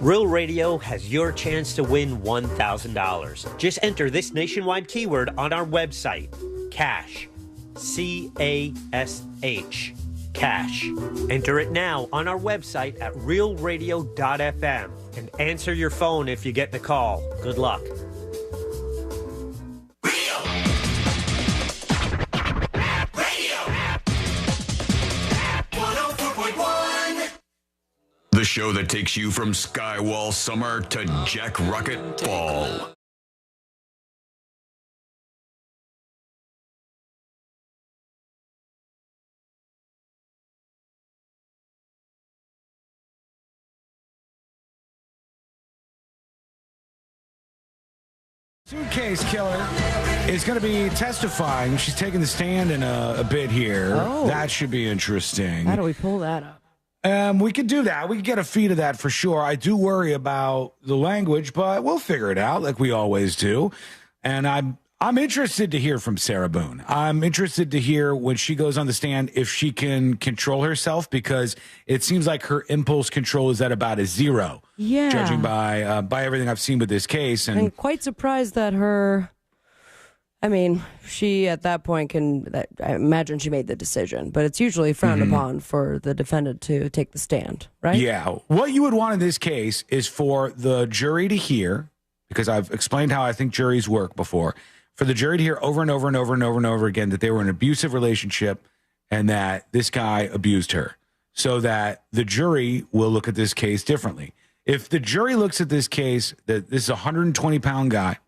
Real Radio has your chance to win $1,000. Just enter this nationwide keyword on our website, CASH. C-A-S-H. Cash. Enter it now on our website at realradio.fm and answer your phone if you get the call. Good luck. The show that takes you from Skywall summer to Jack Rocket fall. Suitcase killer is going to be testifying. She's taking the stand in a bit here. Oh. That should be interesting. How do we pull that up? We could do that. We could get a feed of that for sure. I do worry about the language, but we'll figure it out like we always do. And I'm interested to hear from Sarah Boone. I'm interested to hear when she goes on the stand if she can control herself, because it seems like her impulse control is at about a 0. Yeah. Judging by everything I've seen with this case. And quite surprised that she at that point I imagine she made the decision, but it's usually frowned upon for the defendant to take the stand, right? Yeah. What you would want in this case is for the jury to hear, because I've explained how I think juries work before, for the jury to hear over and over and over and over and over again that they were in an abusive relationship and that this guy abused her, so that the jury will look at this case differently. If the jury looks at this case, that this is a 120-pound guy,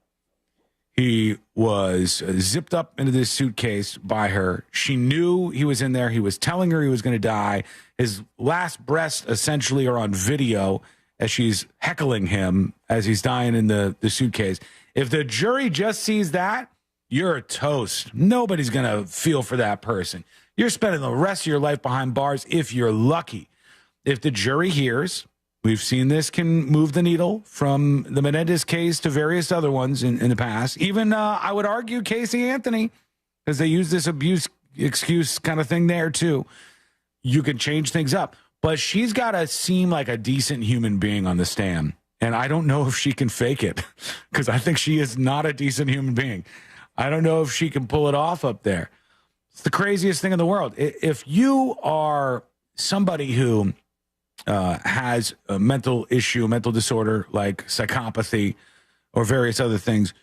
he was zipped up into this suitcase by her. She knew he was in there. He was telling her he was going to die. His last breaths essentially are on video as she's heckling him as he's dying in the suitcase. If the jury just sees that, you're a toast. Nobody's going to feel for that person. You're spending the rest of your life behind bars if you're lucky. If the jury hears, we've seen this can move the needle from the Menendez case to various other ones in the past. Even, I would argue, Casey Anthony, because they use this abuse excuse kind of thing there too. You can change things up. But she's got to seem like a decent human being on the stand. And I don't know if she can fake it, because I think she is not a decent human being. I don't know if she can pull it off up there. It's the craziest thing in the world. If you are somebody who has a mental issue, a mental disorder like psychopathy or various other things,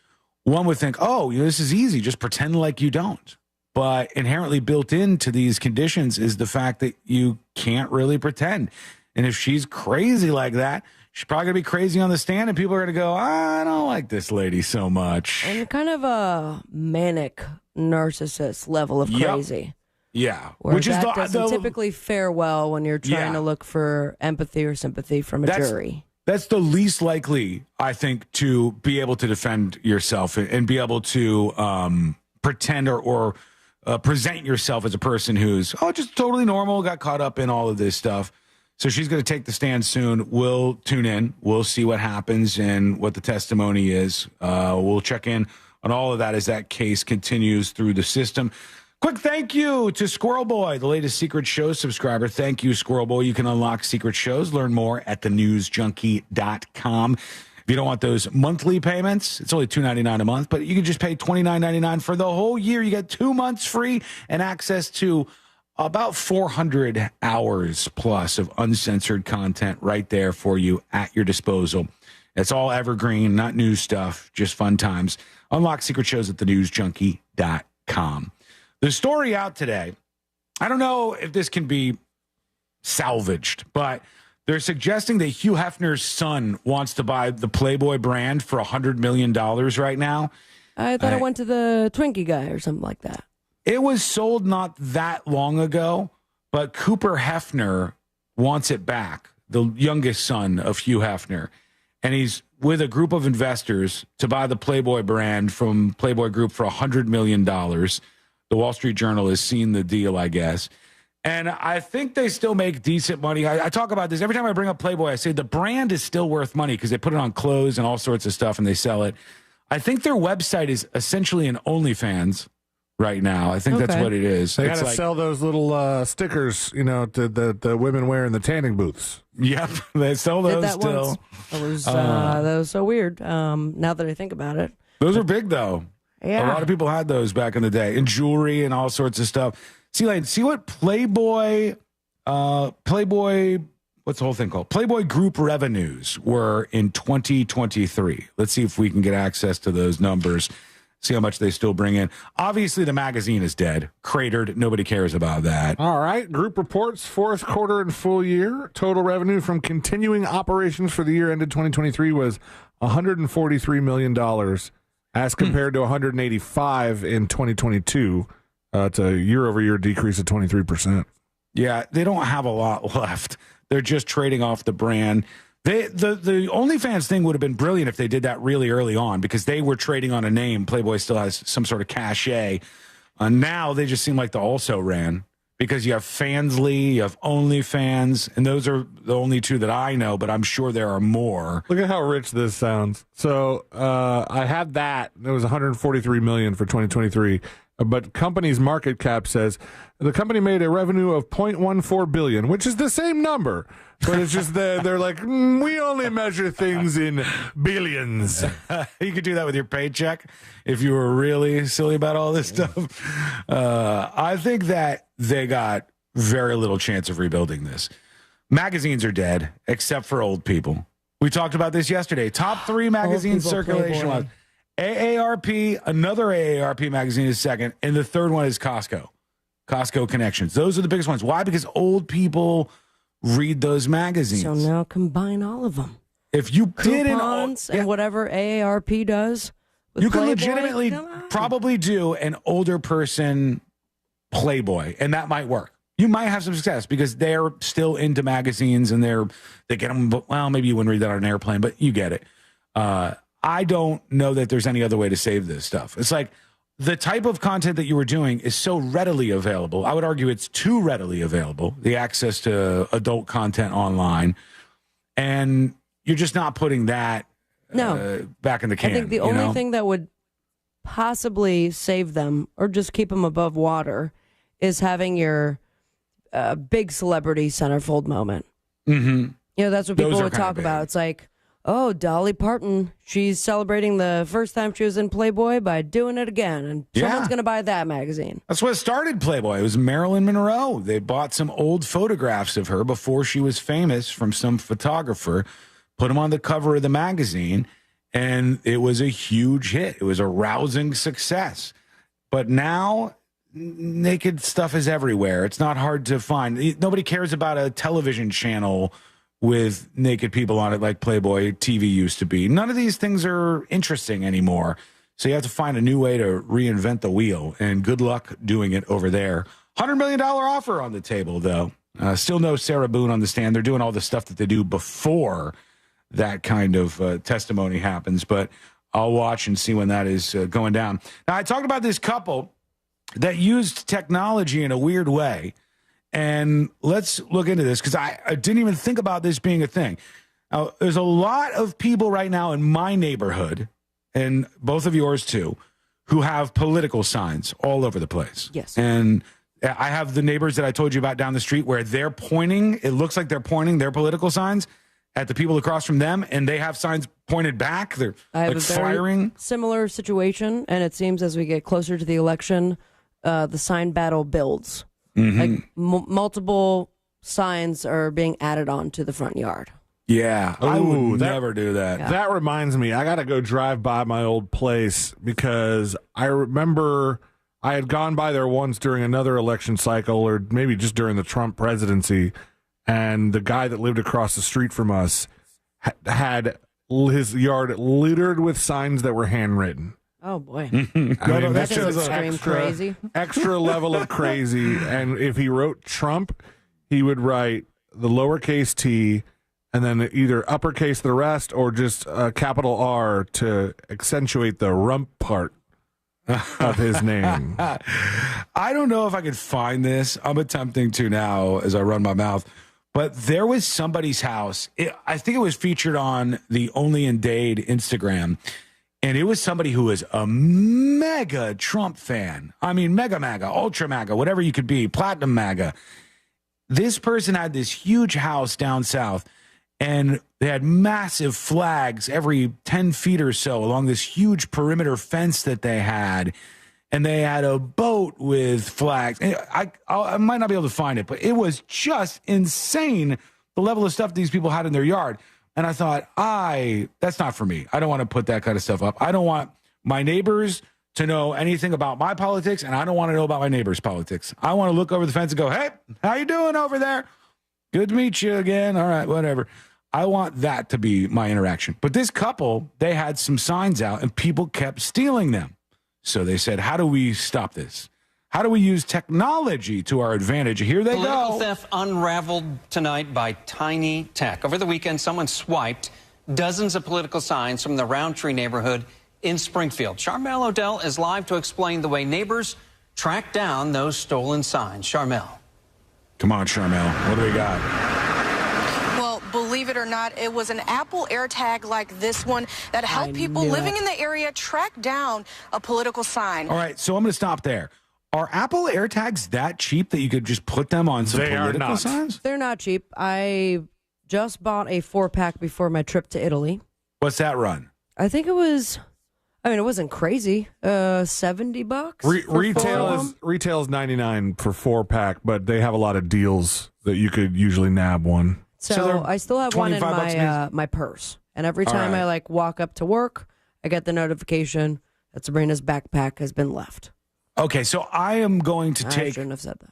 one would think, oh, this is easy. Just pretend like you don't. But inherently built into these conditions is the fact that you can't really pretend. And if she's crazy like that, she's probably going to be crazy on the stand, and people are going to go, I don't like this lady so much. And kind of a manic narcissist level of crazy. Yeah. Which doesn't typically fare well when you're trying to look for empathy or sympathy from a jury. That's the least likely, I think, to be able to defend yourself and be able to pretend or present yourself as a person who's, just totally normal, got caught up in all of this stuff. So she's going to take the stand soon. We'll tune in. We'll see what happens and what the testimony is. We'll check in on all of that as that case continues through the system. Quick thank you to Squirrel Boy, the latest Secret Show subscriber. Thank you, Squirrel Boy. You can unlock secret shows. Learn more at thenewsjunkie.com. If you don't want those monthly payments, it's only $2.99 a month, but you can just pay $29.99 for the whole year. You get 2 months free and access to about 400 hours plus of uncensored content right there for you at your disposal. It's all evergreen, not new stuff, just fun times. Unlock secret shows at thenewsjunkie.com. The story out today, I don't know if this can be salvaged, but they're suggesting that Hugh Hefner's son wants to buy the Playboy brand for $100 million right now. I thought it went to the Twinkie guy or something like that. It was sold not that long ago, but Cooper Hefner wants it back, the youngest son of Hugh Hefner. And he's with a group of investors to buy the Playboy brand from Playboy Group for $100 million. The Wall Street Journal has seen the deal, I guess. And I think they still make decent money. I talk about this every time I bring up Playboy. I say the brand is still worth money because they put it on clothes and all sorts of stuff and they sell it. I think their website is essentially an OnlyFans right now. I think that's what it is. They got to sell those little stickers, to the women wear in the tanning booths. Yep, they sell those still. That was so weird. Now that I think about it, those are big though. Yeah, a lot of people had those back in the day, and jewelry and all sorts of stuff. See what Playboy, what's the whole thing called? Playboy Group revenues were in 2023. Let's see if we can get access to those numbers. See how much they still bring in. Obviously, the magazine is dead, cratered. Nobody cares about that. All right. Group reports, fourth quarter and full year. Total revenue from continuing operations for the year ended 2023 was $143 million as compared to $185 in 2022. It's a year-over-year decrease of 23%. Yeah, they don't have a lot left. They're just trading off the brand. The OnlyFans thing would have been brilliant if they did that really early on because they were trading on a name. Playboy still has some sort of cachet. Now they just seem like the also-ran because you have Fansly, you have OnlyFans, and those are the only two that I know, but I'm sure there are more. Look at how rich this sounds. So I had that. It was $143 million for 2023. But company's market cap says the company made a revenue of $0.14 billion, which is the same number. But it's just they're like, we only measure things in billions. You could do that with your paycheck if you were really silly about all this stuff. I think that they got very little chance of rebuilding this. Magazines are dead, except for old people. We talked about this yesterday. Top 3 magazine circulation was AARP, another AARP magazine is second, and the third one is Costco Connections. Those are the biggest ones. Why? Because old people read those magazines. So now combine all of them. If you Coupons did and whatever AARP does, with you can Playboy, legitimately probably do an older person Playboy, and that might work. You might have some success because they're still into magazines and they get them. Well, maybe you wouldn't read that on an airplane, but you get it. I don't know that there's any other way to save this stuff. It's like the type of content that you were doing is so readily available. I would argue it's too readily available, the access to adult content online. And you're just not putting that back in the can. I think the only thing that would possibly save them or just keep them above water is having your big celebrity centerfold moment. Mm-hmm. That's what people would talk about. It's like, oh, Dolly Parton, she's celebrating the first time she was in Playboy by doing it again. And someone's going to buy that magazine. That's what started Playboy. It was Marilyn Monroe. They bought some old photographs of her before she was famous from some photographer, put them on the cover of the magazine, and it was a huge hit. It was a rousing success. But now naked stuff is everywhere. It's not hard to find. Nobody cares about a television channel with naked people on it like Playboy TV used to be. None of these things are interesting anymore. So you have to find a new way to reinvent the wheel, and good luck doing it over there. $100 million offer on the table, though. Still no Sarah Boone on the stand. They're doing all the stuff that they do before that kind of testimony happens, but I'll watch and see when that is going down. Now, I talked about this couple that used technology in a weird way. And let's look into this because I didn't even think about this being a thing. Now, there's a lot of people right now in my neighborhood, and both of yours too, who have political signs all over the place. Yes. And I have the neighbors that I told you about down the street where they're pointing, it looks like they're pointing their political signs at the people across from them, and they have signs pointed back. They're like firing. Similar situation, and it seems as we get closer to the election, the sign battle builds. Mm-hmm. Like multiple signs are being added on to the front yard. Yeah, I would never do that. Yeah. That reminds me, I got to go drive by my old place because I remember I had gone by there once during another election cycle or maybe just during the Trump presidency, and the guy that lived across the street from us had his yard littered with signs that were handwritten. Oh, boy. I mean, that's just extreme crazy. extra level of crazy. And if he wrote Trump, he would write the lowercase t and then either uppercase the rest or just a capital R to accentuate the rump part of his name. I don't know if I could find this. I'm attempting to now as I run my mouth. But there was somebody's house. I think it was featured on the Only in Dade Instagram. And it was somebody who was a mega Trump fan. I mean, mega MAGA, ultra MAGA, whatever you could be, platinum MAGA. This person had this huge house down south, and they had massive flags every 10 feet or so along this huge perimeter fence that they had. And they had a boat with flags. And I might not be able to find it, but it was just insane, the level of stuff these people had in their yard. And I thought, that's not for me. I don't want to put that kind of stuff up. I don't want my neighbors to know anything about my politics, and I don't want to know about my neighbors' politics. I want to look over the fence and go, hey, how you doing over there? Good to meet you again. All right, whatever. I want that to be my interaction. But this couple, they had some signs out, and people kept stealing them. So they said, how do we stop this? How do we use technology to our advantage? Here they Political go. theft unraveled tonight by Tiny Tech. Over the weekend, someone swiped dozens of political signs from the Roundtree neighborhood in Springfield. Charmel Odell is live to explain the way neighbors track down those stolen signs. Charmel. Come on, Charmel. What do we got? Well, believe it or not, it was an Apple AirTag like this one that helped people living in the area track down a political sign. All right, so I'm going to stop there. Are Apple AirTags that cheap that you could just put them on some political signs? They're not cheap. I just bought a 4-pack before my trip to Italy. What's that run? I think it was, it wasn't crazy. $70. Retail is $99 for 4-pack, but they have a lot of deals that you could usually nab one. So I still have one in my purse. And every time I walk up to work, I get the notification that Sabrina's backpack has been left. Okay, so I am going to take... I shouldn't have said that.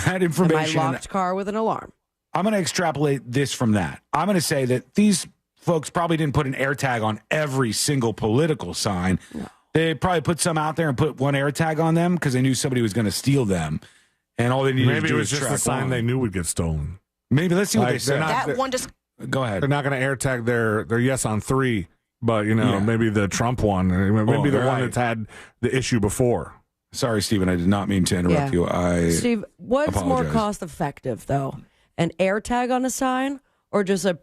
That information... And my locked car with an alarm. I'm going to extrapolate this from that. I'm going to say that these folks probably didn't put an AirTag on every single political sign. No. They probably put some out there and put one AirTag on them because they knew somebody was going to steal them. And all they needed to do was just a sign they knew would get stolen. Maybe. Let's see what they said. Go ahead. They're not going to AirTag their yes on 3, but, maybe the Trump one. Maybe the one that's had the issue before. Sorry, Stephen, I did not mean to interrupt you. Steve, what's more cost effective, though? An AirTag on a sign or just a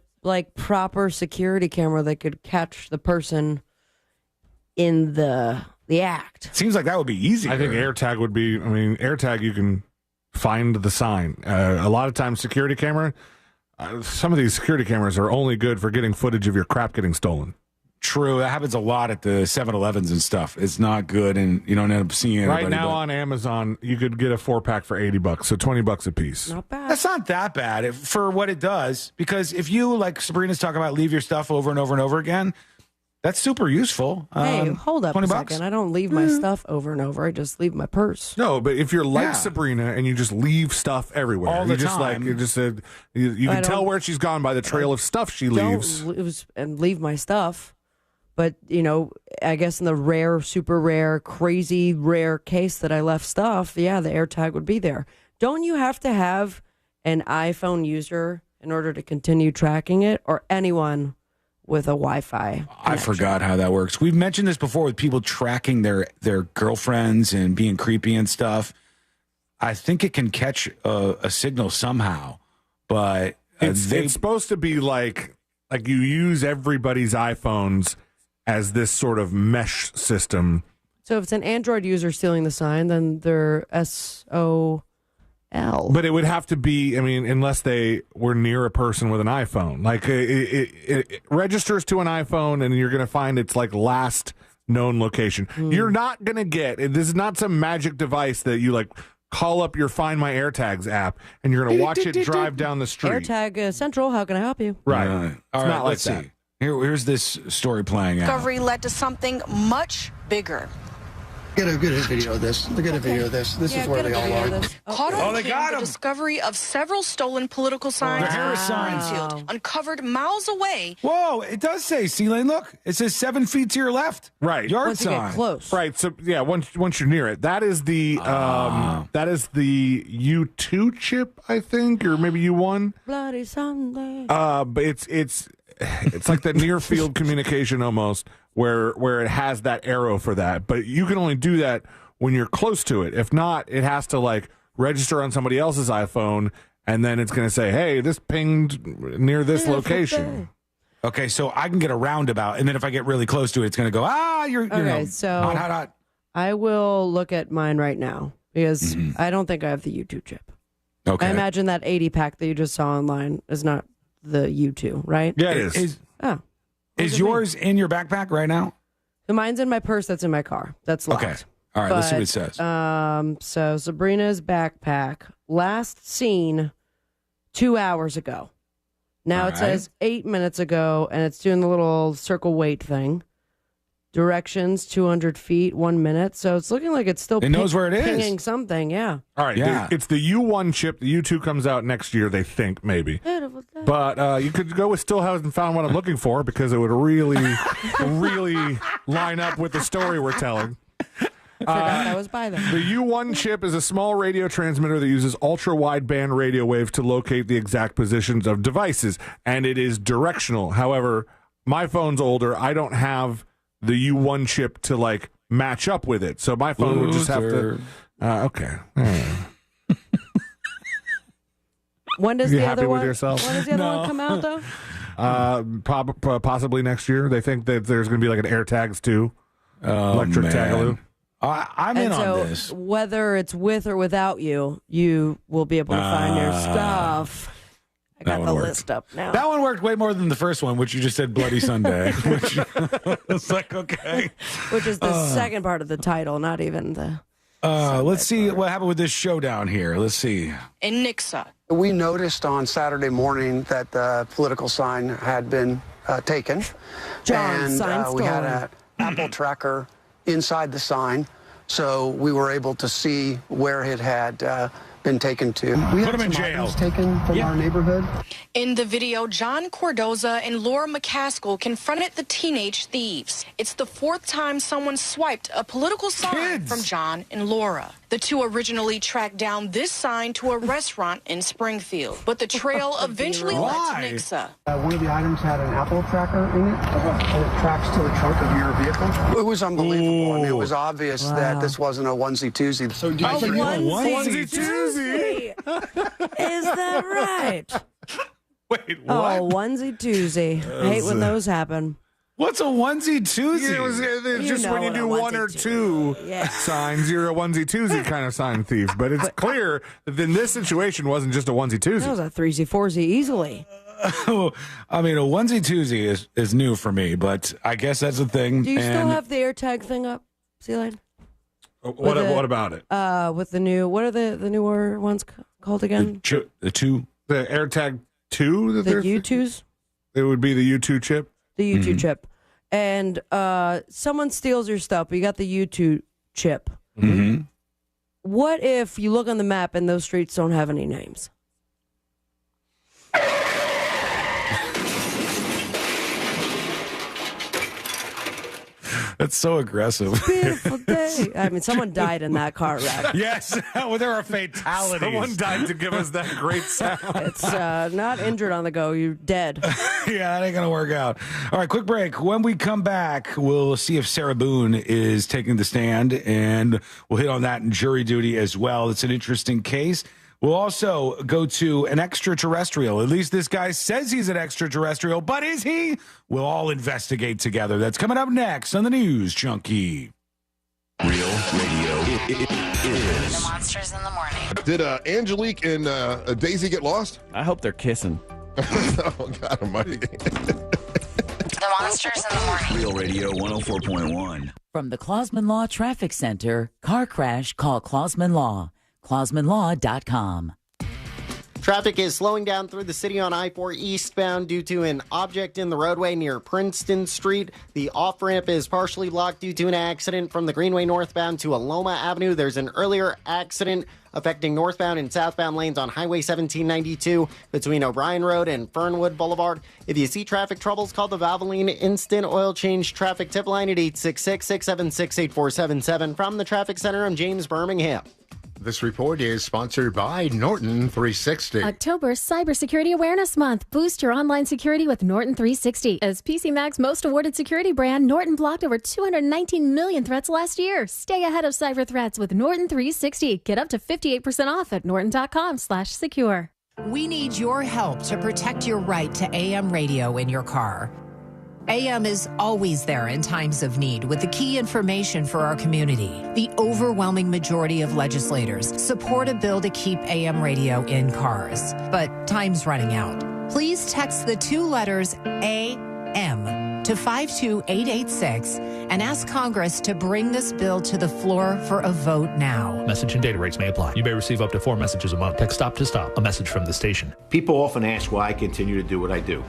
proper security camera that could catch the person in the act? Seems like that would be easier. I think AirTag would be, AirTag, you can find the sign. A lot of times security camera, some of these security cameras are only good for getting footage of your crap getting stolen. True. That happens a lot at the 7-Elevens and stuff. It's not good, and you don't end up seeing anybody. Right now on Amazon, you could get a 4-pack for $80, so $20 a piece. Not bad. That's not that bad for what it does, because if you, like Sabrina's talking about, leave your stuff over and over and over again, that's super useful. Hey, hold up a second. I don't leave my stuff over and over. I just leave my purse. No, but if you're like Sabrina and you just leave stuff everywhere, all the time, you can tell where she's gone by the trail of stuff she leaves. And leave my stuff. But, I guess in the rare, super rare, crazy rare case that I left stuff, the AirTag would be there. Don't you have to have an iPhone user in order to continue tracking it, or anyone with a Wi-Fi connection? I forgot how that works. We've mentioned this before with people tracking their girlfriends and being creepy and stuff. I think it can catch a signal somehow, but it's supposed to be like you use everybody's iPhones as this sort of mesh system. So if it's an Android user stealing the sign, then they're SOL. But it would have to be, unless they were near a person with an iPhone. It registers to an iPhone, and you're going to find its last known location. You're not going to get, this is not some magic device that you call up your Find My AirTags app, and you're going to watch it drive down the street. AirTag Central, how can I help you? Right. All right, let's see. Here's this story playing out. Discovery led to something much bigger. Get a video of this. Get a video of this. This is where they all are. Caught on they got the him. discovery of several stolen political signs The Harris in signs. Springfield, uncovered miles away. Whoa, it does say, C-Lane, look. It says 7 feet to your left. Right. Yard Once you sign. get close. Right. So yeah, once you're near it, that is the U2 chip, I think, or maybe U1. Bloody Sunday. But it's like the near field communication almost, where it has that arrow for that. But you can only do that when you're close to it. If not, it has to like register on somebody else's iPhone, and then it's going to say, "Hey, this pinged near this location." Okay, so I can get a roundabout, and then if I get really close to it, it's going to go, you're so hot. I will look at mine right now because I don't think I have the U2 chip. Okay. I imagine that 80 pack that you just saw online is not the U2, right? Yeah, it is. Is yours in your backpack right now? So mine's in my purse that's in my car. That's locked. Okay. All right, let's see what it says. So Sabrina's backpack, last seen 2 hours ago. Now it says 8 minutes ago, and it's doing the little circle wait thing. Directions, 200 feet, 1 minute. So it's looking like it's still knows where it is. pinging something, yeah. All right, Yeah. it's the U1 chip. The U2 comes out next year, they think, maybe. But you could go with still hasn't found what I'm looking for, because it would really, really line up with the story we're telling. I forgot that was by them. The U1 chip is a small radio transmitter that uses ultra-wideband radio waves to locate the exact positions of devices, and it is directional. However, my phone's older. I don't have the U1 chip to like match up with it, so my phone would just have to. Okay. When does You the happy other with one? yourself? When does the other one come out though? Possibly next year. They think that there's going to be like an AirTags 2, electric Tagaloo. I'm in on this. Whether it's with or without you, you will be able to find your stuff. I got the list up now. That one worked way more than the first one, which you just said Bloody Sunday. Which it's like, okay. Which is the second part of the title, not even the... let's see what happened with this showdown here. Let's see. In Nixa. We noticed on Saturday morning that the political sign had been taken. John, sign we had stolen. an Apple tracker inside the sign, so we were able to see where it had been taken to. We Put had him in some jail. items taken from our neighborhood. In the video, John Cordoza and Laura McCaskill confronted the teenage thieves. It's the fourth time someone swiped a political sign from John and Laura. The two originally tracked down this sign to a restaurant in Springfield, but the trail eventually led to Nixa. One of the items had an Apple tracker in it, and it tracks to the trunk of your vehicle. It was unbelievable. I mean, it was obvious that this wasn't a onesie-twosie. So do you think onesie-twosie. Is that right? Wait, what? Oh, onesie-twosie. I hate when those happen. What's a onesie-twosie? Yeah, it's just know when you what do a one or onesie-twosie two signs, you're a onesie-twosie kind of sign thief. But it's clear that in this situation wasn't just a That onesie-twosie. was a 3Z-4Z easily. I mean, a onesie-twosie is new for me, but I guess that's a thing. Do you still have the AirTag thing up, C-Lane? What about it? With the new, what are the newer ones called again? The AirTag 2? The U2s? It would be the U2 chip? The U2 chip. And someone steals your stuff, but you got the U2 chip. Mm-hmm. What if you look on the map and those streets don't have any names? That's so aggressive. Beautiful day. I mean, someone died in that car wreck. Yes, well, there are fatalities. Someone died to give us that great sound. It's not injured on the go. You're dead. Yeah, that ain't going to work out. All right, quick break. When we come back, we'll see if Sarah Boone is taking the stand, and we'll hit on that in jury duty as well. It's an interesting case. We'll also go to an extraterrestrial. At least this guy says he's an extraterrestrial, but is he? We'll all investigate together. That's coming up next on the News Junkie. Real radio is. The Monsters in the Morning. Did Angelique and Daisy get lost? I hope they're kissing. Oh, God almighty. The Monsters in the Morning. Real Radio 104.1. From the Clausman Law Traffic Center, car crash, call Clausman Law. ClausmanLaw.com. Traffic is slowing down through the city on I-4 eastbound due to an object in the roadway near Princeton Street. The off-ramp is partially blocked due to an accident from the Greenway northbound to Aloma Avenue. There's an earlier accident affecting northbound and southbound lanes on Highway 1792 between O'Brien Road and Fernwood Boulevard. If you see traffic troubles, call the Valvoline Instant Oil Change Traffic Tip Line at 866-676-8477. From the Traffic Center, I'm James Birmingham. This report is sponsored by Norton 360. October Cybersecurity Awareness Month. Boost your online security with Norton 360. As PCMag's most awarded security brand, Norton blocked over 219 million threats last year. Stay ahead of cyber threats with Norton 360. Get up to 58% off at norton.com/secure. We need your help to protect your right to AM radio in your car. AM is always there in times of need with the key information for our community. The overwhelming majority of legislators support a bill to keep AM radio in cars, but time's running out. Please text the 2 letters AM to 52886 and ask Congress to bring this bill to the floor for a vote now. Message and data rates may apply. You may receive up to 4 messages a month. Text STOP to STOP, a message from the station. People often ask why I continue to do what I do.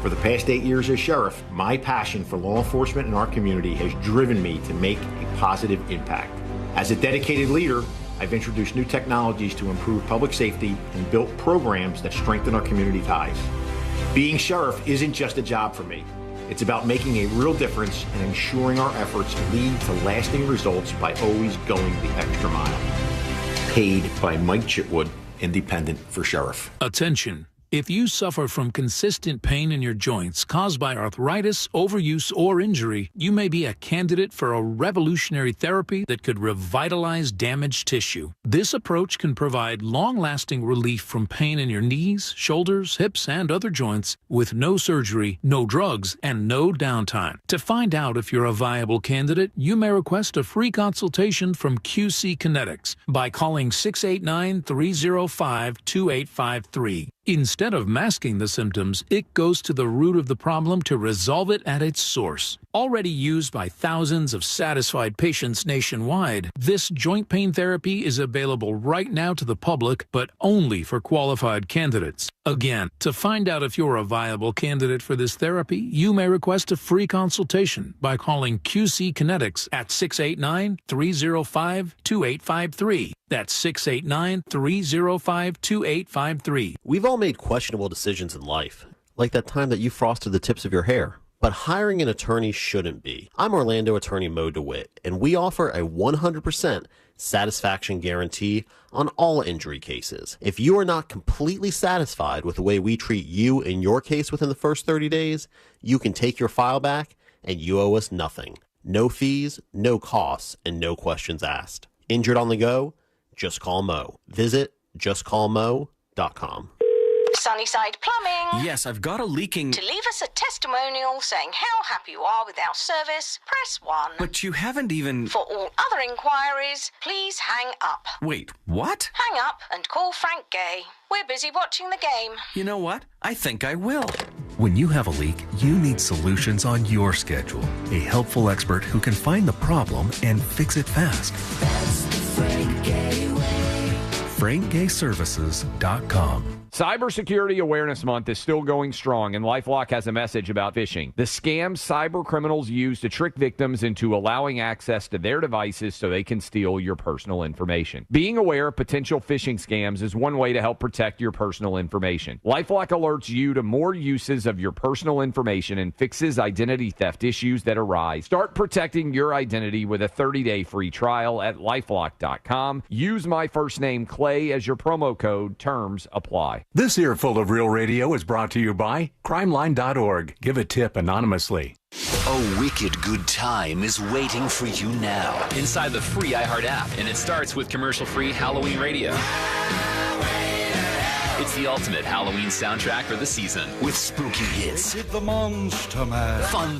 For the past 8 years as sheriff, my passion for law enforcement in our community has driven me to make a positive impact. As a dedicated leader, I've introduced new technologies to improve public safety and built programs that strengthen our community ties. Being sheriff isn't just a job for me. It's about making a real difference and ensuring our efforts lead to lasting results by always going the extra mile. Paid by Mike Chitwood, Independent for Sheriff. Attention. If you suffer from consistent pain in your joints caused by arthritis, overuse, or injury, you may be a candidate for a revolutionary therapy that could revitalize damaged tissue. This approach can provide long-lasting relief from pain in your knees, shoulders, hips, and other joints with no surgery, no drugs, and no downtime. To find out if you're a viable candidate, you may request a free consultation from QC Kinetics by calling 689-305-2853. Instead of masking the symptoms, it goes to the root of the problem to resolve it at its source. Already used by thousands of satisfied patients nationwide, this joint pain therapy is available right now to the public, but only for qualified candidates. Again, to find out if you're a viable candidate for this therapy, you may request a free consultation by calling QC Kinetics at 689-305-2853. That's 689-305-2853. We've all made questionable decisions in life, like that time that you frosted the tips of your hair. But hiring an attorney shouldn't be. I'm Orlando attorney Mo DeWitt, and we offer a 100% satisfaction guarantee on all injury cases. If you are not completely satisfied with the way we treat you in your case within the first 30 days, you can take your file back and you owe us nothing. No fees, no costs, and no questions asked. Injured on the go? Just call Mo. Visit justcallmo.com. Sunnyside Plumbing. Yes, I've got a leaking... To leave us a testimonial saying how happy you are with our service, press 1. But you haven't even... For all other inquiries, please hang up. Wait, what? Hang up and call Frank Gay. We're busy watching the game. You know what? I think I will. When you have a leak, you need solutions on your schedule. A helpful expert who can find the problem and fix it fast. That's the Frank Gay way. FrankGayServices.com. Cybersecurity Awareness Month is still going strong, and LifeLock has a message about phishing. The scams cyber criminals use to trick victims into allowing access to their devices so they can steal your personal information. Being aware of potential phishing scams is one way to help protect your personal information. LifeLock alerts you to more uses of your personal information and fixes identity theft issues that arise. Start protecting your identity with a 30-day free trial at LifeLock.com. Use my first name, Clay, as your promo code. Terms apply. This earful of Real Radio is brought to you by crimeline.org. Give a tip anonymously. A wicked good time is waiting for you now inside the free iHeart app, and it starts with commercial-free Halloween radio. It's the ultimate Halloween soundtrack for the season with spooky hits, the Monster Man, fun.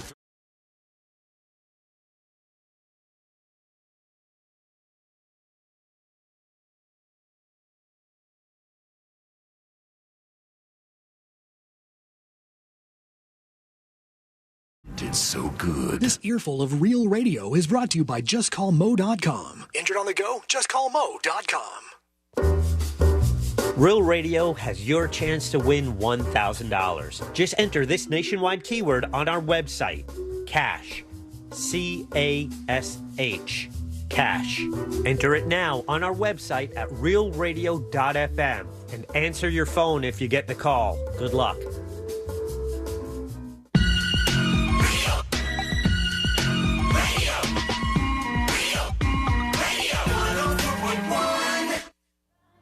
It's so good. This earful of Real Radio is brought to you by JustCallMo.com. Injured on the go? JustCallMo.com. Real Radio has your chance to win $1,000. Just enter this nationwide keyword on our website, CASH. C-A-S-H. Cash. Enter it now on our website at realradio.fm and answer your phone if you get the call. Good luck.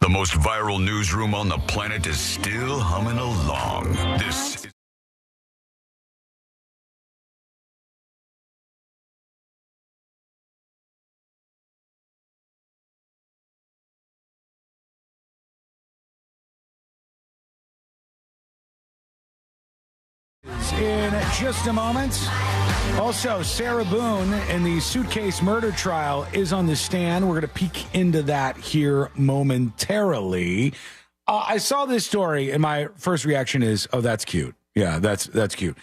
The most viral newsroom on the planet is still humming along. This is in just a moment. Also, Sarah Boone in the suitcase murder trial is on the stand. We're going to peek into that here momentarily. I saw this story, and my first reaction is, oh, that's cute. Yeah, that's cute.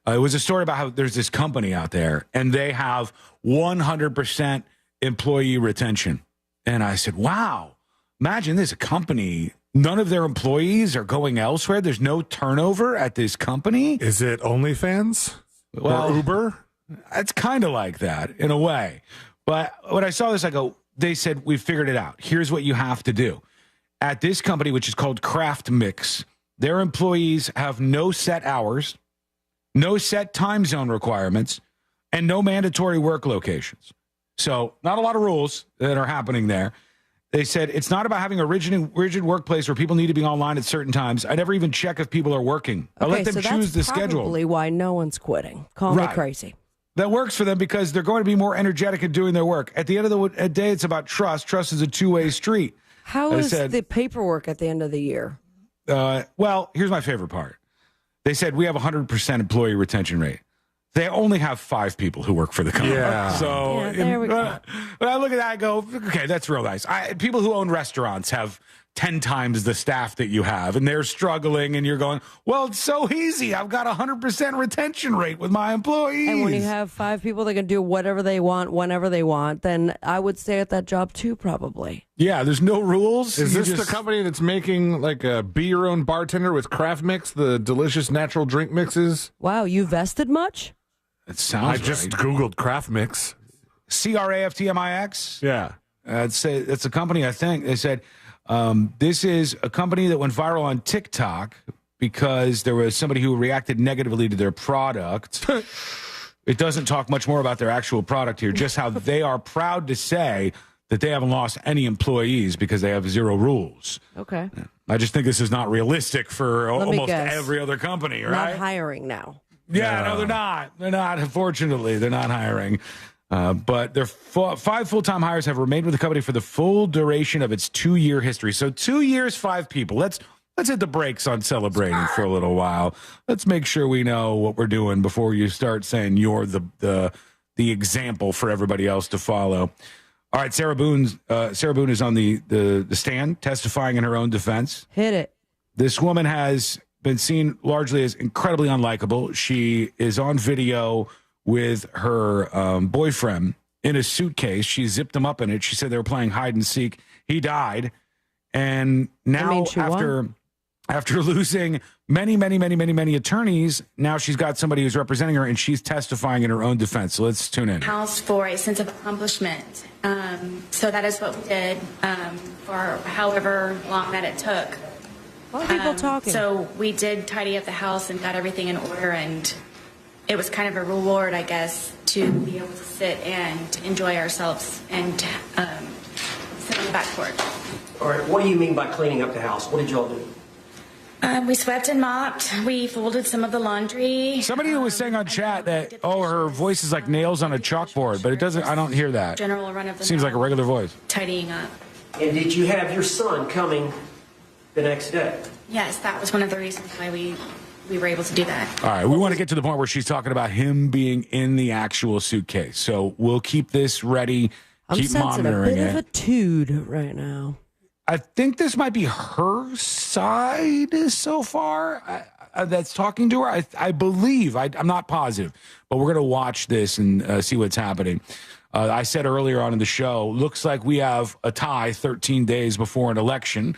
It was a story about how there's this company out there, and they have 100% employee retention. And I said, wow, imagine this, a company. None of their employees are going elsewhere. There's no turnover at this company. Is it OnlyFans? Well, or Uber? It's kind of like that in a way. But when I saw this, I go, they said, we figured it out. Here's what you have to do. At this company, which is called Kraft Mix, their employees have no set hours, no set time zone requirements, and no mandatory work locations. So not a lot of rules that are happening there. They said it's not about having a rigid workplace where people need to be online at certain times. I never even check if people are working. I let them choose the schedule. That's probably why no one's quitting. Call me crazy. That works for them because they're going to be more energetic at doing their work. At the end of the day, it's about trust. Trust is a two-way street. How is the paperwork at the end of the year? Well, here's my favorite part. They said we have 100% employee retention rate. They only have 5 people who work for the company. Yeah. So there we go. When I look at that, I go, okay, that's real nice. People who own restaurants have 10 times the staff that you have, and they're struggling, and you're going, well, it's so easy. I've got 100% retention rate with my employees. And when you have 5 people that can do whatever they want, whenever they want, then I would stay at that job too, probably. Yeah, there's no rules. Is this the company that's making like a be your own bartender with Kraft Mix, the delicious natural drink mixes? Wow, you vested much? It sounds I just Googled Kraft Mix. CRAFTMIX? Yeah. It's a company, I think. They said this is a company that went viral on TikTok because there was somebody who reacted negatively to their product. It doesn't talk much more about their actual product here, just how they are proud to say that they haven't lost any employees because they have 0 rules. Okay. I just think this is not realistic for almost every other company, right? Not hiring now. Yeah, no, they're not. They're not. Unfortunately, they're not hiring. But their 5 full-time hires have remained with the company for the full duration of its 2-year history. So 2 years, 5 people. Let's hit the brakes on celebrating for a little while. Let's make sure we know what we're doing before you start saying you're the example for everybody else to follow. All right, Sarah Boone is on the stand testifying in her own defense. Hit it. This woman has been seen largely as incredibly unlikable. She is on video with her boyfriend in a suitcase. She zipped him up in it. She said they were playing hide and seek. He died. And now after losing many attorneys, now she's got somebody who's representing her, and she's testifying in her own defense. So let's tune in. House for a sense of accomplishment. So that is what we did for however long that it took. A lot of people talking. So we did tidy up the house and got everything in order, and it was kind of a reward, I guess, to be able to sit and enjoy ourselves and sit on the back porch. All right, what do you mean by cleaning up the house? What did y'all do? We swept and mopped. We folded some of the laundry. Somebody who was saying on chat that, her voice is like nails on a chalkboard, but it doesn't, I don't hear that. General run of the Seems like a regular voice. Tidying up. And did you have your son coming the next day? Yes, that was one of the reasons why we were able to do that. All right, we want to get to the point where she's talking about him being in the actual suitcase. So we'll keep this ready, keep monitoring it. I'm sensing a bit of a tude right now. I think this might be her side so far that's talking to her. I believe, I'm not positive, but we're going to watch this and see what's happening. I said earlier on in the show, looks like we have a tie 13 days before an election.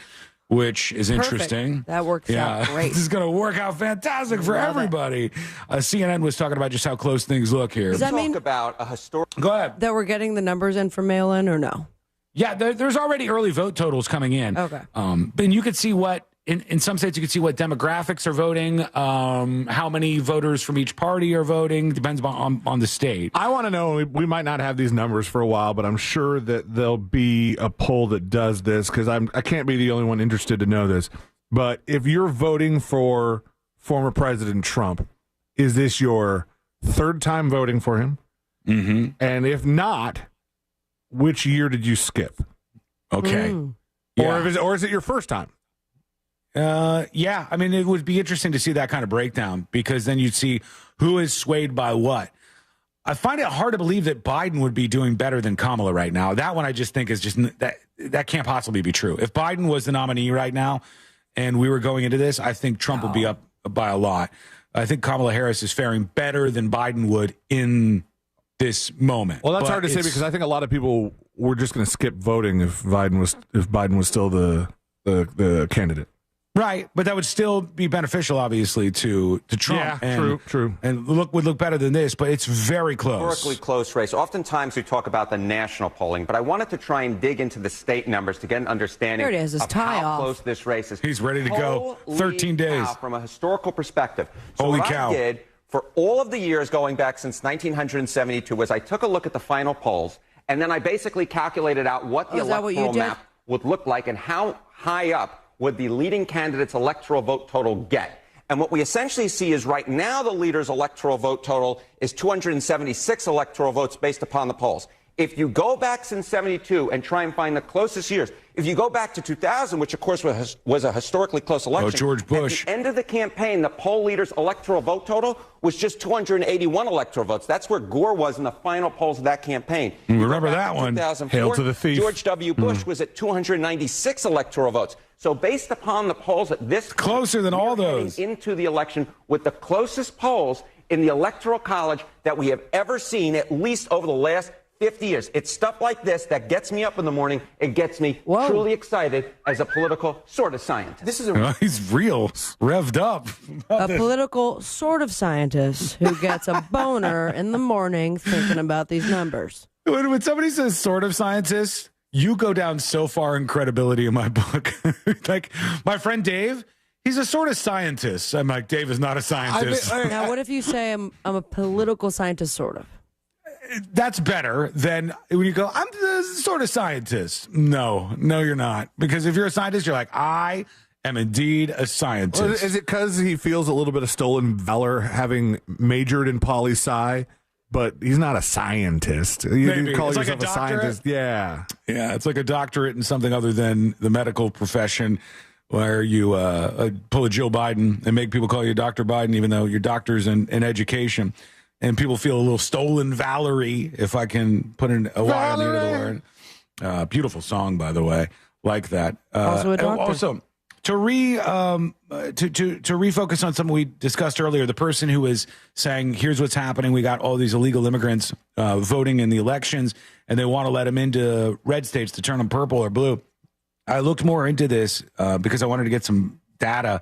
which is Perfect. interesting. That works out great. This is going to work out fantastic for everybody. CNN was talking about just how close things look here. Does that mean about a historic? Go ahead. that we're getting the numbers in for mail-in or no? Yeah, there's already early vote totals coming in. Okay. And you could see what, in some states, you could see what demographics are voting, how many voters from each party are voting. Depends on the state. I want to know, we might not have these numbers for a while, but I'm sure that there'll be a poll that does this, because I can't be the only one interested to know this. But if you're voting for former President Trump, is this your third time voting for him? Mm-hmm. And if not, which year did you skip? Okay. Or is it your first time? Yeah, I mean, it would be interesting to see that kind of breakdown, because then you'd see who is swayed by what. I find it hard to believe that Biden would be doing better than Kamala right now. That one I just think is just that can't possibly be true. If Biden was the nominee right now and we were going into this, I think Trump would be up by a lot. I think Kamala Harris is faring better than Biden would in this moment. Well, that's hard to say, because I think a lot of people were just going to skip voting if Biden was still the candidate. Right, but that would still be beneficial, obviously, to Trump. Yeah, true. And would look better than this, but it's very close. Historically close race. Oftentimes we talk about the national polling, but I wanted to try and dig into the state numbers to get an understanding There it is, his of tie how off. close this race is. He's ready to go. Holy 13 days. cow, from a historical perspective. So Holy what cow. I did for all of the years going back since 1972 was I took a look at the final polls, and then I basically calculated out what the is that what you electoral did? map would look like and how high up would the leading candidate's electoral vote total get. And what we essentially see is right now the leader's electoral vote total is 276 electoral votes based upon the polls. If you go back since 72 and try and find the closest years, if you go back to 2000, which of course was a historically close election, George Bush. at the end of the campaign, the poll leader's electoral vote total was just 281 electoral votes. That's where Gore was in the final polls of that campaign. Remember that one. 2004, Hail to the thief. George W. Bush was at 296 electoral votes. So based upon the polls at this Closer than all those. into the election with the closest polls in the Electoral College that we have ever seen, at least over the last 50 years. It's stuff like this that gets me up in the morning. It gets me truly excited as a political sort of scientist. This is He's real revved up. A political sort of scientist who gets a boner in the morning thinking about these numbers. When somebody says sort of scientist, you go down so far in credibility in my book. Like my friend Dave, he's a sort of scientist. I'm like, Dave is not a scientist. Now, what if you say I'm a political scientist, sort of? That's better than when you go, I'm the sort of scientist. No, you're not. Because if you're a scientist, you're like, I am indeed a scientist. Well, is it because he feels a little bit of stolen valor having majored in poli-sci, but he's not a scientist? You call It's like yourself a a scientist. Yeah. Yeah, it's like a doctorate in something other than the medical profession, where you pull a Joe Biden and make people call you Dr. Biden, even though your doctor's in education. And people feel a little stolen Valerie, if I can put a Y on the end of the word. Beautiful song, by the way, like that. Also a doctor. Also, to refocus on something we discussed earlier, the person who was saying, here's what's happening. We got all these illegal immigrants voting in the elections, and they want to let them into red states to turn them purple or blue. I looked more into this because I wanted to get some data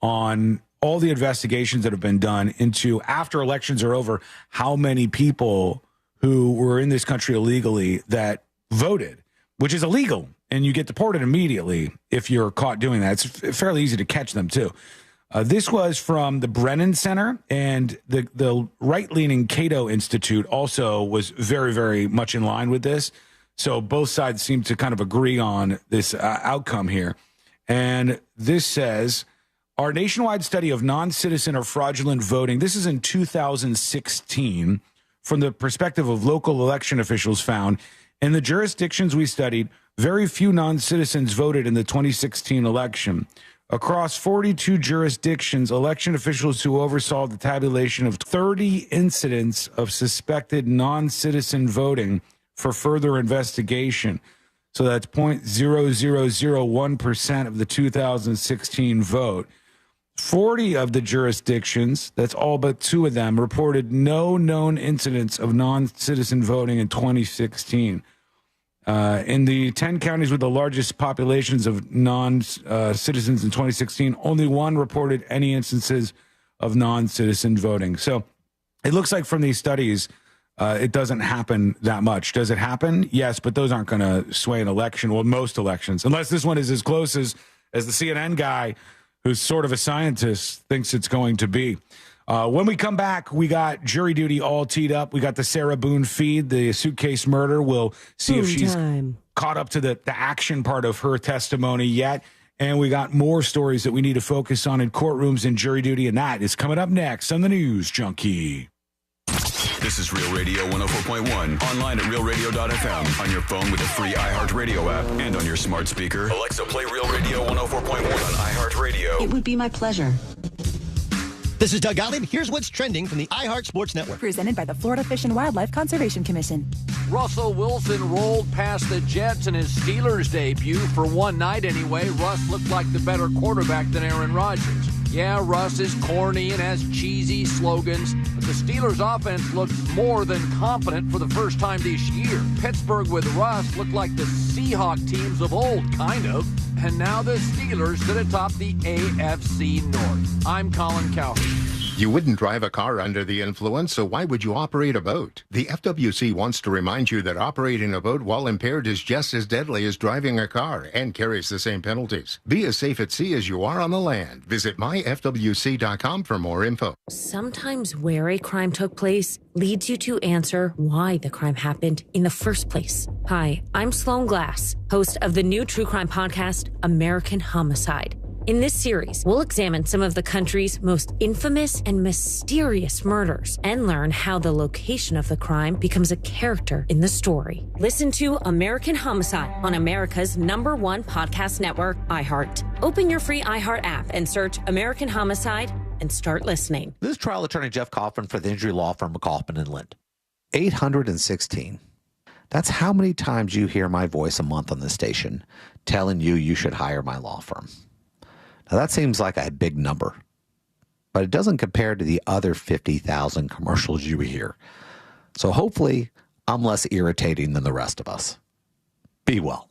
on all the investigations that have been done into, after elections are over, how many people who were in this country illegally that voted, which is illegal, and you get deported immediately if you're caught doing that. It's fairly easy to catch them, too. This was from the Brennan Center, and the right-leaning Cato Institute also was very, very much in line with this. So both sides seem to kind of agree on this outcome here. And this says, our nationwide study of non-citizen or fraudulent voting, this is in 2016, from the perspective of local election officials, found in the jurisdictions we studied, very few non-citizens voted in the 2016 election. Across 42 jurisdictions, election officials who oversaw the tabulation of 30 incidents of suspected non-citizen voting for further investigation. So that's 0.0001% of the 2016 vote. 40 of the jurisdictions, that's all but 2 of them, reported no known incidents of non-citizen voting in 2016. In the 10 counties with the largest populations of non-citizens in 2016, only one reported any instances of non-citizen voting. So it looks like from these studies, it doesn't happen that much. Does it happen? Yes, but those aren't going to sway an election. Well, most elections, unless this one is as close as the CNN guy, who's sort of a scientist, thinks it's going to be. When we come back, we got jury duty all teed up. We got the Sarah Boone feed, the suitcase murder. We'll see if she's caught up to the action part of her testimony yet. And we got more stories that we need to focus on in courtrooms and jury duty, and that is coming up next on the News Junkie. This is Real Radio 104.1, online at realradio.fm, on your phone with the free iHeartRadio app, and on your smart speaker. Alexa, play Real Radio 104.1 on iHeartRadio. It would be my pleasure. This is Doug Gottlieb. Here's what's trending from the iHeart Sports Network. Presented by the Florida Fish and Wildlife Conservation Commission. Russell Wilson rolled past the Jets in his Steelers debut. For one night anyway, Russ looked like the better quarterback than Aaron Rodgers. Yeah, Russ is corny and has cheesy slogans, but the Steelers' offense looked more than confident for the first time this year. Pittsburgh with Russ looked like the Seahawk teams of old, kind of. And now the Steelers sit atop the AFC North. I'm Colin Cowherd. You wouldn't drive a car under the influence, so why would you operate a boat? The FWC wants to remind you that operating a boat while impaired is just as deadly as driving a car and carries the same penalties. Be as safe at sea as you are on the land. Visit myfwc.com for more info. Sometimes where a crime took place leads you to answer why the crime happened in the first place. Hi, I'm Sloan Glass, host of the new true crime podcast, American Homicide. In this series, we'll examine some of the country's most infamous and mysterious murders and learn how the location of the crime becomes a character in the story. Listen to American Homicide on America's #1 podcast network, iHeart. Open your free iHeart app and search American Homicide and start listening. This is trial attorney Jeff Kaufman for the injury law firm of Kaufman and Lind. 816. That's how many times you hear my voice a month on this station telling you should hire my law firm. Now, that seems like a big number, but it doesn't compare to the other 50,000 commercials you hear. So hopefully, I'm less irritating than the rest of us. Be well.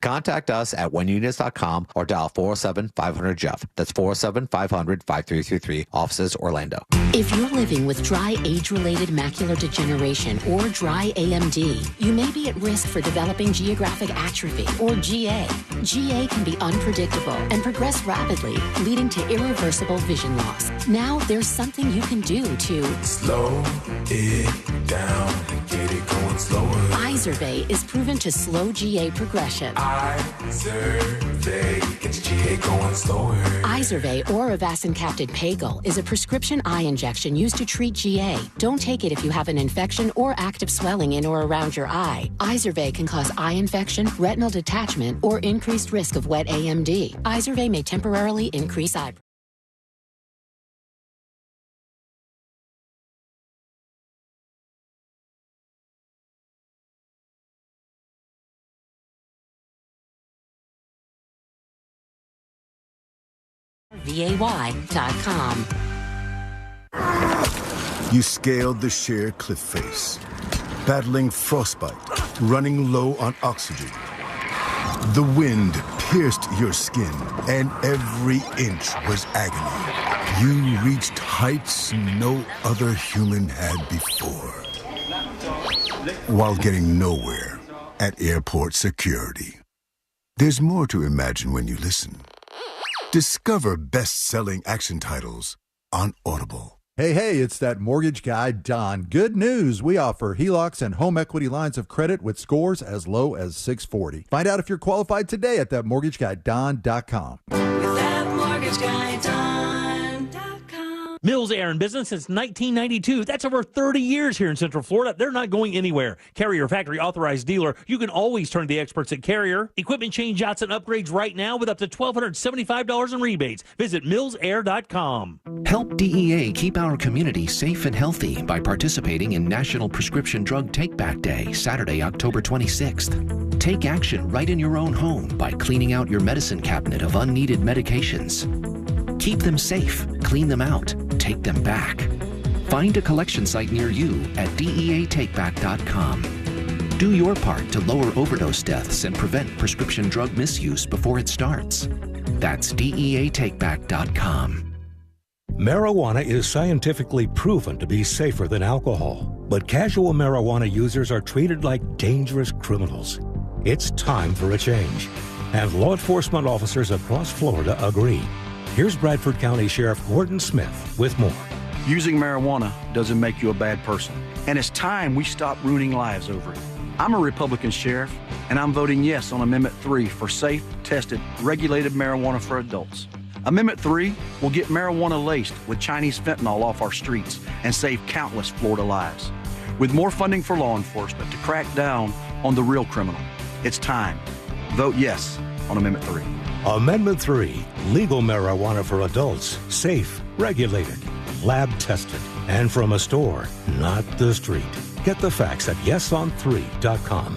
Contact us at whenyouneedus.com or dial 407-500-JEFF. That's 407-500-5333, offices Orlando. If you're living with dry age-related macular degeneration or dry AMD, you may be at risk for developing geographic atrophy or GA. GA can be unpredictable and progress rapidly, leading to irreversible vision loss. Now there's something you can do to slow it down and get it going slower. Izervay is proven to slow GA progression. Izervay gets GA going slower. Izervay or avacincaptad Pagel is a prescription eye injection used to treat GA. Don't take it if you have an infection or active swelling in or around your eye. Izervay can cause eye infection, retinal detachment, or increased risk of wet AMD. Izervay may temporarily increase eye. VAY.com. You scaled the sheer cliff face, battling frostbite, running low on oxygen. The wind pierced your skin, and every inch was agony. You reached heights no other human had before, while getting nowhere at airport security. There's more to imagine when you listen. Discover best-selling action titles on Audible. Hey, it's that mortgage guy, Don. Good news. We offer HELOCs and home equity lines of credit with scores as low as 640. Find out if you're qualified today at thatmortgageguyDon.com. With that mortgage guy, Don.com. Mills Air in business since 1992. That's over 30 years here in Central Florida. They're not going anywhere. Carrier factory authorized dealer. You can always turn to the experts at Carrier. Equipment change-outs and upgrades right now with up to $1,275 in rebates. Visit millsair.com. Help DEA keep our community safe and healthy by participating in National Prescription Drug Take-Back Day, Saturday, October 26th. Take action right in your own home by cleaning out your medicine cabinet of unneeded medications. Keep them safe, clean them out, take them back. Find a collection site near you at DEATakeback.com. Do your part to lower overdose deaths and prevent prescription drug misuse before it starts. That's DEATakeback.com. Marijuana is scientifically proven to be safer than alcohol, but casual marijuana users are treated like dangerous criminals. It's time for a change, and law enforcement officers across Florida agree. Here's Bradford County Sheriff Gordon Smith with more. Using marijuana doesn't make you a bad person, and it's time we stop ruining lives over it. I'm a Republican sheriff, and I'm voting yes on Amendment 3 for safe, tested, regulated marijuana for adults. Amendment 3 will get marijuana laced with Chinese fentanyl off our streets and save countless Florida lives. With more funding for law enforcement to crack down on the real criminal, it's time. Vote yes on Amendment 3. Amendment 3, legal marijuana for adults, safe, regulated, lab tested, and from a store, not the street. Get the facts at yeson3.com.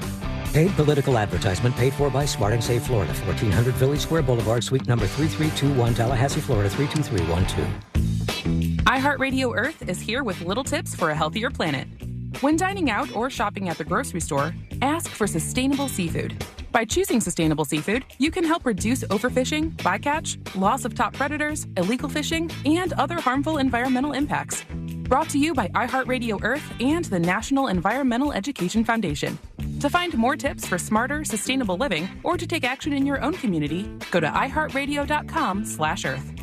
Paid political advertisement paid for by Smart and Safe Florida, 1400 Village Square Boulevard, suite number 3321, Tallahassee, Florida, 32312. iHeartRadio Earth is here with little tips for a healthier planet. When dining out or shopping at the grocery store, ask for sustainable seafood. By choosing sustainable seafood, you can help reduce overfishing, bycatch, loss of top predators, illegal fishing, and other harmful environmental impacts. Brought to you by iHeartRadio Earth and the National Environmental Education Foundation. To find more tips for smarter, sustainable living, or to take action in your own community, go to iHeartRadio.com/Earth.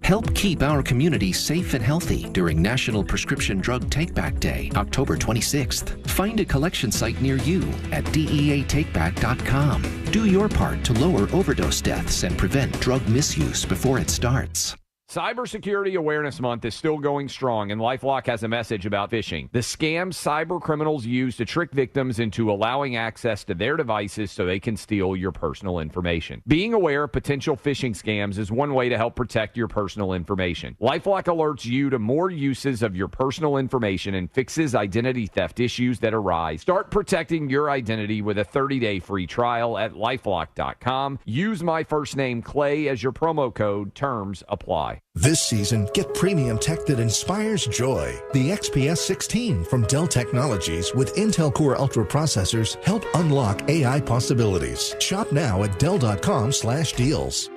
Help keep our community safe and healthy during National Prescription Drug Takeback Day, October 26th. Find a collection site near you at DEATakeback.com. Do your part to lower overdose deaths and prevent drug misuse before it starts. Cybersecurity Awareness Month is still going strong, and LifeLock has a message about phishing. The scams cyber criminals use to trick victims into allowing access to their devices so they can steal your personal information. Being aware of potential phishing scams is one way to help protect your personal information. LifeLock alerts you to more uses of your personal information and fixes identity theft issues that arise. Start protecting your identity with a 30-day free trial at LifeLock.com. Use my first name, Clay, as your promo code. Terms apply. This season, get premium tech that inspires joy. The XPS 16 from Dell Technologies with Intel Core Ultra processors help unlock AI possibilities. Shop now at Dell.com/deals.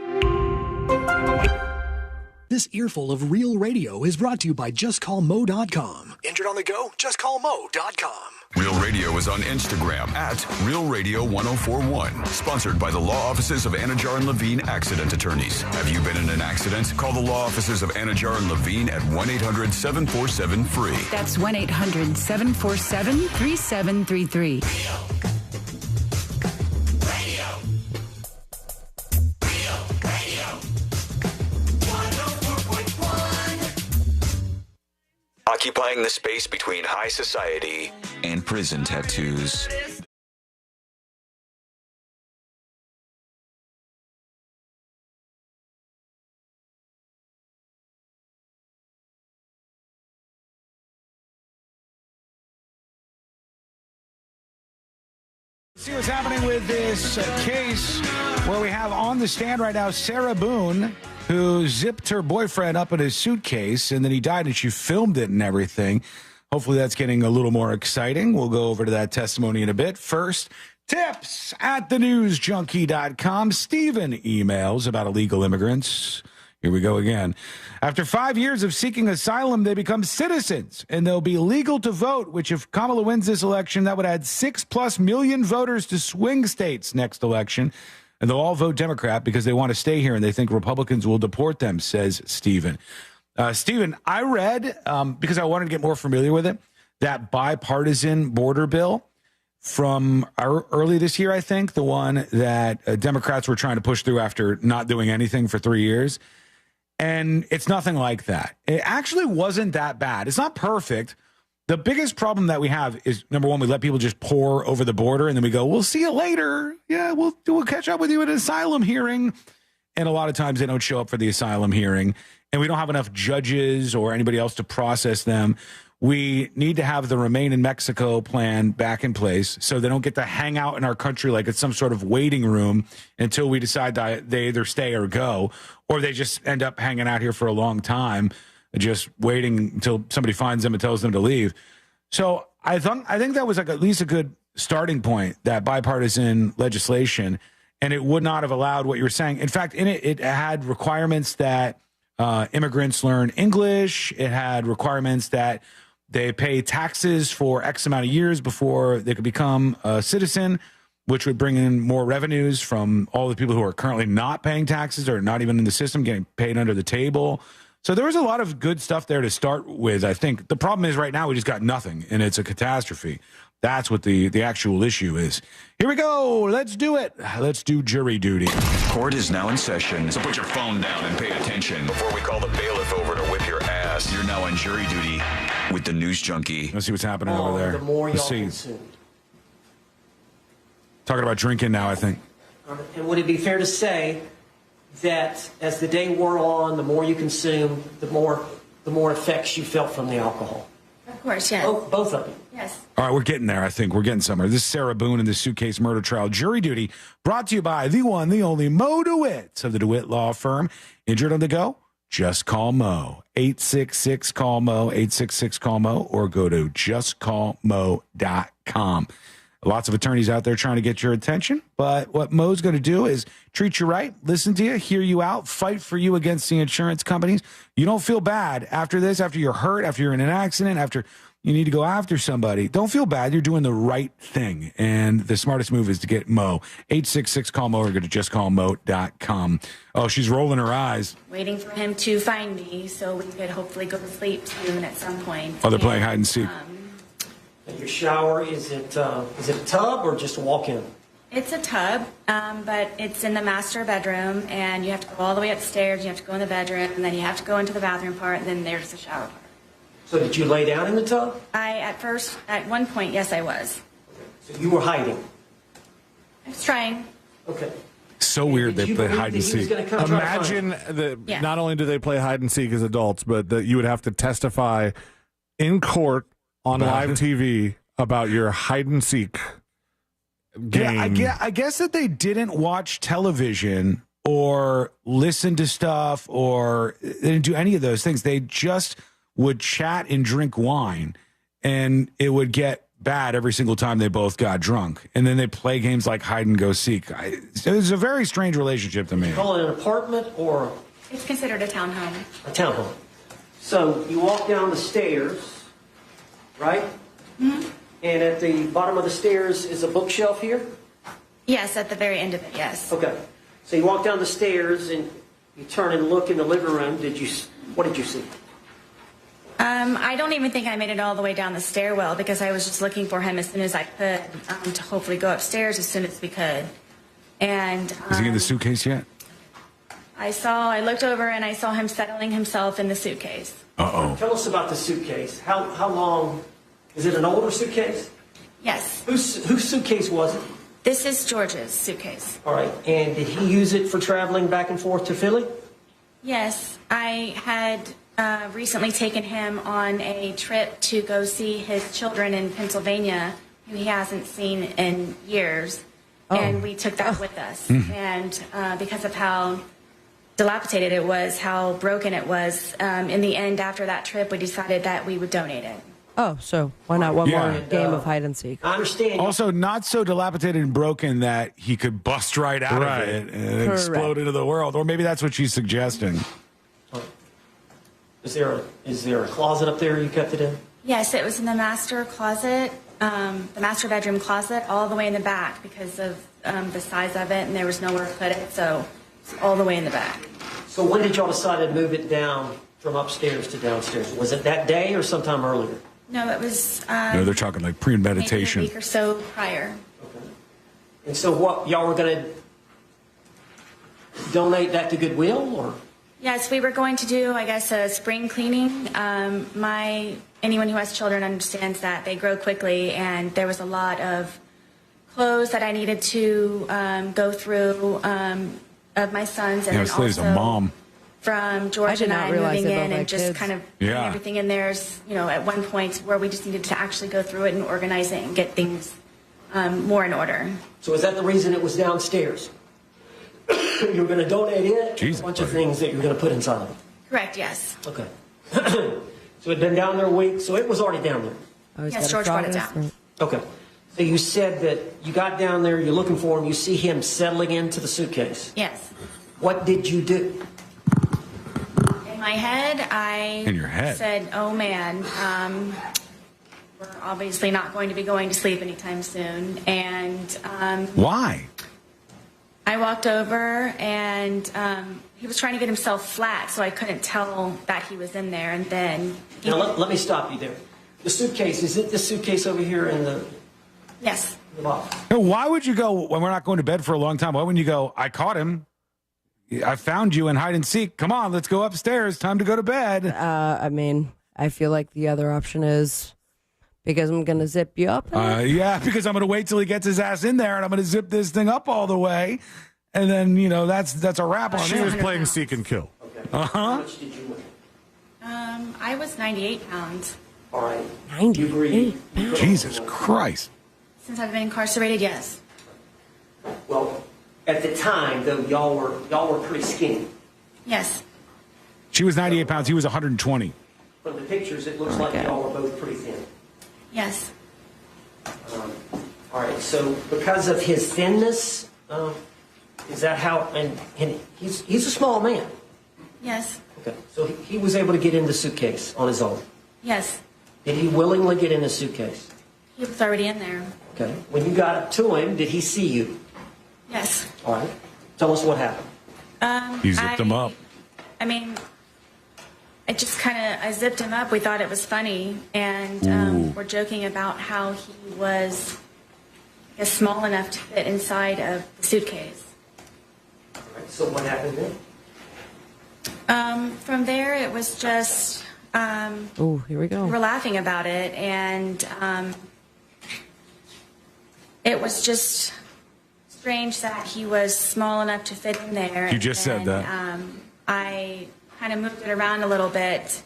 This earful of real radio is brought to you by JustCallMo.com. Injured on the go? JustCallMo.com. Real Radio is on Instagram at Real Radio 1041. Sponsored by the law offices of Anajar and Levine Accident Attorneys. Have you been in an accident? Call the law offices of Anajar and Levine at 1-800-747-FREE. That's 1-800-747-3733. Occupying the space between high society and prison tattoos. See what's happening with this case where we have on the stand right now Sarah Boone, who zipped her boyfriend up in his suitcase and then he died and she filmed it and everything. Hopefully that's getting a little more exciting. We'll go over to that testimony in a bit. First, tips at thenewsjunkie.com. Stephen emails about illegal immigrants. Here we go again. After 5 years of seeking asylum, they become citizens and they'll be legal to vote, which if Kamala wins this election, that would add 6+ million voters to swing states next election. And they'll all vote Democrat because they want to stay here and they think Republicans will deport them, says Stephen. Stephen, I read, because I wanted to get more familiar with it, that bipartisan border bill from early this year, I think, the one that Democrats were trying to push through after not doing anything for 3 years. And it's nothing like that. It actually wasn't that bad. It's not perfect. The biggest problem that we have is, number one, we let people just pour over the border and then we go, we'll see you later. Yeah, we'll catch up with you at an asylum hearing. And a lot of times they don't show up for the asylum hearing. And we don't have enough judges or anybody else to process them. We need to have the Remain in Mexico plan back in place so they don't get to hang out in our country like it's some sort of waiting room until we decide that they either stay or go, or they just end up hanging out here for a long time, just waiting until somebody finds them and tells them to leave. So I think that was like at least a good starting point, that bipartisan legislation, and it would not have allowed what you were saying. In fact, in it had requirements that immigrants learn English. It had requirements that they pay taxes for X amount of years before they could become a citizen, which would bring in more revenues from all the people who are currently not paying taxes or not even in the system, getting paid under the table. So there was a lot of good stuff there to start with, I think. The problem is right now we just got nothing, and it's a catastrophe. That's what the actual issue is. Here we go. Let's do it. Let's do jury duty. Court is now in session, so put your phone down and pay attention. Before we call the bailiff over to whip your ass, you're now on jury duty with the news junkie. Let's see what's happening over there. The more Let's y'all see. consumed. Talking about drinking now, I think. And would it be fair to say that as the day wore on, the more you consumed, the more effects you felt from the alcohol? Of course, yes. Both of you. Yes. All right, we're getting there, I think. We're getting somewhere. This is Sarah Boone in the Suitcase Murder Trial Jury Duty, brought to you by the one, the only Mo DeWitt of the DeWitt Law Firm. Injured on the go? Just call Mo. 866-CALL-MO, 866-CALL-MO, or go to justcallmo.com. Lots of attorneys out there trying to get your attention, but what Mo's going to do is treat you right, listen to you, hear you out, fight for you against the insurance companies. You don't feel bad after this, after you're hurt, after you're in an accident, after you need to go after somebody. Don't feel bad. You're doing the right thing, and the smartest move is to get Mo. 866-CALL-MO or go to justcallmo.com. Oh, she's rolling her eyes. Waiting for him to find me so we could hopefully go to sleep soon at some point. Oh, they're playing hide and seek. Your shower, is it a tub or just a walk-in? It's a tub, but it's in the master bedroom, and you have to go all the way upstairs. You have to go in the bedroom, and then you have to go into the bathroom part, and then there's the shower part. So did you lay down in the tub? At one point, yes, I was. So you were hiding? I was trying. Okay. So weird they play hide and seek. Imagine that Yeah. not only do they play hide and seek as adults, but that you would have to testify in court on live TV about your hide and seek game. Yeah, I guess that they didn't watch television or listen to stuff or they didn't do any of those things. They just would chat and drink wine, and it would get bad every single time they both got drunk. And then they play games like hide and go seek. It was a very strange relationship to me. You call it an apartment or It's considered a townhome. a townhome? So you walk down the stairs, right? Mm-hmm. And at the bottom of the stairs is a bookshelf here? Yes, at the very end of it, yes. Okay. So you walk down the stairs and you turn and look in the living room. What did you see? I don't even think I made it all the way down the stairwell because I was just looking for him as soon as I could to hopefully go upstairs as soon as we could. And Is he in the suitcase yet? I looked over and I saw him settling himself in the suitcase. Uh-oh. Tell us about the suitcase. How long? Is it an older suitcase? Yes. Whose suitcase was it? This is George's suitcase. All right. And did he use it for traveling back and forth to Philly? Yes. I had recently taken him on a trip to go see his children in Pennsylvania, who he hasn't seen in years. Oh. And we took that with us. Mhm. And because of how dilapidated it was, how broken it was, in the end, after that trip, we decided that we would donate it. Oh, so why not one Yeah. more game of hide and seek? I understand. Also, not so dilapidated and broken that he could bust right out Right. of it and Correct. explode into the world. Or maybe that's what she's suggesting. Is there a closet up there you kept it in? Yes, it was in the master closet, the master bedroom closet, all the way in the back because of the size of it, and there was nowhere to put it, so it's all the way in the back. So when did y'all decide to move it down from upstairs to downstairs? Was it that day or sometime earlier? No, it was No, they're talking like maybe a premeditation. week or so prior. And so what, y'all were going to donate that to Goodwill or? Yes, we were going to do, I guess, a spring cleaning. Anyone who has children understands that they grow quickly, and there was a lot of clothes that I needed to go through of my sons, and Yeah, then this lady's a also mom. from George I did and not I realize moving they both in had and just kids. kind of putting Yeah. everything in there. At one point where we just needed to actually go through it and organize it and get things more in order. So is that the reason it was downstairs? You were going to donate it, Jesus, a bunch of buddy. things that you were going to put inside of it. Correct, yes. Okay. So it'd been down there a week, so it was already down there. Yes, George brought it down. Okay. So you said that you got down there, you're looking for him, you see him settling into the suitcase. Yes. What did you do? In my head, In your head. said, oh man, we're obviously not going to be going to sleep anytime soon. And Why? I walked over and he was trying to get himself flat, so I couldn't tell that he was in there. And then Now, let me stop you there. The suitcase, is it the suitcase over here in the... Yes. The box? Why would you go when we're not going to bed for a long time? Why wouldn't you go, I caught him. I found you in hide and seek. Come on, let's go upstairs. Time to go to bed. I mean, I feel like the other option is because I'm going to zip you up. Yeah, because I'm going to wait till he gets his ass in there and I'm going to zip this thing up all the way. And then, that's a wrap on it. She was playing seek and kill. Okay. Uh-huh. How much did you weigh? I was 98 pounds. All right. 98 pounds. Jesus Christ. Since I've been incarcerated, yes. Well, at the time, though, y'all were pretty skinny. Yes. She was 98 pounds. He was 120. From the pictures, it looks like y'all were both pretty thin. Yes. All right. So because of his thinness, is that how? And he's a small man. Yes. Okay. So he was able to get in the suitcase on his own. Yes. Did he willingly get in the suitcase? He was already in there. Okay. When you got up to him, did he see you? Yes. All right. Tell us what happened. You zipped him up. I mean, I zipped him up. We thought it was funny. And we're joking about how he was, I guess, small enough to fit inside of the suitcase. All right. So what happened then? From there, it was just... here we go. We were laughing about it. And it was just strange that he was small enough to fit in there. You just said that. I kind of moved it around a little bit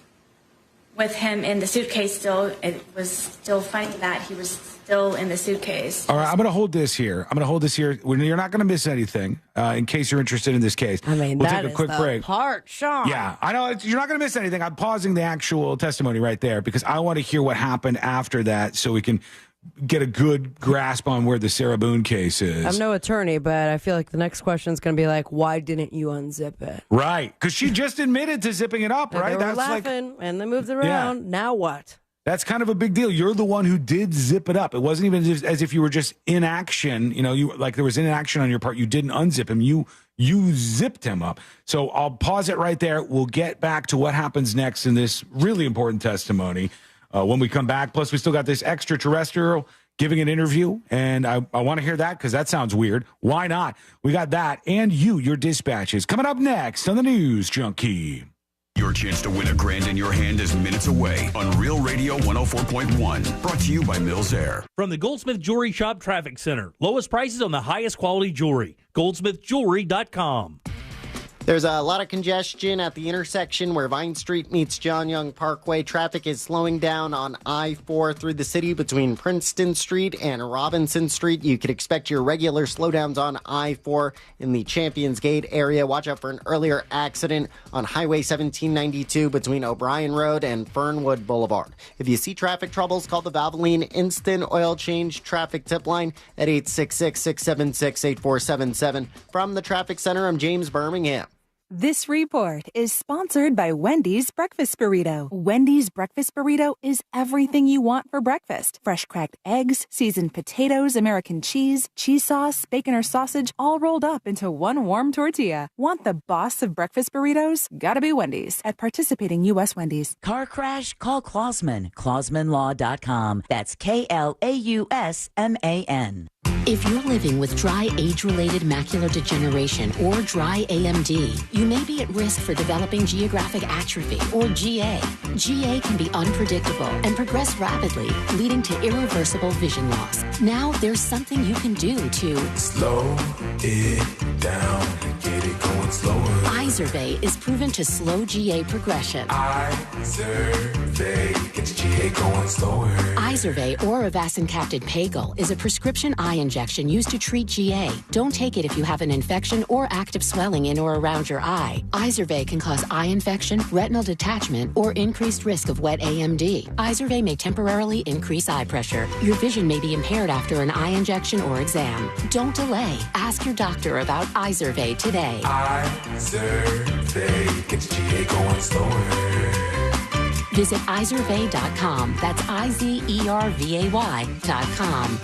with him in the suitcase still. It was still funny that he was still in the suitcase. All right, I'm going to hold this here. You're not going to miss anything in case you're interested in this case. I mean, we'll that take a is quick the break. part, Sean. Yeah, I know. You're not going to miss anything. I'm pausing the actual testimony right there because I want to hear what happened after that so we can get a good grasp on where the Sarah Boone case is. I'm no attorney, but I feel like the next question is going to be like, why didn't you unzip it? Right, because she just admitted to zipping it up, right? They were laughing, and they moved it around. Yeah. Now what? That's kind of a big deal. You're the one who did zip it up. It wasn't even as if you were just in action. You like there was inaction on your part. You didn't unzip him. You zipped him up. So I'll pause it right there. We'll get back to what happens next in this really important testimony when we come back. Plus, we still got this extraterrestrial giving an interview, and I want to hear that because that sounds weird. Why not? We got that and your dispatches coming up next on the News Junkie. Your chance to win $1,000 in your hand is minutes away on Real Radio 104.1. Brought to you by Mills Air. From the Goldsmith Jewelry Shop Traffic Center. Lowest prices on the highest quality jewelry. GoldsmithJewelry.com. There's a lot of congestion at the intersection where Vine Street meets John Young Parkway. Traffic is slowing down on I-4 through the city between Princeton Street and Robinson Street. You could expect your regular slowdowns on I-4 in the Champions Gate area. Watch out for an earlier accident on Highway 1792 between O'Brien Road and Fernwood Boulevard. If you see traffic troubles, call the Valvoline Instant Oil Change Traffic Tip Line at 866-676-8477. From the Traffic Center, I'm James Birmingham. This report is sponsored by Wendy's Breakfast Burrito. Wendy's Breakfast Burrito is everything you want for breakfast. Fresh cracked eggs, seasoned potatoes, American cheese, cheese sauce, bacon or sausage, all rolled up into one warm tortilla. Want the boss of breakfast burritos? Gotta be Wendy's. At participating U.S. Wendy's. Car crash? Call Klausman. KlausmanLaw.com. That's KLAUSMAN. If you're living with dry age-related macular degeneration or dry AMD, you may be at risk for developing geographic atrophy or GA. GA can be unpredictable and progress rapidly, leading to irreversible vision loss. Now there's something you can do to slow it down. get it going slower. Izervay is proven to slow GA progression. Izervay gets GA going slower. Izervay or avacincaptad Pagel is a prescription eye injection used to treat GA. Don't take it if you have an infection or active swelling in or around your eye. Izervay can cause eye infection, retinal detachment, or increased risk of wet AMD. Izervay may temporarily increase eye pressure. Your vision may be impaired after an eye injection or exam. Don't delay. Ask your doctor about Izervay today. Izervay gets GA going slower. Visit Izervay.com. That's IZERVAY.com.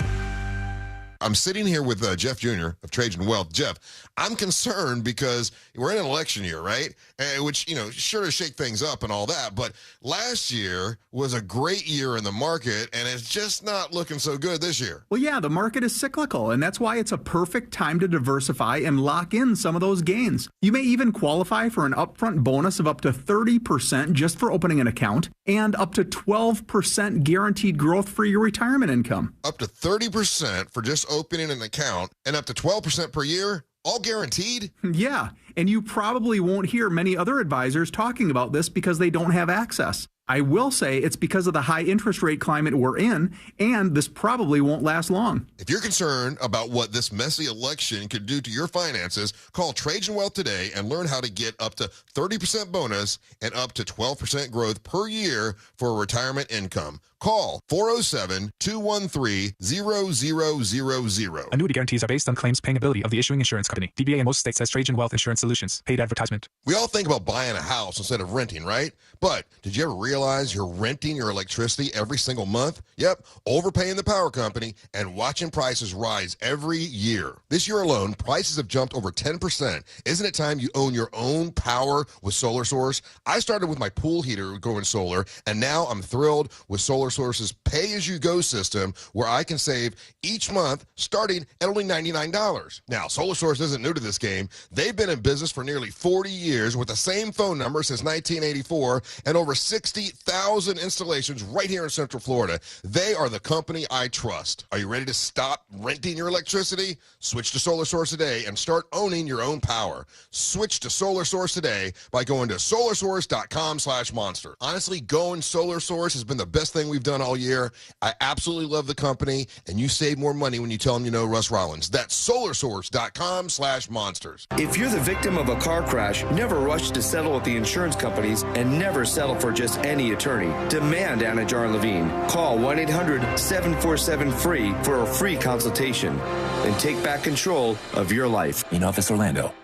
I'm sitting here with Jeff Jr. of Trajan Wealth. Jeff, I'm concerned because we're in an election year, right? Which, sure to shake things up and all that. But last year was a great year in the market, and it's just not looking so good this year. Well, yeah, the market is cyclical, and that's why it's a perfect time to diversify and lock in some of those gains. You may even qualify for an upfront bonus of up to 30% just for opening an account, and up to 12% guaranteed growth for your retirement income. Up to 30% for just opening an account, and up to 12% per year, all guaranteed? Yeah, and you probably won't hear many other advisors talking about this because they don't have access. I will say it's because of the high interest rate climate we're in, and this probably won't last long. If you're concerned about what this messy election could do to your finances, call Trajan Wealth today and learn how to get up to 30% bonus and up to 12% growth per year for retirement income. Call 407-213-0000. Annuity guarantees are based on claims paying ability of the issuing insurance company. DBA in most states says Trajan Wealth Insurance Solutions. Paid advertisement. We all think about buying a house instead of renting, right? But did you ever realize you're renting your electricity every single month? Yep, overpaying the power company and watching prices rise every year. This year alone, prices have jumped over 10%. Isn't it time you own your own power with Solar Source? I started with my pool heater going solar, and now I'm thrilled with Solar Source's pay-as-you-go system where I can save each month starting at only $99. Now, Solar Source isn't new to this game. They've been in business for nearly 40 years with the same phone number since 1984 and over 60,000 installations right here in Central Florida. They are the company I trust. Are you ready to stop renting your electricity? Switch to Solar Source today and start owning your own power. Switch to Solar Source today by going to solarsource.com/monster. Honestly, going Solar Source has been the best thing we've done all year. I absolutely love the company, and you save more money when you tell them you know Russ Rollins. That's solarsource.com/monsters. If you're the victim of a car crash, never rush to settle with the insurance companies and never settle for just any attorney. Demand Anna Jar Levine. Call 1-800-747-FREE for a free consultation and take back control of your life. In Office Orlando.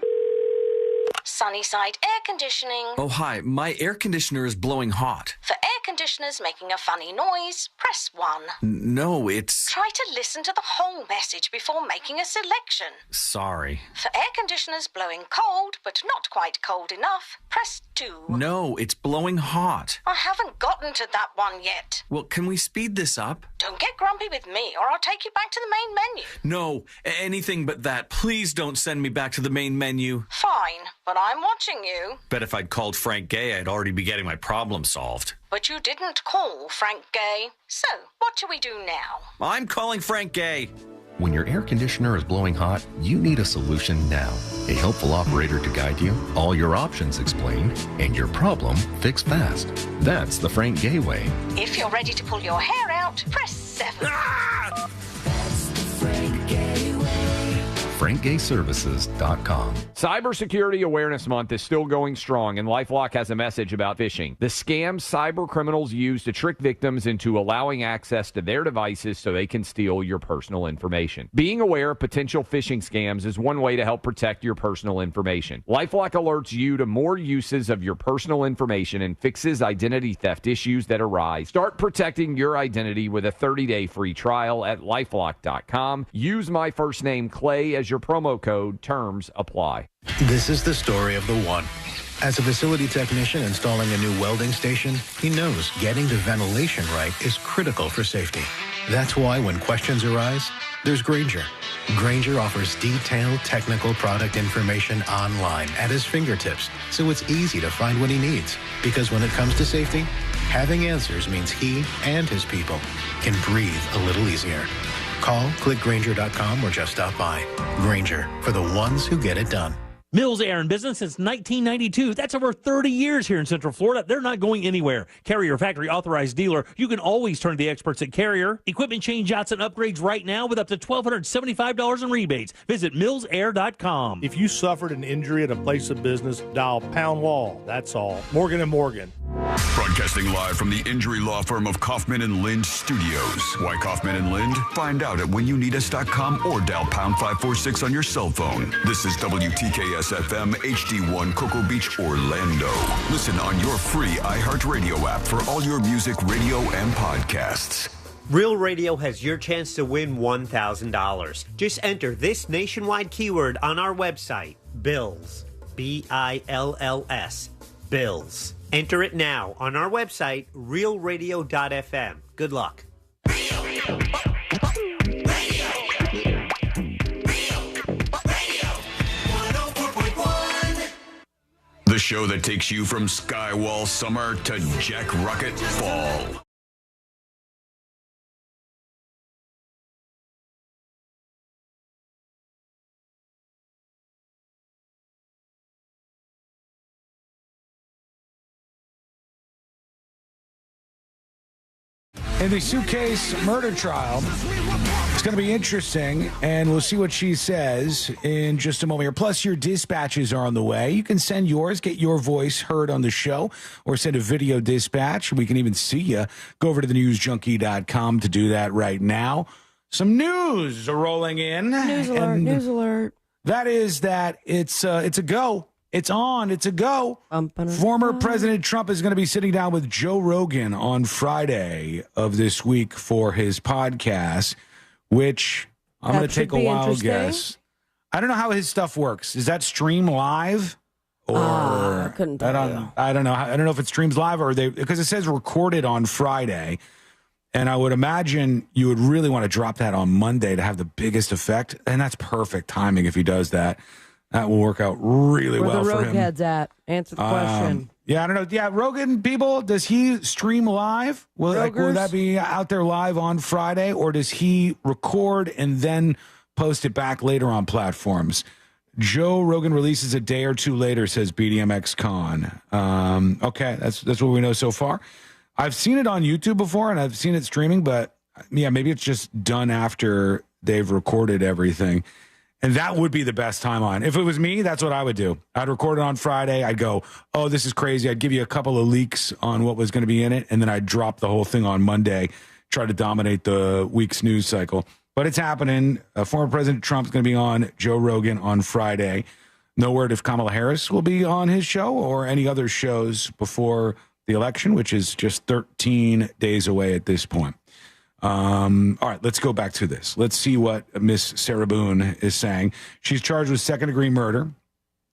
Sunnyside Air Conditioning. Oh, hi. My air conditioner is blowing hot. For air conditioners making a funny noise, press 1. No, it's... Try to listen to the whole message before making a selection. Sorry. For air conditioners blowing cold, but not quite cold enough, press 2. No, it's blowing hot. I haven't gotten to that one yet. Well, can we speed this up? Don't get grumpy with me, or I'll take you back to the main menu. No, anything but that. Please don't send me back to the main menu. Fine, but I'm watching you. Bet if I'd called Frank Gay, I'd already be getting my problem solved. But you didn't call Frank Gay. So, what do we do now? I'm calling Frank Gay. When your air conditioner is blowing hot, you need a solution now. A helpful operator to guide you, all your options explained, and your problem fixed fast. That's the Frank Gay way. If you're ready to pull your hair out, press 7. Ah! FrankGayServices.com. Cybersecurity Awareness Month is still going strong, and LifeLock has a message about phishing. The scams cyber criminals use to trick victims into allowing access to their devices so they can steal your personal information. Being aware of potential phishing scams is one way to help protect your personal information. LifeLock alerts you to more uses of your personal information and fixes identity theft issues that arise. Start protecting your identity with a 30-day free trial at LifeLock.com. Use my first name, Clay, as your promo code. Terms apply. This is the story of the one. As a facility technician installing a new welding station, he knows getting the ventilation right is critical for safety. That's why when questions arise, there's Grainger. Grainger offers detailed technical product information online at his fingertips, so it's easy to find what he needs. Because when it comes to safety, having answers means he and his people can breathe a little easier. Call, click Grainger.com, or just stop by. Grainger, for the ones who get it done. Mills Air in business since 1992. That's over 30 years here in Central Florida. They're not going anywhere. Carrier factory authorized dealer. You can always turn to the experts at Carrier. Equipment change outs and upgrades right now with up to $1,275 in rebates. Visit millsair.com. If you suffered an injury at a place of business, dial Pound Law. That's all. Morgan & Morgan. Broadcasting live from the injury law firm of Kaufman and Lind Studios. Why Kaufman and Lind? Find out at whenyouneedus.com or dial pound 546 on your cell phone. This is WTKS FM HD1 Cocoa Beach, Orlando. Listen on your free iHeartRadio app for all your music, radio, and podcasts. Real Radio has your chance to win $1,000. Just enter this nationwide keyword on our website, BILLS. BILLS. BILLS. Enter it now on our website, realradio.fm. Good luck. The show that takes you from Skywall summer to Jack Rocket fall. In the suitcase murder trial, it's going to be interesting, and we'll see what she says in just a moment here. Plus, your dispatches are on the way. You can send yours, get your voice heard on the show, or send a video dispatch. We can even see you. Go over to thenewsjunkie.com to do that right now. Some news rolling in. News alert, news alert. That is that it's a go. It's on. It's a go. Former President Trump is going to be sitting down with Joe Rogan on Friday of this week for his podcast, which I'm going to take a wild guess. I don't know how his stuff works. Is that stream live? Or I couldn't tell you. I don't know. I don't know if it streams live or because it says recorded on Friday. And I would imagine you would really want to drop that on Monday to have the biggest effect. And that's perfect timing if he does that. That will work out really well for him. Where the Rogue head's at? Answer the question. Yeah, I don't know. Yeah, Rogan, people, does he stream live? Will that be out there live on Friday? Or does he record and then post it back later on platforms? Joe Rogan releases a day or two later, says BDMX Con. Okay, that's what we know so far. I've seen it on YouTube before, and I've seen it streaming, but yeah, maybe it's just done after they've recorded everything. And that would be the best timeline. If it was me, that's what I would do. I'd record it on Friday. I'd go, oh, this is crazy. I'd give you a couple of leaks on what was going to be in it, and then I'd drop the whole thing on Monday, try to dominate the week's news cycle. But it's happening. Former President Trump's going to be on Joe Rogan on Friday. No word if Kamala Harris will be on his show or any other shows before the election, which is just 13 days away at this point. All right, let's go back to this. Let's see what Miss Sarah Boone is saying. She's charged with second-degree murder,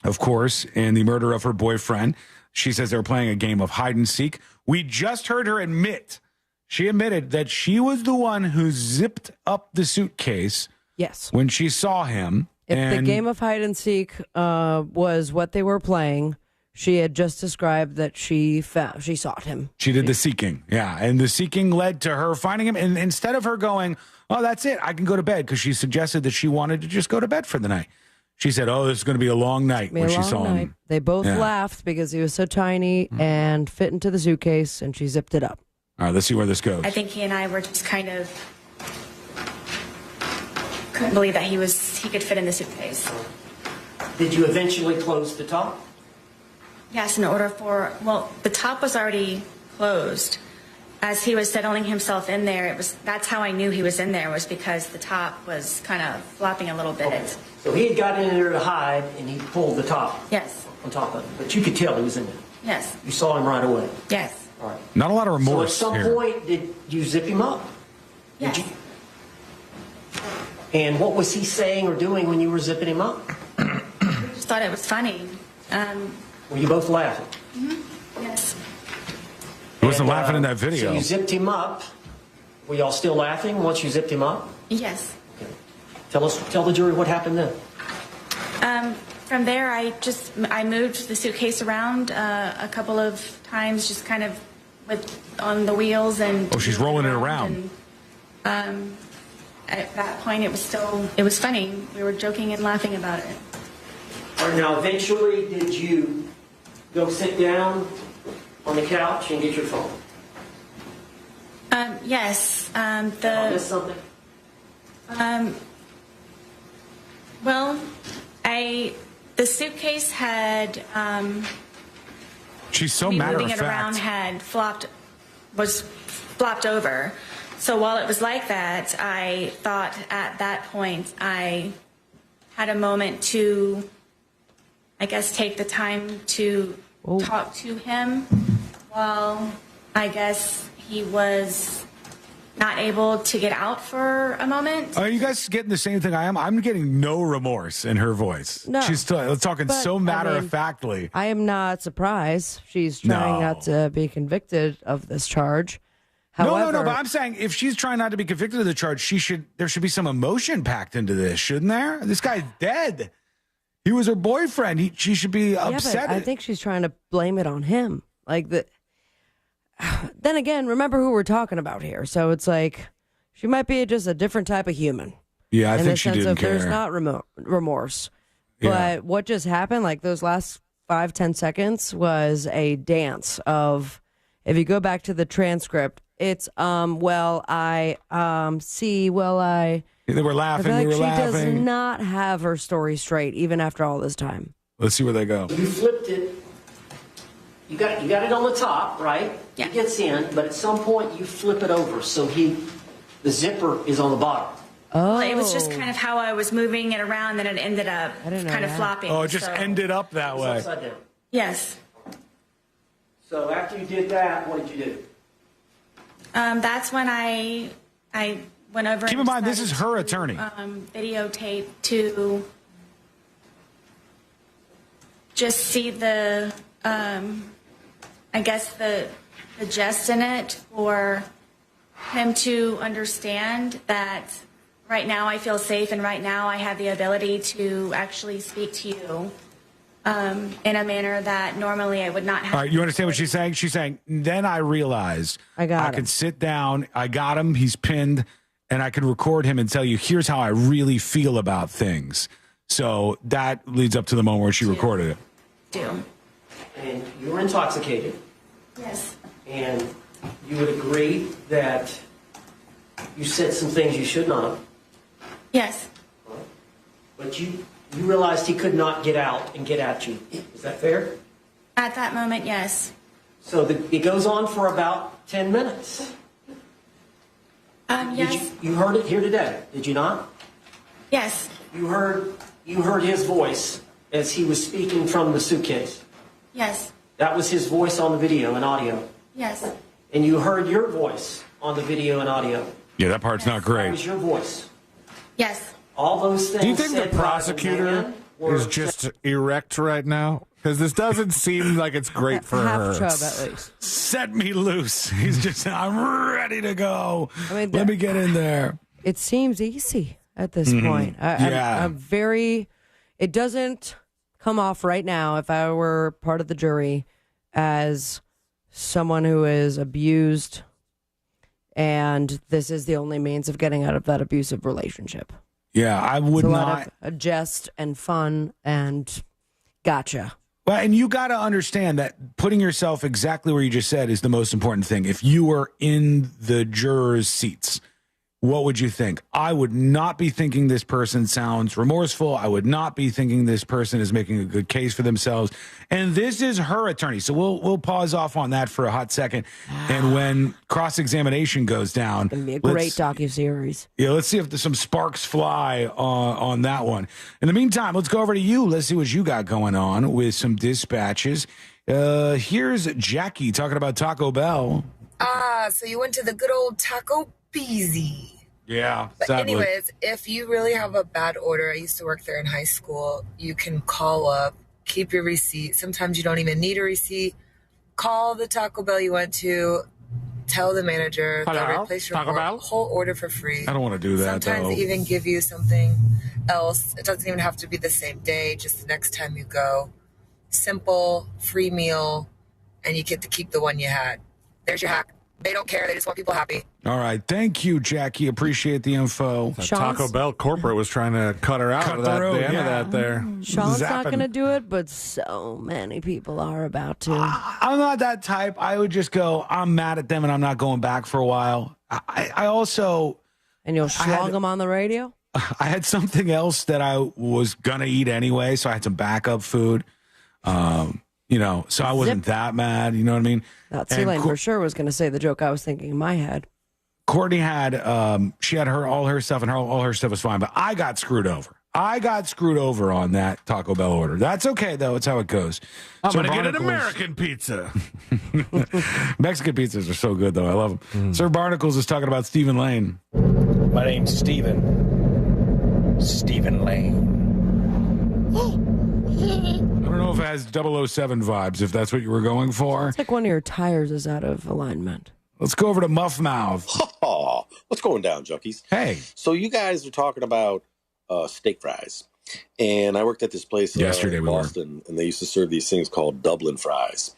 of course, and the murder of her boyfriend. She says they were playing a game of hide-and-seek. We just heard her admit. She admitted that she was the one who zipped up the suitcase. Yes. When she saw him. If the game of hide-and-seek was what they were playing, she had just described that she sought him. She did the seeking, yeah. And the seeking led to her finding him. And instead of her going, oh, that's it, I can go to bed, because she suggested that she wanted to just go to bed for the night. She said, oh, this is going to be a long night when she saw him. They both laughed because he was so tiny and fit into the suitcase, and she zipped it up. All right, let's see where this goes. I think he and I were just kind of couldn't believe that he could fit in the suitcase. Did you eventually close the top? Yes, in order the top was already closed. As he was settling himself in there, that's how I knew he was in there, was because the top was kind of flopping a little bit. Okay. So he had gotten in there to hide, and he pulled the top. Yes. On top of it. But you could tell he was in there. Yes. You saw him right away. Yes. All right. Not a lot of remorse. So at some point, did you zip him up? Yes. Did you? And what was he saying or doing when you were zipping him up? I just thought it was funny. Were you both laughing? Mm-hmm. Yes. He wasn't laughing in that video. So you zipped him up. Were y'all still laughing once you zipped him up? Yes. Okay. Tell the jury what happened then. From there, I moved the suitcase around a couple of times, just kind of on the wheels and. Oh, she's rolling it around. And, at that point, it was funny. We were joking and laughing about it. Now, eventually, did you go sit down on the couch and get your phone? Yes. Did I miss something? Well, the suitcase had, she's so me matter of moving it around fact. was flopped over. So while it was like that, I thought at that point I had a moment to, I guess, take the time to talk to him while I guess he was not able to get out for a moment. Are you guys getting the same thing I am? I'm getting no remorse in her voice. No. She's talking But, so matter-of-factly. I am not surprised. She's trying not to be convicted of this charge. However, No, but I'm saying if she's trying not to be convicted of the charge, there should be some emotion packed into this, shouldn't there? This guy's dead. He was her boyfriend. She should be upset. But I think she's trying to blame it on him. Then again, remember who we're talking about here. So it's like she might be just a different type of human. Yeah, I think she in the sense didn't of care. there's not remorse. Yeah. But what just happened, like those last 5-10 seconds, was a dance of. If you go back to the transcript, it's They were laughing. I feel like We were she does laughing. not have her story straight, even after all this time. Let's see where they go. You flipped it. You got it on the top, right? Yeah. It gets in, but at some point you flip it over, so the zipper is on the bottom. Oh, Well, it was just kind of how I was moving it around that it ended up kind of flopping. Oh, it just ended up that way. Upside down. Yes. So after you did that, what did you do? That's when I went over. Keep in and mind, this is decided her to, attorney. Videotape to just see the, I guess the gist in it, for him to understand that right now I feel safe and right now I have the ability to actually speak to you in a manner that normally I would not have. All right, you understand what she's saying? She's saying, then I realized I can sit down, I got him, he's pinned, and I can record him and tell you, here's how I really feel about things. So that leads up to the moment where she recorded it. And you were intoxicated. Yes. And you would agree that you said some things you should not have. Yes. But you realized he could not get out and get at you. Is that fair? At that moment, yes. So it goes on for about 10 minutes. Yes. You heard it here today, did you not? Yes. You heard his voice as he was speaking from the suitcase. Yes. That was his voice on the video and audio. Yes. And you heard your voice on the video and audio. Yeah, that part's not That great. was your voice. Yes. All those things. Do you think said the by prosecutor man were is just erect right now? Because this doesn't seem like it's great for her. Half chub, at least. Set me loose. He's just, I'm ready to go. Let me get in there. It seems easy at this Mhm. point. I'm very. It doesn't come off right now, if I were part of the jury, as someone who is abused, and this is the only means of getting out of that abusive relationship. Yeah, I would It's a not. lot of a jest and fun and gotcha. Well, and you got to understand that putting yourself exactly where you just said is the most important thing. If you were in the jurors' seats, what would you think? I would not be thinking this person sounds remorseful. I would not be thinking this person is making a good case for themselves. And this is her attorney. So we'll pause off on that for a hot second. And when cross-examination goes down, It'd be a great docuseries. Yeah, let's see if there's some sparks fly on that one. In the meantime, let's go over to you. Let's see what you got going on with some dispatches. Here's Jackie talking about Taco Bell. So you went to the good old Taco Beezy. Yeah, But sadly. anyways, if you really have a bad order, I used to work there in high school, you can call up, keep your receipt. Sometimes you don't even need a receipt. Call the Taco Bell you went to, tell the manager, they'll Hello? replace your Taco Bell? whole order for free. I don't want to do that, Sometimes though. they even give you something else. It doesn't even have to be the same day, just the next time you go. Simple, free meal, and you get to keep the one you had. There's your hack. They don't care. They just want people happy. All right. Thank you, Jackie. Appreciate the info. Taco Bell corporate was trying to cut her out of that, the end of that there. Sean's not Zapping. going to do it, but so many people are about to. I'm not that type. I would just go, I'm mad at them and I'm not going back for a while. I also. And you'll schlong them on the radio? I had something else that I was going to eat anyway, so I had some backup food. So I wasn't that mad. You know what I mean? That Elaine for sure was going to say the joke I was thinking in my head. Courtney had, she had all her stuff, and all her stuff was fine, but I got screwed over. I got screwed over on that Taco Bell order. That's okay, though. It's how it goes. I'm going to get an American pizza. Mexican pizzas are so good, though. I love them. Sir Barnacles is talking about Stephen Lane. My name's Stephen. Stephen Lane. I don't know if it has 007 vibes, if that's what you were going for. It's like one of your tires is out of alignment. Let's go over to Muff Mouth. Oh, what's going down, junkies? Hey. So you guys are talking about steak fries. And I worked at this place yesterday in Boston, and they used to serve these things called Dublin fries.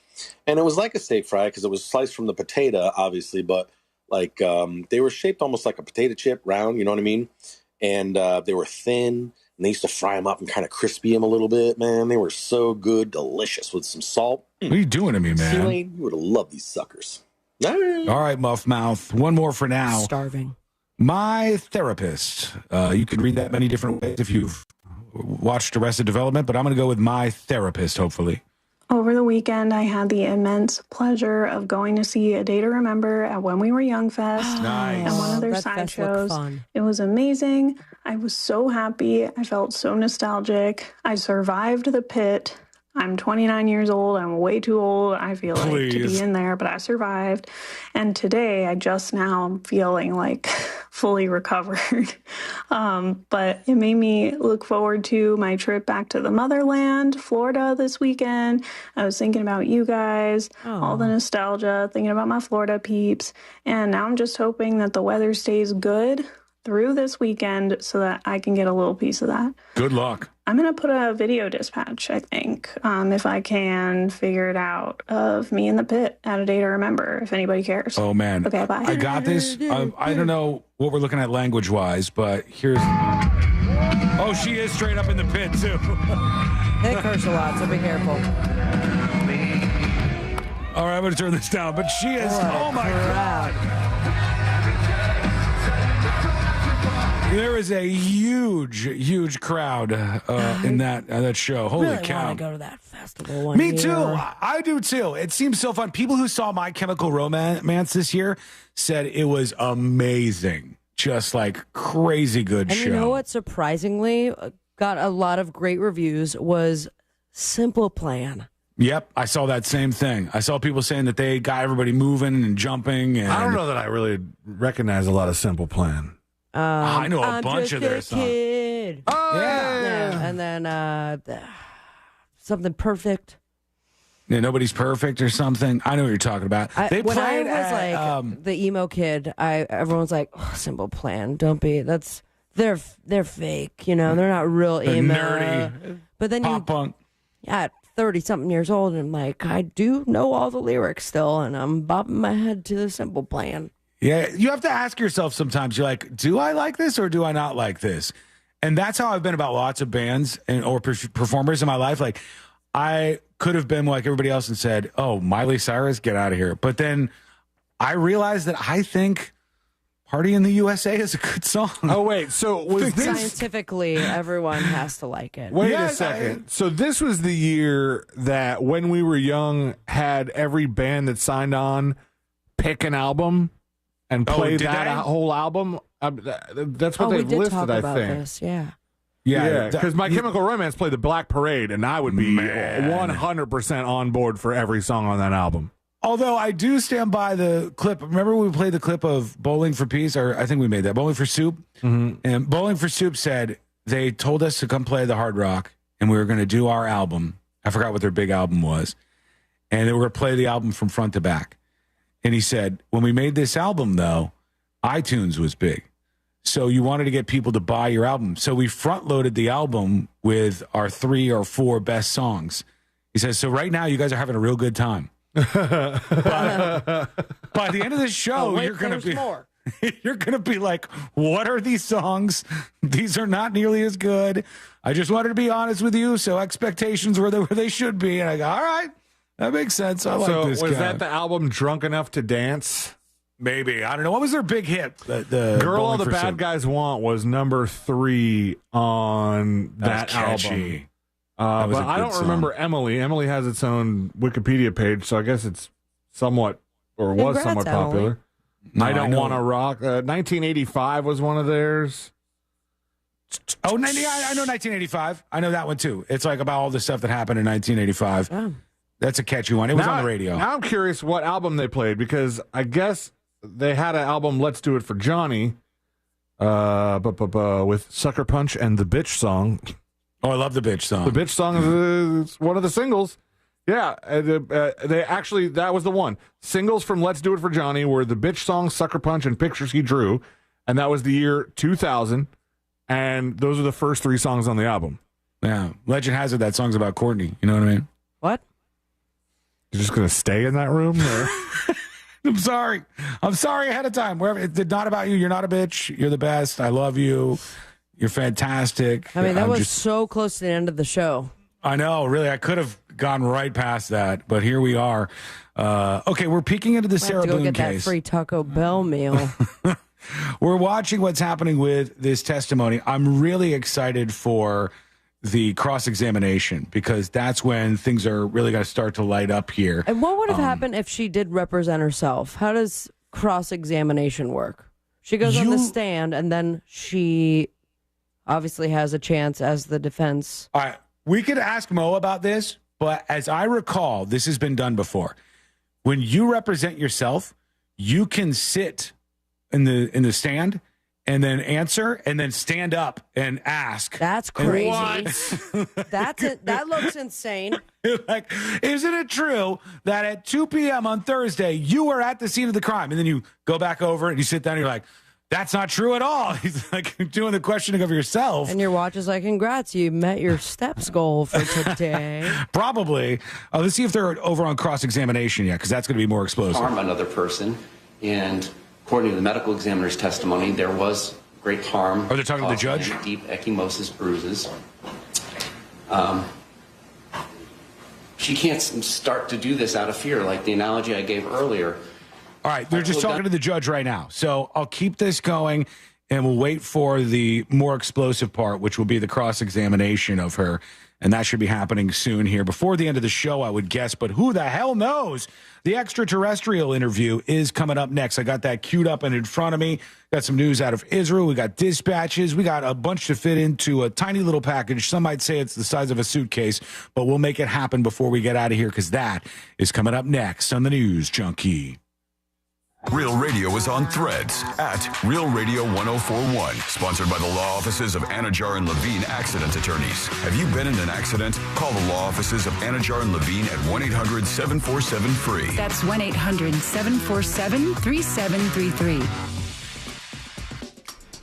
And it was like a steak fry because it was sliced from the potato, obviously, but like they were shaped almost like a potato chip, round, you know what I mean? And they were thin, and they used to fry them up and kind of crispy them a little bit, man. They were so good, delicious with some salt. What are you doing to me, man? Elaine, you would have loved these suckers. All right, Muff Mouth. One more for now. Starving. My Therapist. You could read that many different ways if you've watched Arrested Development, but I'm going to go with My Therapist, hopefully. Over the weekend, I had the immense pleasure of going to see A Day to Remember at When We Were Young Fest. Nice. And one of their That side fest looked shows. fun. It was amazing. I was so happy. I felt so nostalgic. I survived the pit. I'm 29 years old. I'm way too old, I feel like, to be in there, but I survived. And today, I just now am feeling like fully recovered. But it made me look forward to my trip back to the motherland, Florida, this weekend. I was thinking about you guys, all the nostalgia, thinking about my Florida peeps. And now I'm just hoping that the weather stays good through this weekend so that I can get a little piece of that. Good luck. I'm going to put a video dispatch, I think, if I can figure it out, of me in the pit at A Day to Remember, if anybody cares. Oh, man. Okay, bye. I got this. I don't know what we're looking at language-wise, but here's... Oh, she is straight up in the pit, too. They curse a lot, so be careful. All right, I'm going to turn this down, but she is... Oh, my God. There is a huge crowd in that show. Holy really cow! Want to go to that festival one Me year. too. I do too. It seems so fun. People who saw My Chemical Romance this year said it was amazing. Just like crazy good and show. You know what? Surprisingly, got a lot of great reviews. Was Simple Plan. Yep, I saw that same thing. I saw people saying that they got everybody moving and jumping. And I don't know that I really recognize a lot of Simple Plan. I know a bunch of their songs. Kid. Oh, yeah. And then something perfect. Yeah, Nobody's Perfect or something. I know what you're talking about. When I was like the emo kid, everyone's like, oh, Simple Plan, don't be. They're fake, you know. They're not real emo. Nerdy. But then pop punk. At 30-something years old, and I'm like, I do know all the lyrics still, and I'm bobbing my head to the Simple Plan. Yeah, you have to ask yourself sometimes, you're like, do I like this or do I not like this? And that's how I've been about lots of bands or performers in my life. Like, I could have been like everybody else and said, oh, Miley Cyrus, get out of here. But then I realized that I think Party in the USA is a good song. Oh, wait. So was this... Scientifically, everyone has to like it. Wait a second. So this was the year that When We Were Young had every band that signed on pick an album and play that whole album. That's what they've listed, talk I about think. This, yeah. Yeah, because My Chemical Romance played the Black Parade, and I would be 100% on board for every song on that album. Although I do stand by the clip. Remember when we played the clip of Bowling for Peace? Or I think we made that. Bowling for Soup. Mm-hmm. And Bowling for Soup said they told us to come play the Hard Rock, and we were going to do our album. I forgot what their big album was. And they were going to play the album from front to back. And he said, when we made this album, though, iTunes was big. So you wanted to get people to buy your album. So we front-loaded the album with our 3 or 4 best songs. He says, so right now you guys are having a real good time. But by the end of the show, you're going to be... More. You're going to be like, what are these songs? These are not nearly as good. I just wanted to be honest with you, so expectations were where they should be. And I go, all right, that makes sense. I like this guy. Was that the album Drunk Enough to Dance? Maybe. I don't know. What was their big hit? The Girl All the Bad Guys Want was number 3 on that album. But I don't remember Emily. Emily has its own Wikipedia page, so I guess it's somewhat, or was somewhat popular. No, I Don't Want to Rock. 1985 was one of theirs. Oh, I know 1985. I know that one, too. It's like about all the stuff that happened in 1985. Oh. That's a catchy one. It was on the radio. Now I'm curious what album they played, because I guess they had an album, Let's Do It for Johnny, with Sucker Punch and the Bitch Song. Oh, I love the Bitch Song. The Bitch Song is one of the singles. Yeah, they actually, that was the one. Singles from Let's Do It for Johnny were the Bitch Song, Sucker Punch, and Pictures He Drew, and that was the year 2000, and those are the first 3 songs on the album. Yeah, legend has it that song's about Courtney. You know what I mean? What? You're just going to stay in that room? Or? I'm sorry. I'm sorry ahead of time. Wherever it's not about you. You're not a bitch. You're the best. I love you. You're fantastic. I mean, that was so close to the end of the show. I know, really. I could have gone right past that, but here we are. Okay, we're peeking into the Sarah Boone case. Get that free Taco Bell meal. We're watching what's happening with this testimony. I'm really excited for the cross-examination, because that's when things are really going to start to light up here. And what would have happened if she did represent herself? How does cross-examination work? She goes on the stand, and then she obviously has a chance as the defense. All right. We could ask Mo about this, but as I recall, this has been done before. When you represent yourself, you can sit in the stand and then answer and then stand up and ask. That's crazy. That looks insane. Like, isn't it true that at 2 p.m. on Thursday, you were at the scene of the crime? And then you go back over and you sit down and you're like, that's not true at all. He's like doing the questioning of yourself. And your watch is like, congrats, you met your steps goal for today. Probably. Let's see if they're over on cross-examination yet, because that's going to be more explosive. Harm another person, and according to the medical examiner's testimony, there was great harm. Are they talking to the judge? Deep ecchymosis bruises. She can't start to do this out of fear, like the analogy I gave earlier. All right, they're just talking to the judge right now. So I'll keep this going, and we'll wait for the more explosive part, which will be the cross-examination of her. And that should be happening soon here, before the end of the show, I would guess. But who the hell knows? The extraterrestrial interview is coming up next. I got that queued up and in front of me. Got some news out of Israel. We got dispatches. We got a bunch to fit into a tiny little package. Some might say it's the size of a suitcase, but we'll make it happen before we get out of here, because that is coming up next on the News Junkie. Real Radio is on Threads at Real Radio 1041. Sponsored by the law offices of Anajar and Levine Accident Attorneys. Have you been in an accident? Call the law offices of Anajar and Levine at 1-800-747-FREE. That's 1-800-747-3733.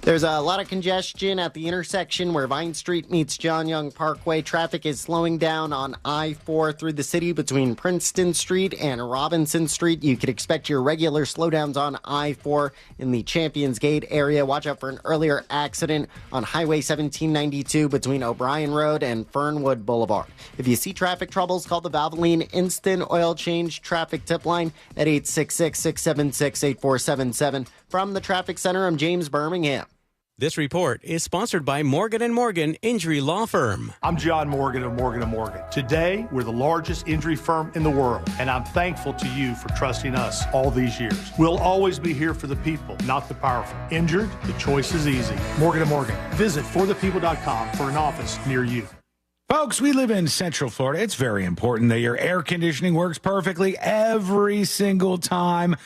There's a lot of congestion at the intersection where Vine Street meets John Young Parkway. Traffic is slowing down on I-4 through the city between Princeton Street and Robinson Street. You could expect your regular slowdowns on I-4 in the Champions Gate area. Watch out for an earlier accident on Highway 1792 between O'Brien Road and Fernwood Boulevard. If you see traffic troubles, call the Valvoline Instant Oil Change Traffic Tip Line at 866-676-8477. From the Traffic Center, I'm James Birmingham. This report is sponsored by Morgan & Morgan Injury Law Firm. I'm John Morgan of Morgan & Morgan. Today, we're the largest injury firm in the world, and I'm thankful to you for trusting us all these years. We'll always be here for the people, not the powerful. Injured? The choice is easy. Morgan & Morgan. Visit forthepeople.com for an office near you. Folks, we live in Central Florida. It's very important that your air conditioning works perfectly every single time.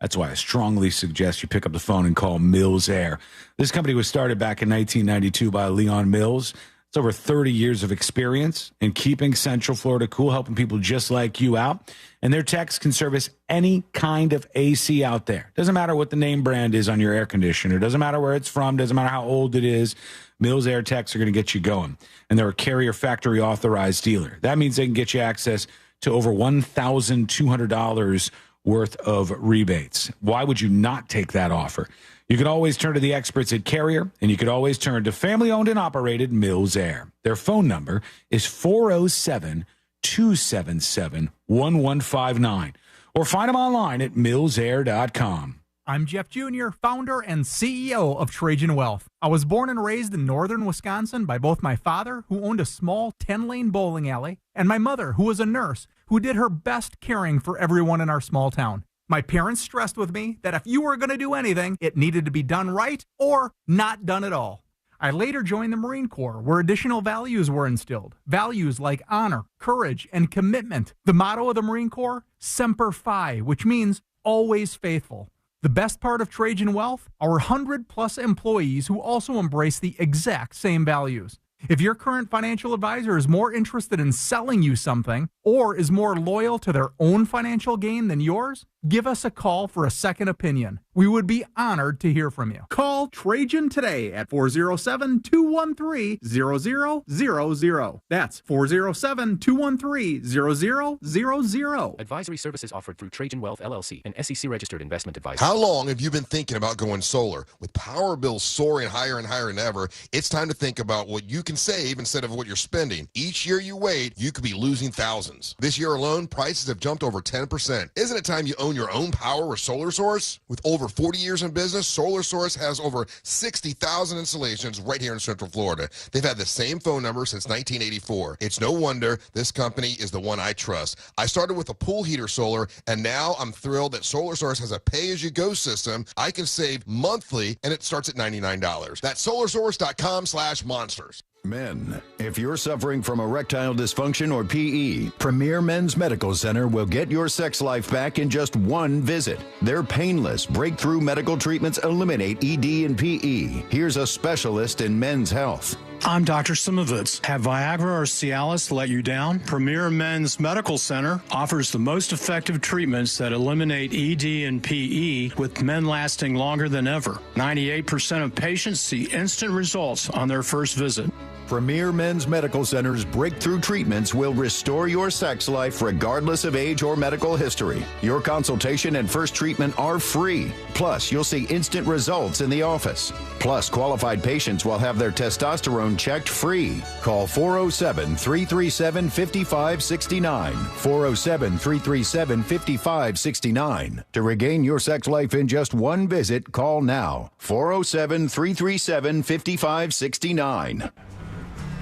That's why I strongly suggest you pick up the phone and call Mills Air. This company was started back in 1992 by Leon Mills. It's over 30 years of experience in keeping Central Florida cool, helping people just like you out. And their techs can service any kind of AC out there. Doesn't matter what the name brand is on your air conditioner. Doesn't matter where it's from. Doesn't matter how old it is. Mills Air techs are going to get you going. And they're a Carrier factory authorized dealer. That means they can get you access to over $1,200 worth of rebates. Why would you not take that offer? You can always turn to the experts at Carrier, and you can always turn to family-owned and operated Mills Air. Their phone number is 407-277-1159, or find them online at millsair.com. I'm Jeff Jr., founder and CEO of Trajan Wealth. I was born and raised in northern Wisconsin by both my father, who owned a small 10-lane bowling alley, and my mother, who was a nurse, who did her best caring for everyone in our small town. My parents stressed with me that if you were going to do anything, it needed to be done right or not done at all. I later joined the Marine Corps, where additional values were instilled. Values like honor, courage, and commitment. The motto of the Marine Corps, Semper Fi, which means always faithful. The best part of Trajan Wealth, our 100-plus employees who also embrace the exact same values. If your current financial advisor is more interested in selling you something or is more loyal to their own financial gain than yours, give us a call for a second opinion. We would be honored to hear from you. Call Trajan today at 407-213-0000. That's 407-213-0000. Advisory services offered through Trajan Wealth, LLC, an SEC-registered investment advisor. How long have you been thinking about going solar? With power bills soaring higher and higher than ever, it's time to think about what you can save instead of what you're spending. Each year you wait, you could be losing thousands. This year alone, prices have jumped over 10%. Isn't it time you own your own power with Solar Source? With over 40 years in business, Solar Source has over 60,000 installations right here in Central Florida. They've had the same phone number since 1984. It's no wonder this company is the one I trust. I started with a pool heater solar, and now I'm thrilled that Solar Source has a pay-as-you-go system. I can save monthly, and it starts at $99. That's solarsource.com/monsters. Men, if you're suffering from erectile dysfunction or PE, Premier Men's Medical Center will get your sex life back in just one visit. Their painless, breakthrough medical treatments eliminate ED and PE. Here's a specialist in men's health. I'm Dr. Simovitz. Have Viagra or Cialis let you down? Premier Men's Medical Center offers the most effective treatments that eliminate ED and PE, with men lasting longer than ever. 98% of patients see instant results on their first visit. Premier Men's Medical Center's breakthrough treatments will restore your sex life regardless of age or medical history. Your consultation and first treatment are free. Plus, you'll see instant results in the office. Plus, qualified patients will have their testosterone checked free. Call 407-337-5569. 407-337-5569. To regain your sex life in just one visit, call now. 407-337-5569.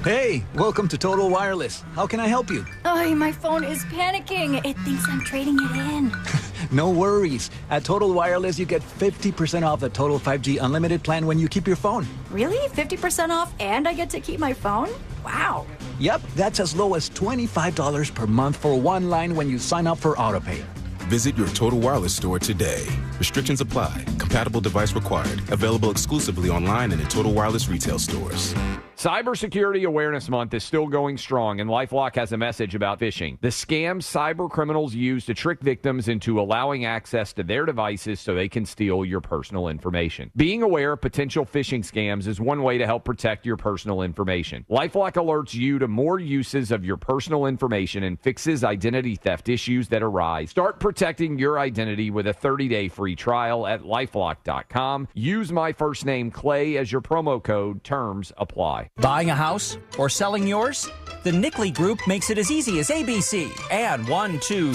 Hey, welcome to Total Wireless. How can I help you? Oh, my phone is panicking. It thinks I'm trading it in. No worries. At Total Wireless, you get 50% off the Total 5G Unlimited plan when you keep your phone. Really? 50% off and I get to keep my phone? Wow. Yep, that's as low as $25 per month for one line when you sign up for AutoPay. Visit your Total Wireless store today. Restrictions apply. Compatible device required. Available exclusively online and in Total Wireless retail stores. Cybersecurity Awareness Month is still going strong, and LifeLock has a message about phishing. The scams cyber criminals use to trick victims into allowing access to their devices so they can steal your personal information. Being aware of potential phishing scams is one way to help protect your personal information. LifeLock alerts you to more uses of your personal information and fixes identity theft issues that arise. Start protecting your identity with a 30-day free trial at LifeLock.com. Use my first name, Clay, as your promo code. Terms apply. Buying a house or selling yours? The Nickley Group makes it as easy as ABC. And 1, 2...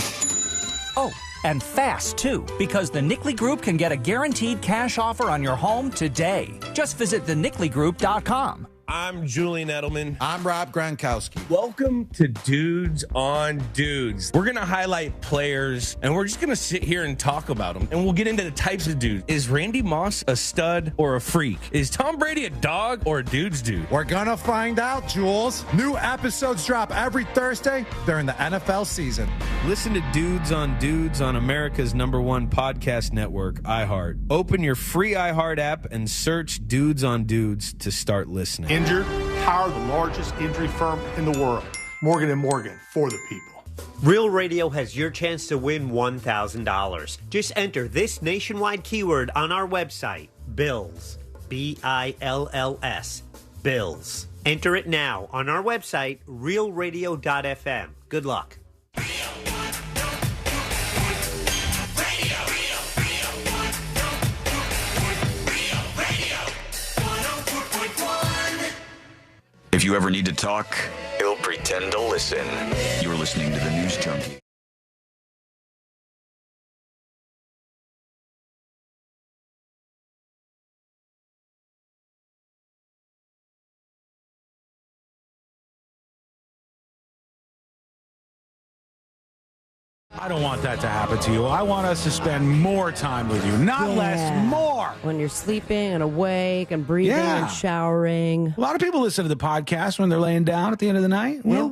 Oh, and fast, too, because the Nickley Group can get a guaranteed cash offer on your home today. Just visit thenickley.com. I'm Julian Edelman. I'm Rob Gronkowski. Welcome to Dudes on Dudes. We're going to highlight players, and we're just going to sit here and talk about them. And we'll get into the types of dudes. Is Randy Moss a stud or a freak? Is Tom Brady a dog or a dude's dude? We're going to find out, Jules. New episodes drop every Thursday during the NFL season. Listen to Dudes on America's #1 podcast network, iHeart. Open your free iHeart app and search Dudes on Dudes to start listening. Injured? Hire the largest injury firm in the world. Morgan & Morgan, for the people. Real Radio has your chance to win $1,000. Just enter this nationwide keyword on our website, BILLS. BILLS. BILLS. Enter it now on our website, realradio.fm. Good luck. you ever need to talk, he'll pretend to listen. You're listening to the News Junkie. I don't want that to happen to you. I want us to spend more time with you, not less, more. When you're sleeping and awake and breathing Yeah. and showering. A lot of people listen to the podcast when they're laying down at the end of the night. We'll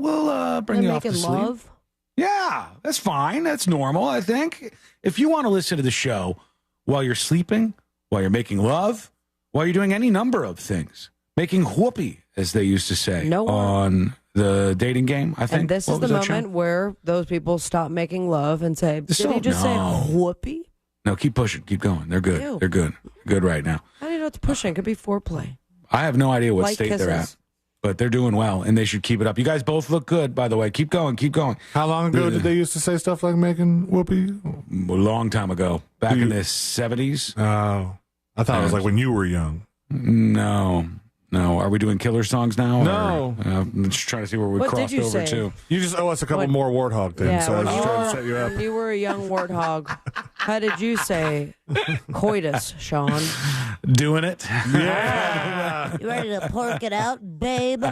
bring And you off to making sleep. love. Yeah, that's fine. That's normal, I think. If you want to listen to the show while you're sleeping, while you're making love, while you're doing any number of things, making whoopee, as they used to say on the dating game, I think. And this What is was the that show? moment where those people stop making love and say, did he just say whoopee? No, keep pushing. Keep going. They're good. Ew. They're good. Good right now. How do you know it's pushing? It could be foreplay. I have no idea what Light state they're at, kisses. but they're doing well, and they should keep it up. You guys both look good, by the way. Keep going. Keep going. How long ago did they used to say stuff like making whoopee? A long time ago. Back in the 70s. Oh. I thought it was like when you were young. No. Are we doing killer songs now? No. Or, I'm just trying to see where we What did crossed you over say? to. You just owe us a couple What- more warthog things, so I was just trying to set you up. When you were a young warthog, how did you say coitus, Sean? Doing it? Yeah. You ready to pork it out, babe?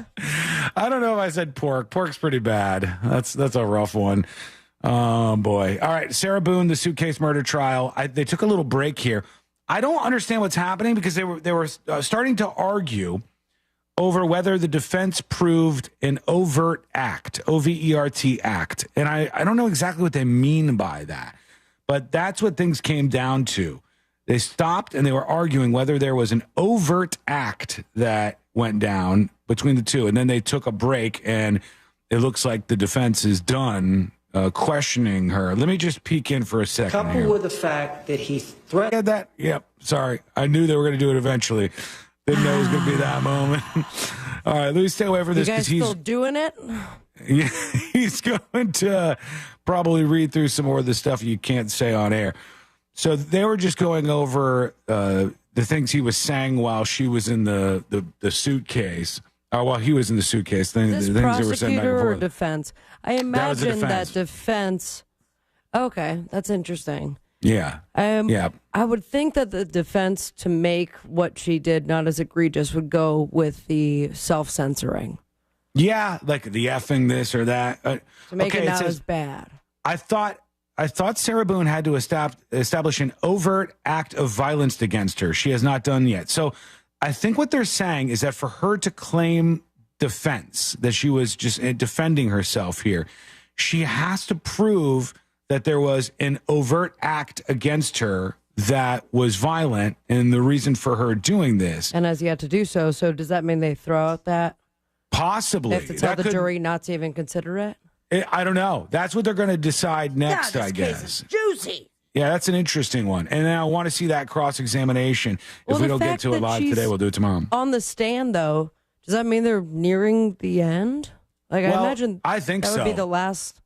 I don't know if I said pork. Pork's pretty bad. That's a rough one. Oh, boy. All right, Sarah Boone, the suitcase murder trial. They took a little break here. I don't understand what's happening because they were starting to argue over whether the defense proved an overt act, O-V-E-R-T act. And I don't know exactly what they mean by that, but that's what things came down to. They stopped and they were arguing whether there was an overt act that went down between the two. And then they took a break, and it looks like the defense is done questioning her. Let me just peek in for a second Coupled here. with the fact that he threatened that. Yep. Sorry. I knew they were going to do it eventually. Didn't know it was going to be that moment. All right. Let me stay away from You this guys because still doing it? he's going to probably read through some more of the stuff you can't say on air. So they were just going over the things he was saying while she was in the suitcase. While he was in the suitcase. Is this the things they were saying back and prosecutor or forth. defense? I was the imagine defense. that defense. Okay, that's interesting. Yeah. Yeah. I would think that the defense, to make what she did not as egregious, would go with the self-censoring. Yeah, like the effing this or that. To make Okay, it not says- as bad. I thought Sarah Boone had to establish an overt act of violence against her. She has not done yet. So I think what they're saying is that for her to claim defense, that she was just defending herself here, she has to prove that there was an overt act against her that was violent and the reason for her doing this. And has yet to do so. So does that mean they throw out that? Possibly. They have to tell That the could- jury not to even consider it? I don't know. That's what they're going to decide next, I guess. Juicy. Yeah, that's an interesting one. And then I want to see that cross-examination. Well, If we the don't get fact to it that live she's today, we'll do it tomorrow. On the stand, though, does that mean they're nearing the end? Like, I Well, imagine I think that would be so. the last,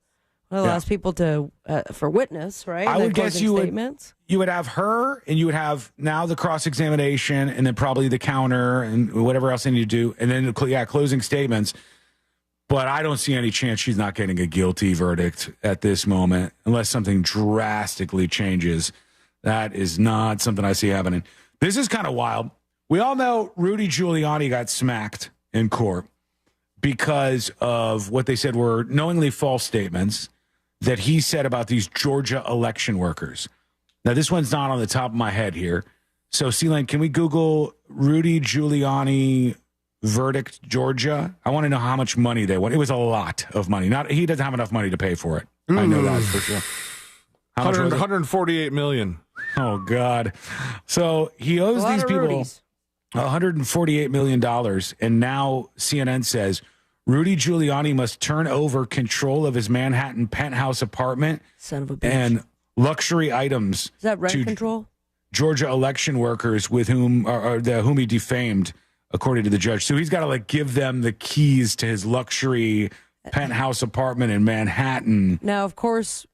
one of the Yeah. last people to for witness, right? I The would guess closing you would, statements. you would have her, and you would have now the cross-examination, and then probably the counter, and whatever else they need to do, and then, closing statements. But I don't see any chance she's not getting a guilty verdict at this moment, unless something drastically changes. That is not something I see happening. This is kind of wild. We all know Rudy Giuliani got smacked in court because of what they said were knowingly false statements that he said about these Georgia election workers. Now, this one's not on the top of my head here. So, C-Lane, can we Google Rudy Giuliani verdict Georgia? I want to know how much money they won. It was a lot of money. He doesn't have enough money to pay for it. I know that for sure. How much was it? 148 million. Oh, God. So he owes these people $148 million. And now CNN says Rudy Giuliani must turn over control of his Manhattan penthouse apartment Son of a bitch. and luxury items Is that rent to control? Georgia election workers with whom whom he defamed, according to the judge. So he's got to give them the keys to his luxury penthouse apartment in Manhattan. Now, of course,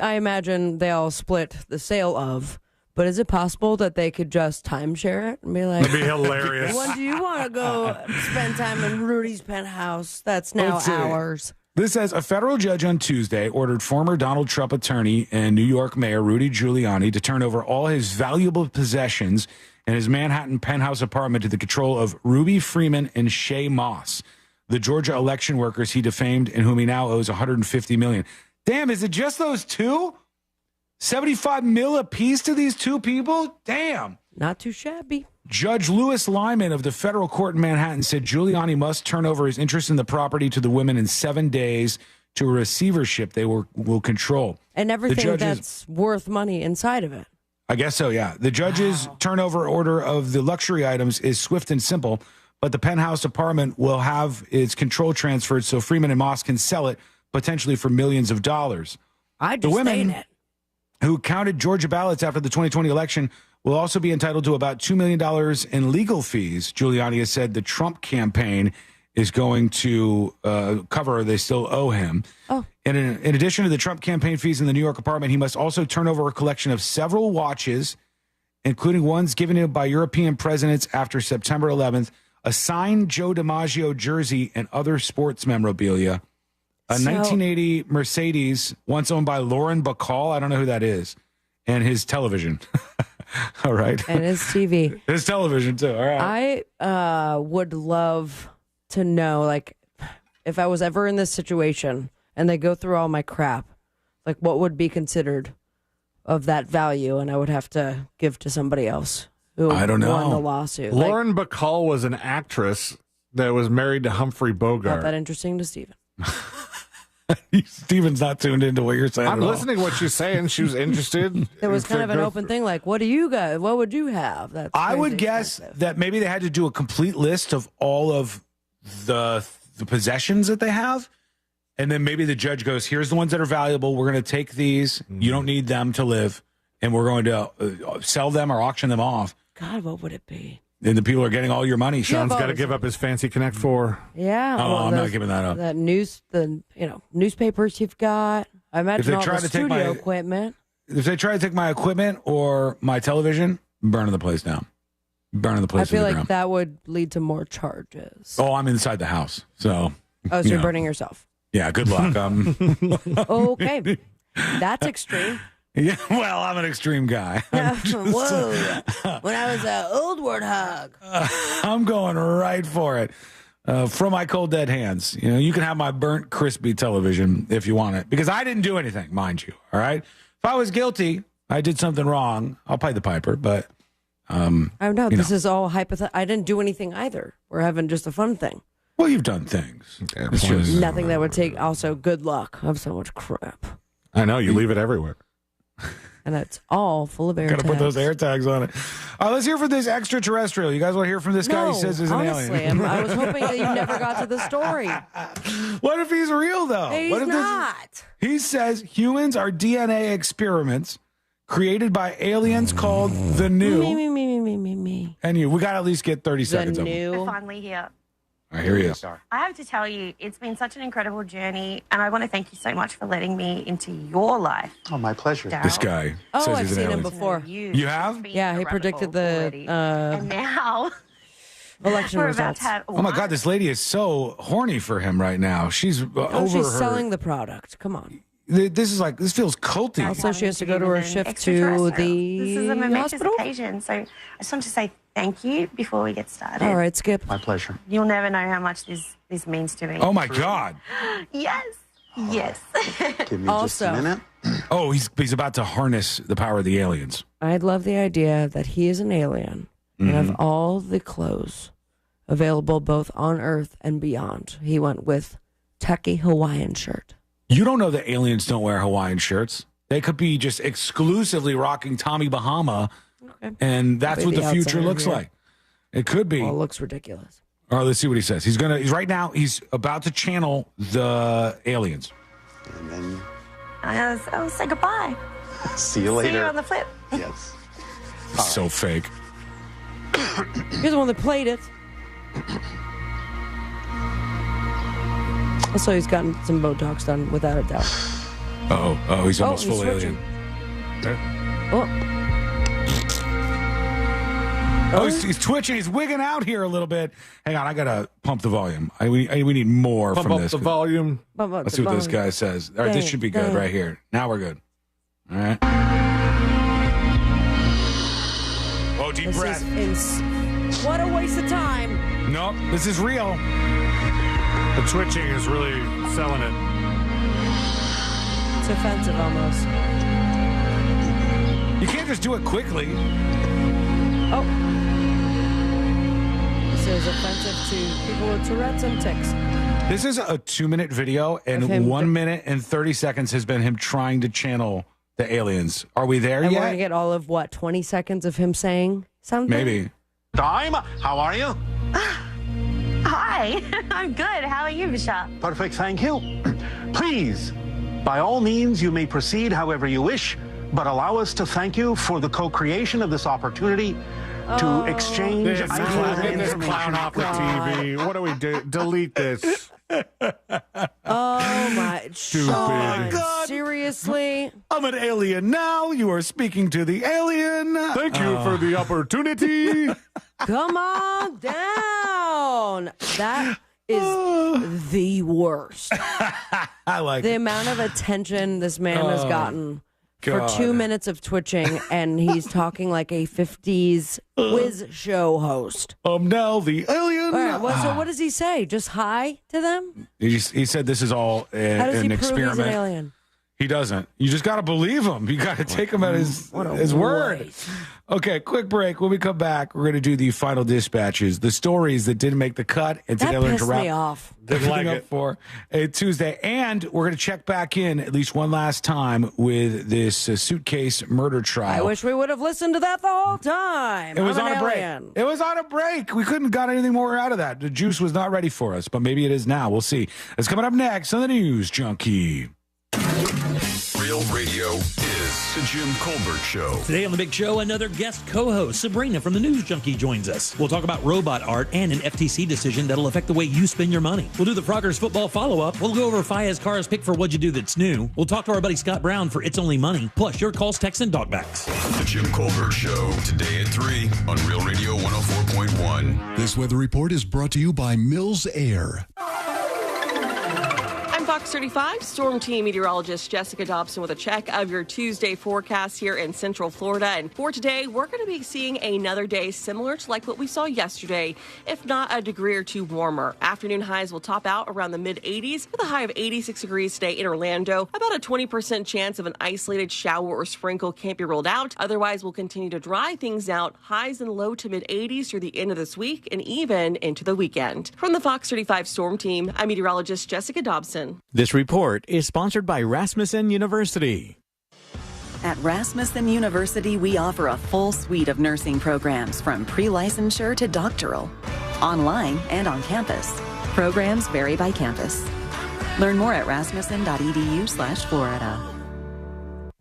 I imagine they all split the sale of, But is it possible that they could just timeshare it and be like, It'd be hilarious. when do you want to go spend time in Rudy's penthouse? That's now Let's see. ours. This says a federal judge on Tuesday ordered former Donald Trump attorney and New York Mayor Rudy Giuliani to turn over all his valuable possessions in his Manhattan penthouse apartment to the control of Ruby Freeman and Shay Moss, the Georgia election workers he defamed and whom he now owes $150 million. Damn, is it just those two? $75 million apiece to these two people? Damn. Not too shabby. Judge Louis Lyman of the federal court in Manhattan said Giuliani must turn over his interest in the property to the women in 7 days to a receivership they will control. And everything that's worth money inside of it. I guess so, yeah. The judge's turnover order of the luxury items is swift and simple, but the penthouse apartment will have its control transferred so Freeman and Moss can sell it potentially for millions of dollars. I'd The just stay in women it. who counted Georgia ballots after the 2020 election will also be entitled to about $2 million in legal fees. Giuliani has said the Trump campaign is going to cover, they still owe him. Oh. In addition to the Trump campaign fees in the New York apartment, he must also turn over a collection of several watches, including ones given him by European presidents after September 11th, a signed Joe DiMaggio jersey, and other sports memorabilia. A 1980 Mercedes, once owned by Lauren Bacall, I don't know who that is, and his television. All right. And his TV. His television, too. All right. I would love to know, like, if I was ever in this situation and they go through all my crap, like, what would be considered of that value, and I would have to give to somebody else who I don't know. won the lawsuit. Lauren Bacall was an actress that was married to Humphrey Not Bogart. that interesting to Steven. Steven's not tuned into what you're saying. I'm at all. listening to what she's saying. She was interested. There was kind of an open thing, like, what do you guys, what would you have? That's I would crazy guess expensive. that maybe they had to do a complete list of all of the possessions that they have. And then maybe the judge goes, here's the ones that are valuable. We're going to take these. You don't need them to live. And we're going to sell them or auction them off. God, what would it be? And the people are getting all your money. Sean's got to give up his fancy Connect 4. Yeah. Oh, I'm not giving that up. That newspapers you've got. I imagine all the studio equipment. If they try to take my equipment or my television, burning the place down. Burning the place I feel to the like ground. that would lead to more charges. Oh, I'm inside the house. So. Oh, so you're burning yourself. Yeah, good luck. Okay. That's extreme. Yeah, well, I'm an extreme guy. Whoa. When I was an old warthog. I'm going right for it. From my cold dead hands. You know, you can have my burnt crispy television if you want it. Because I didn't do anything, mind you. All right. If I was guilty, I did something wrong, I'll pay the piper. But I don't know. This is all hypothetical. I didn't do anything either. We're having just a fun thing. Well, you've done things. It's just Nothing that would take also good luck. I have so much crap. I know, you leave it everywhere. And it's all full of air Got to put tags. those air tags on it. Let's hear from this extraterrestrial. You guys want to hear from this guy? No, He says he's an honestly, alien. I was hoping that you never got to the story. What if he's real, though? He's what if not. He says humans are DNA experiments created by aliens called the New. Me. And you. We got to at least get 30 seconds of it. We're finally here. All right, here he is. I have to tell you, it's been such an incredible journey, and I want to thank you so much for letting me into your life. Oh, my pleasure. This guy Oh, says I've he's an seen him alien. before. You have? Yeah, he predicted the And now election we're results. about to have. Oh my God, this lady is so horny for him right now. She's over she's her. selling the product. Come on. This is like, this feels culty. Also, she has to go to her shift to the This is a momentous hospital. occasion, so I just want to say thank you before we get started. All right, Skip. My pleasure. You'll never know how much this means to me. Oh my God. Yes. Yes. Give me just a minute. Oh, he's about to harness the power of the aliens. I'd love the idea that he is an alien and of all the clothes available both on Earth and beyond, he went with techie Hawaiian shirt. You don't know that aliens don't wear Hawaiian shirts. They could be just exclusively rocking Tommy Bahama, and that's what Maybe the future outsider looks here. like. It could be. Well, it looks ridiculous. All right, let's see what he says. He's right now, he's about to channel the aliens. And then I'll say goodbye. see you later. See you on the flip. Yes. So fake. You're the one that played it. Also, he's gotten some Botox done, without a doubt. Oh, he's almost he's full switching. alien. Oh. Oh, he's twitching. He's wigging out here a little bit. Hang on, I gotta pump the volume. We need more Pump from up this. the volume. Let's see what this guy says. All right, this should be good right here. Now we're good. All right. Oh, deep breath. What a waste of time. Nope, this is real. The twitching is really selling it. It's offensive almost. You can't just do it quickly. Oh. This is offensive to people with Tourette's and tics. This is a 2-minute video, and 1 minute and 30 seconds has been him trying to channel the aliens. Are we there and yet? we're going to get all of, 20 seconds of him saying something? Maybe. Time, how are you? Hi, I'm good. How are you, Michelle? Perfect, thank you. Please, by all means, you may proceed however you wish, but allow us to thank you for the co-creation of this opportunity to exchange Get this clown off the TV. What do we do? Delete this. Oh, my. Stupid. Oh, my God. Seriously? I'm an alien now. You are speaking to the alien. Thank you for the opportunity. Come on down. That is the worst. I like the amount of attention this man has gotten God. for 2 minutes of twitching, and he's talking like a 50s quiz show host. I'm now the alien. All right, well, so what does he say? Just hi to them? He said this is all How does an he experiment. prove he's an alien? He doesn't. You just got to believe him. You got to take him at his word. waste. Okay, quick break. When we come back, we're going to do the final dispatches, the stories that didn't make the cut, and That together to pissed wrap me off. everything Didn't like up for a Tuesday. And we're going to check back in at least one last time with this suitcase murder I trial. wish we would have listened to that the whole time. It was I'm on an a break. alien. It was on a break. We couldn't got anything more out of that. The juice was not ready for us, but maybe it is now. We'll see. It's coming up next on the News Junkie. Real Radio is the Jim Colbert Show. Today on The Big Show, another guest co-host, Sabrina from The News Junkie, joins us. We'll talk about robot art and an FTC decision that'll affect the way you spend your money. We'll do the Froggers football follow-up. We'll go over Faya's Car's pick for What'd You Do That's New. We'll talk to our buddy Scott Brown for It's Only Money, plus your calls, texts, and talkbacks. The Jim Colbert Show, today at 3 on Real Radio 104.1. This weather report is brought to you by Mills Air. Fox 35 Storm Team meteorologist Jessica Dobson with a check of your Tuesday forecast here in Central Florida. And for today, we're going to be seeing another day similar to like what we saw yesterday, if not a degree or two warmer. Afternoon highs will top out around the mid-80s with a high of 86 degrees today in Orlando. About a 20% chance of an isolated shower or sprinkle can't be ruled out. Otherwise, we'll continue to dry things out. Highs in the low to mid-80s through the end of this week and even into the weekend. From the Fox 35 Storm Team, I'm meteorologist Jessica Dobson. This report is sponsored by Rasmussen University. At Rasmussen University, we offer a full suite of nursing programs from pre-licensure to doctoral, online and on campus. Programs vary by campus. Learn more at rasmussen.edu/Florida.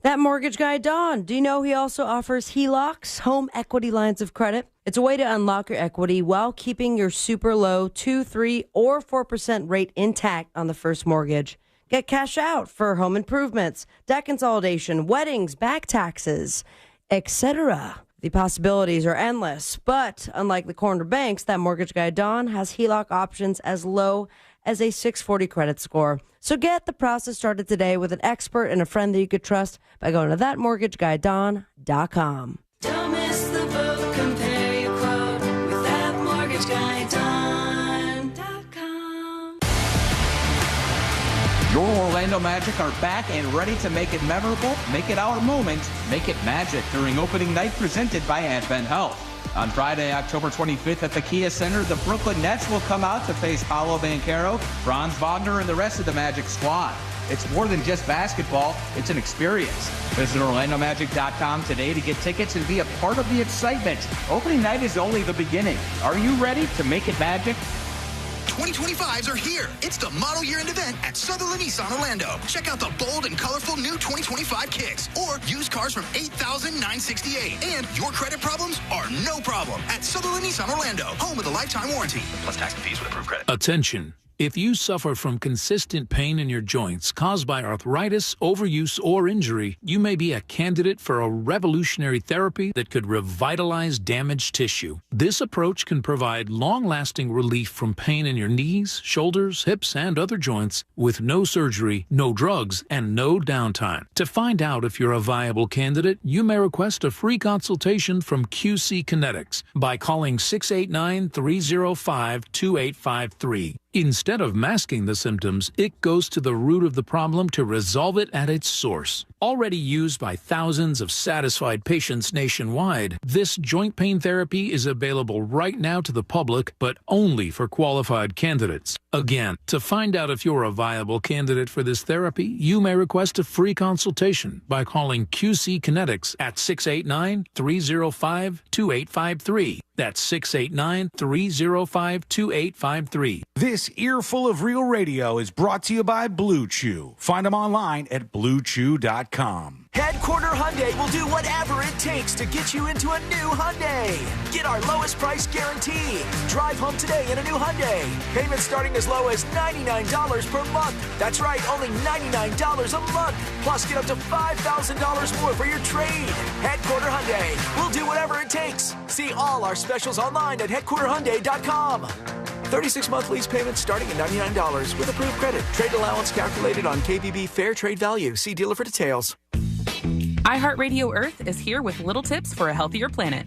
That mortgage guy, Don, do you know he also offers HELOCs, home equity lines of credit? It's a way to unlock your equity while keeping your super low 2%, 3%, or 4% rate intact on the first mortgage. Get cash out for home improvements, debt consolidation, weddings, back taxes, etc. The possibilities are endless, but unlike the corner banks, that mortgage guy, Don, has HELOC options as low as a 640 credit score. So get the process started today with an expert and a friend that you could trust by going to thatmortgageguydon.com. Don't miss the boat, compare your quote with thatmortgageguydon.com. Your Orlando Magic are back and ready to make it memorable, make it our moment, make it magic during opening night presented by Advent Health. On Friday, October 25th at the Kia Center, the Brooklyn Nets will come out to face Paolo Banchero, Franz Wagner, and the rest of the Magic squad. It's more than just basketball, it's an experience. Visit OrlandoMagic.com today to get tickets and be a part of the excitement. Opening night is only the beginning. Are you ready to make it magic? 2025s are here. It's the model year-end event at Sutherland Nissan Orlando. Check out the bold and colorful new 2025 Kicks or used cars from $8,968. And your credit problems are no problem at Sutherland Nissan Orlando, home with a lifetime warranty. Plus tax and fees with approved credit. Attention. If you suffer from consistent pain in your joints caused by arthritis, overuse, or injury, you may be a candidate for a revolutionary therapy that could revitalize damaged tissue. This approach can provide long-lasting relief from pain in your knees, shoulders, hips, and other joints with no surgery, no drugs, and no downtime. To find out if you're a viable candidate, you may request a free consultation from QC Kinetics by calling 689-305-2853. Instead of masking the symptoms, it goes to the root of the problem to resolve it at its source. Already used by thousands of satisfied patients nationwide, this joint pain therapy is available right now to the public, but only for qualified candidates. Again, to find out if you're a viable candidate for this therapy, you may request a free consultation by calling QC Kinetics at 689-305-2853. That's 689-305-2853. This earful of real radio is brought to you by Blue Chew. Find them online at bluechew.com. Headquarter Hyundai will do whatever it takes to get you into a new Hyundai. Get our lowest price guarantee. Drive home today in a new Hyundai. Payments starting as low as $99 per month. That's right, only $99 a month. Plus, get up to $5,000 more for your trade. Headquarter Hyundai. We'll do whatever it takes. See all our specials online at headquarterhyundai.com. 36-month lease payments starting at $99 with approved credit. Trade allowance calculated on KBB Fair Trade Value. See dealer for details. iHeartRadio Earth is here with little tips for a healthier planet.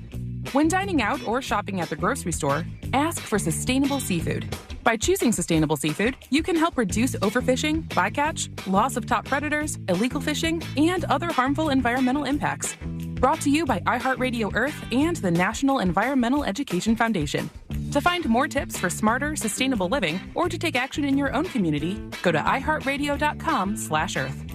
When dining out or shopping at the grocery store, ask for sustainable seafood. By choosing sustainable seafood, you can help reduce overfishing, bycatch, loss of top predators, illegal fishing, and other harmful environmental impacts. Brought to you by iHeartRadio Earth and the National Environmental Education Foundation. To find more tips for smarter, sustainable living, or to take action in your own community, go to iHeartRadio.com/Earth.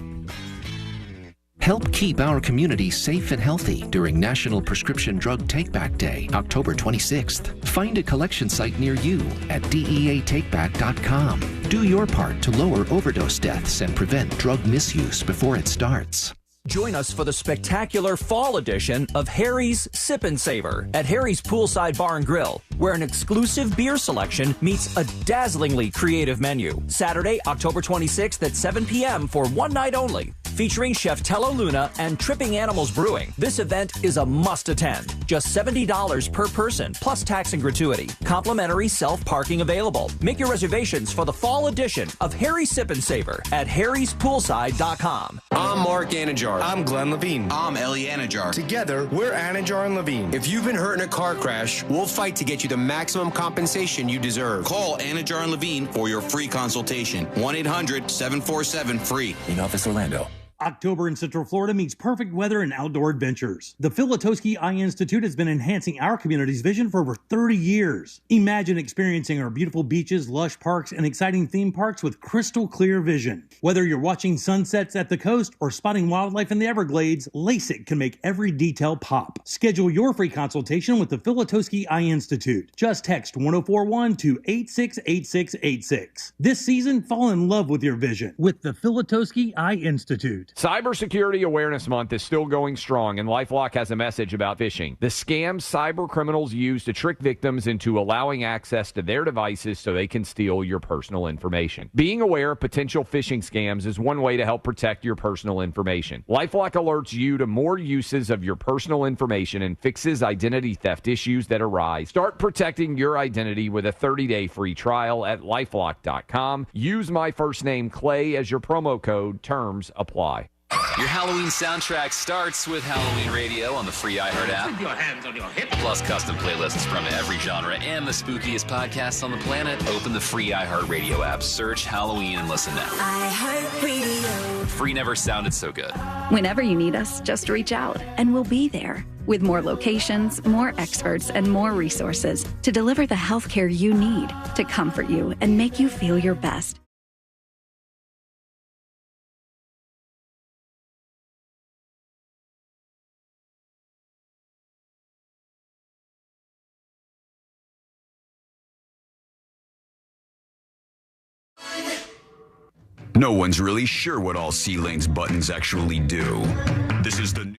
Help keep our community safe and healthy during National Prescription Drug Takeback Day, October 26th. Find a collection site near you at DEATakeback.com. Do your part to lower overdose deaths and prevent drug misuse before it starts. Join us for the spectacular fall edition of Harry's Sip and Savor at Harry's Poolside Bar and Grill, where an exclusive beer selection meets a dazzlingly creative menu. Saturday, October 26th at 7 p.m. for one night only. Featuring Chef Tello Luna and Tripping Animals Brewing. This event is a must attend. Just $70 per person, plus tax and gratuity. Complimentary self-parking available. Make your reservations for the fall edition of Harry's Sip and Savor at harryspoolside.com. I'm Mark Anajar. I'm Glenn Levine. I'm Ellie Anajar. Together, we're Anajar and Levine. If you've been hurt in a car crash, we'll fight to get you the maximum compensation you deserve. Call Anajar and Levine for your free consultation. 1-800-747-FREE. In Office, Orlando. October in Central Florida means perfect weather and outdoor adventures. The Filatowski Eye Institute has been enhancing our community's vision for over 30 years. Imagine experiencing our beautiful beaches, lush parks, and exciting theme parks with crystal clear vision. Whether you're watching sunsets at the coast or spotting wildlife in the Everglades, LASIK can make every detail pop. Schedule your free consultation with the Filatowski Eye Institute. Just text 1041 to 868686. This season, fall in love with your vision with the Filatowski Eye Institute. Cybersecurity Awareness Month is still going strong, and LifeLock has a message about phishing. The scams cyber criminals use to trick victims into allowing access to their devices so they can steal your personal information. Being aware of potential phishing scams is one way to help protect your personal information. LifeLock alerts you to more uses of your personal information and fixes identity theft issues that arise. Start protecting your identity with a 30-day free trial at LifeLock.com. Use my first name, Clay, as your promo code. Terms apply. Your Halloween soundtrack starts with Halloween Radio on the free iHeart app. With your hands on your hips. Plus custom playlists from every genre and the spookiest podcasts on the planet. Open the free iHeart Radio app, search Halloween, and listen now. iHeart Radio. Free never sounded so good. Whenever you need us, just reach out and we'll be there. With more locations, more experts, and more resources to deliver the healthcare you need to comfort you and make you feel your best. No one's really sure what all C-Lane's buttons actually do. This is the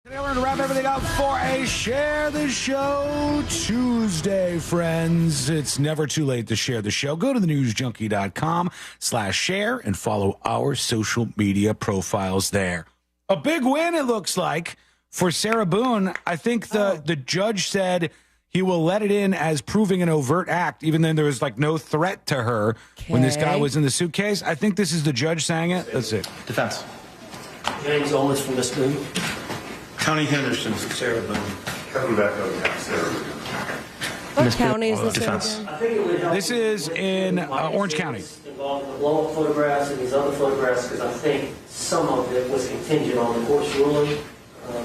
Today we're going to wrap everything up for a Share the Show Tuesday, friends. It's never too late to share the show. Go to thenewsjunkie.com/share and follow our social media profiles there. A big win, it looks like, for Sarah Boone. I think the judge said he will let it in as proving an overt act, even though there was like no threat to her when this guy was in the suitcase. I think this is the judge saying it. That's it. Defense. James Owens from Miss Boone. County Henderson from Sarah Boone. Coming back up, Sarah Boone. What county is this Defense. in? This is in Orange County. Involved in the blow-up photographs and these other photographs because I think some of it was contingent on the court's ruling. All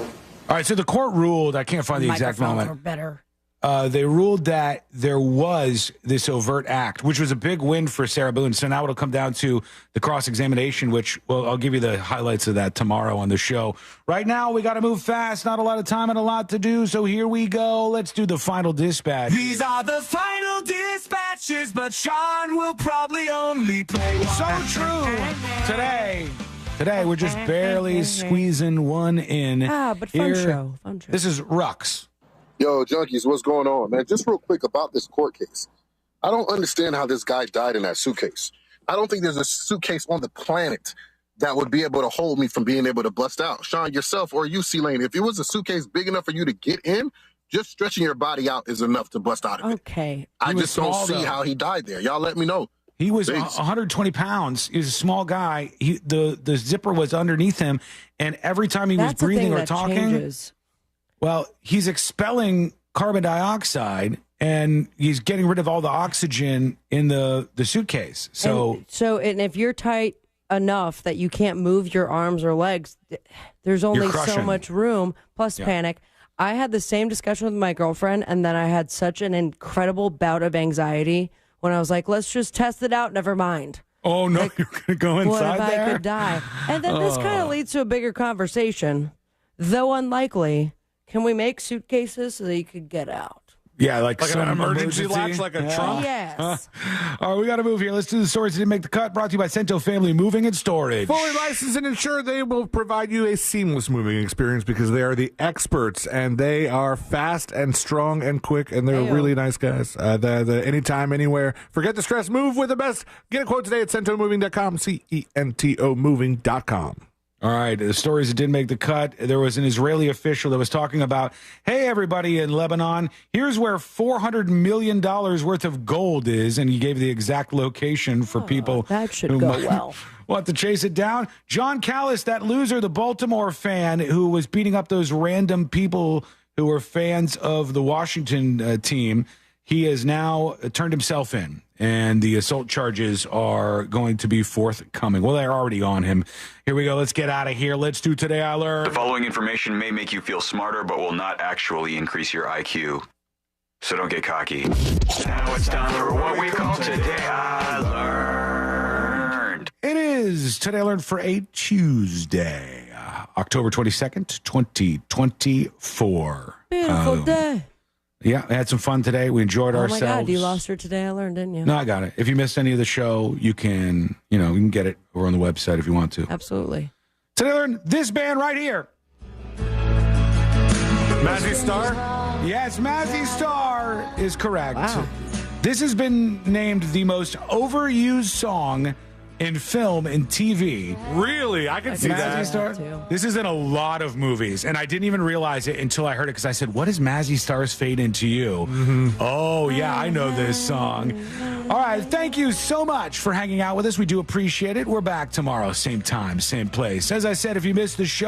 right, so the court ruled, I can't find the exact moment. Are better. They ruled that there was this overt act, which was a big win for Sarah Boone. So now it'll come down to the cross-examination, which, well, I'll give you the highlights of that tomorrow on the show. Right now, we got to move fast. Not a lot of time and a lot to do. So here we go. Let's do the final dispatch. These are the final dispatches, but Sean will probably only play one. So true. Today, we're just barely squeezing one in. But fun show. Fun show. This is Rux. Yo, junkies, what's going on, man? Just real quick about this court case. I don't understand how this guy died in that suitcase. I don't think there's a suitcase on the planet that would be able to hold me from being able to bust out. Sean, yourself or you, C-Lane, if it was a suitcase big enough for you to get in, just stretching your body out is enough to bust out of it. Okay. I just don't see how he died there. Y'all let me know. He was 120 pounds. He was a small guy. The zipper was underneath him, and every time he was breathing or talking, well, he's expelling carbon dioxide, and he's getting rid of all the oxygen in the suitcase. So if you're tight enough that you can't move your arms or legs, there's only so much room, plus panic. I had the same discussion with my girlfriend, and then I had such an incredible bout of anxiety when I was like, let's just test it out, never mind. Oh, no, you're going to go inside what if there? I could die? And then this kind of leads to a bigger conversation, though unlikely. Can we make suitcases so that you could get out? Yeah, like an emergency latch, like a trunk? Yes. All right, we got to move here. Let's do the stories that didn't make the cut. Brought to you by Cento Family Moving and Storage. Fully licensed and insured, they will provide you a seamless moving experience because they are the experts, and they are fast and strong and quick, and they're really nice guys. The anytime, anywhere. Forget the stress. Move with the best. Get a quote today at centomoving.com, CENTO moving.com. All right, the stories that didn't make the cut. There was an Israeli official that was talking about, hey, everybody in Lebanon, here's where $400 million worth of gold is, and he gave the exact location for people that should who go might well. want to chase it down. John Callis, that loser, the Baltimore fan who was beating up those random people who were fans of the Washington team, he has now turned himself in, and the assault charges are going to be forthcoming. Well, they're already on him. Here we go. Let's get out of here. Let's do Today I Learned. The following information may make you feel smarter, but will not actually increase your IQ. So don't get cocky. Now it's time for what we call Today I Learned. It is Today I Learned for a Tuesday, October 22nd, 2024. Beautiful day. Yeah, we had some fun today. We enjoyed ourselves. Oh my God, you lost her Today I Learned, didn't you? No, I got it. If you missed any of the show, you can get it over on the website if you want to. Absolutely. Today I Learned this band right here. Mazzy Star? Yes, Mazzy Star is correct. Wow. This has been named the most overused song in film and TV. Really? I can see that. Star. This is in a lot of movies, and I didn't even realize it until I heard it because I said, what is Mazzy Star's Fade Into You? Mm-hmm. Oh, yeah, I know this song. All right, thank you so much for hanging out with us. We do appreciate it. We're back tomorrow, same time, same place. As I said, if you missed the show,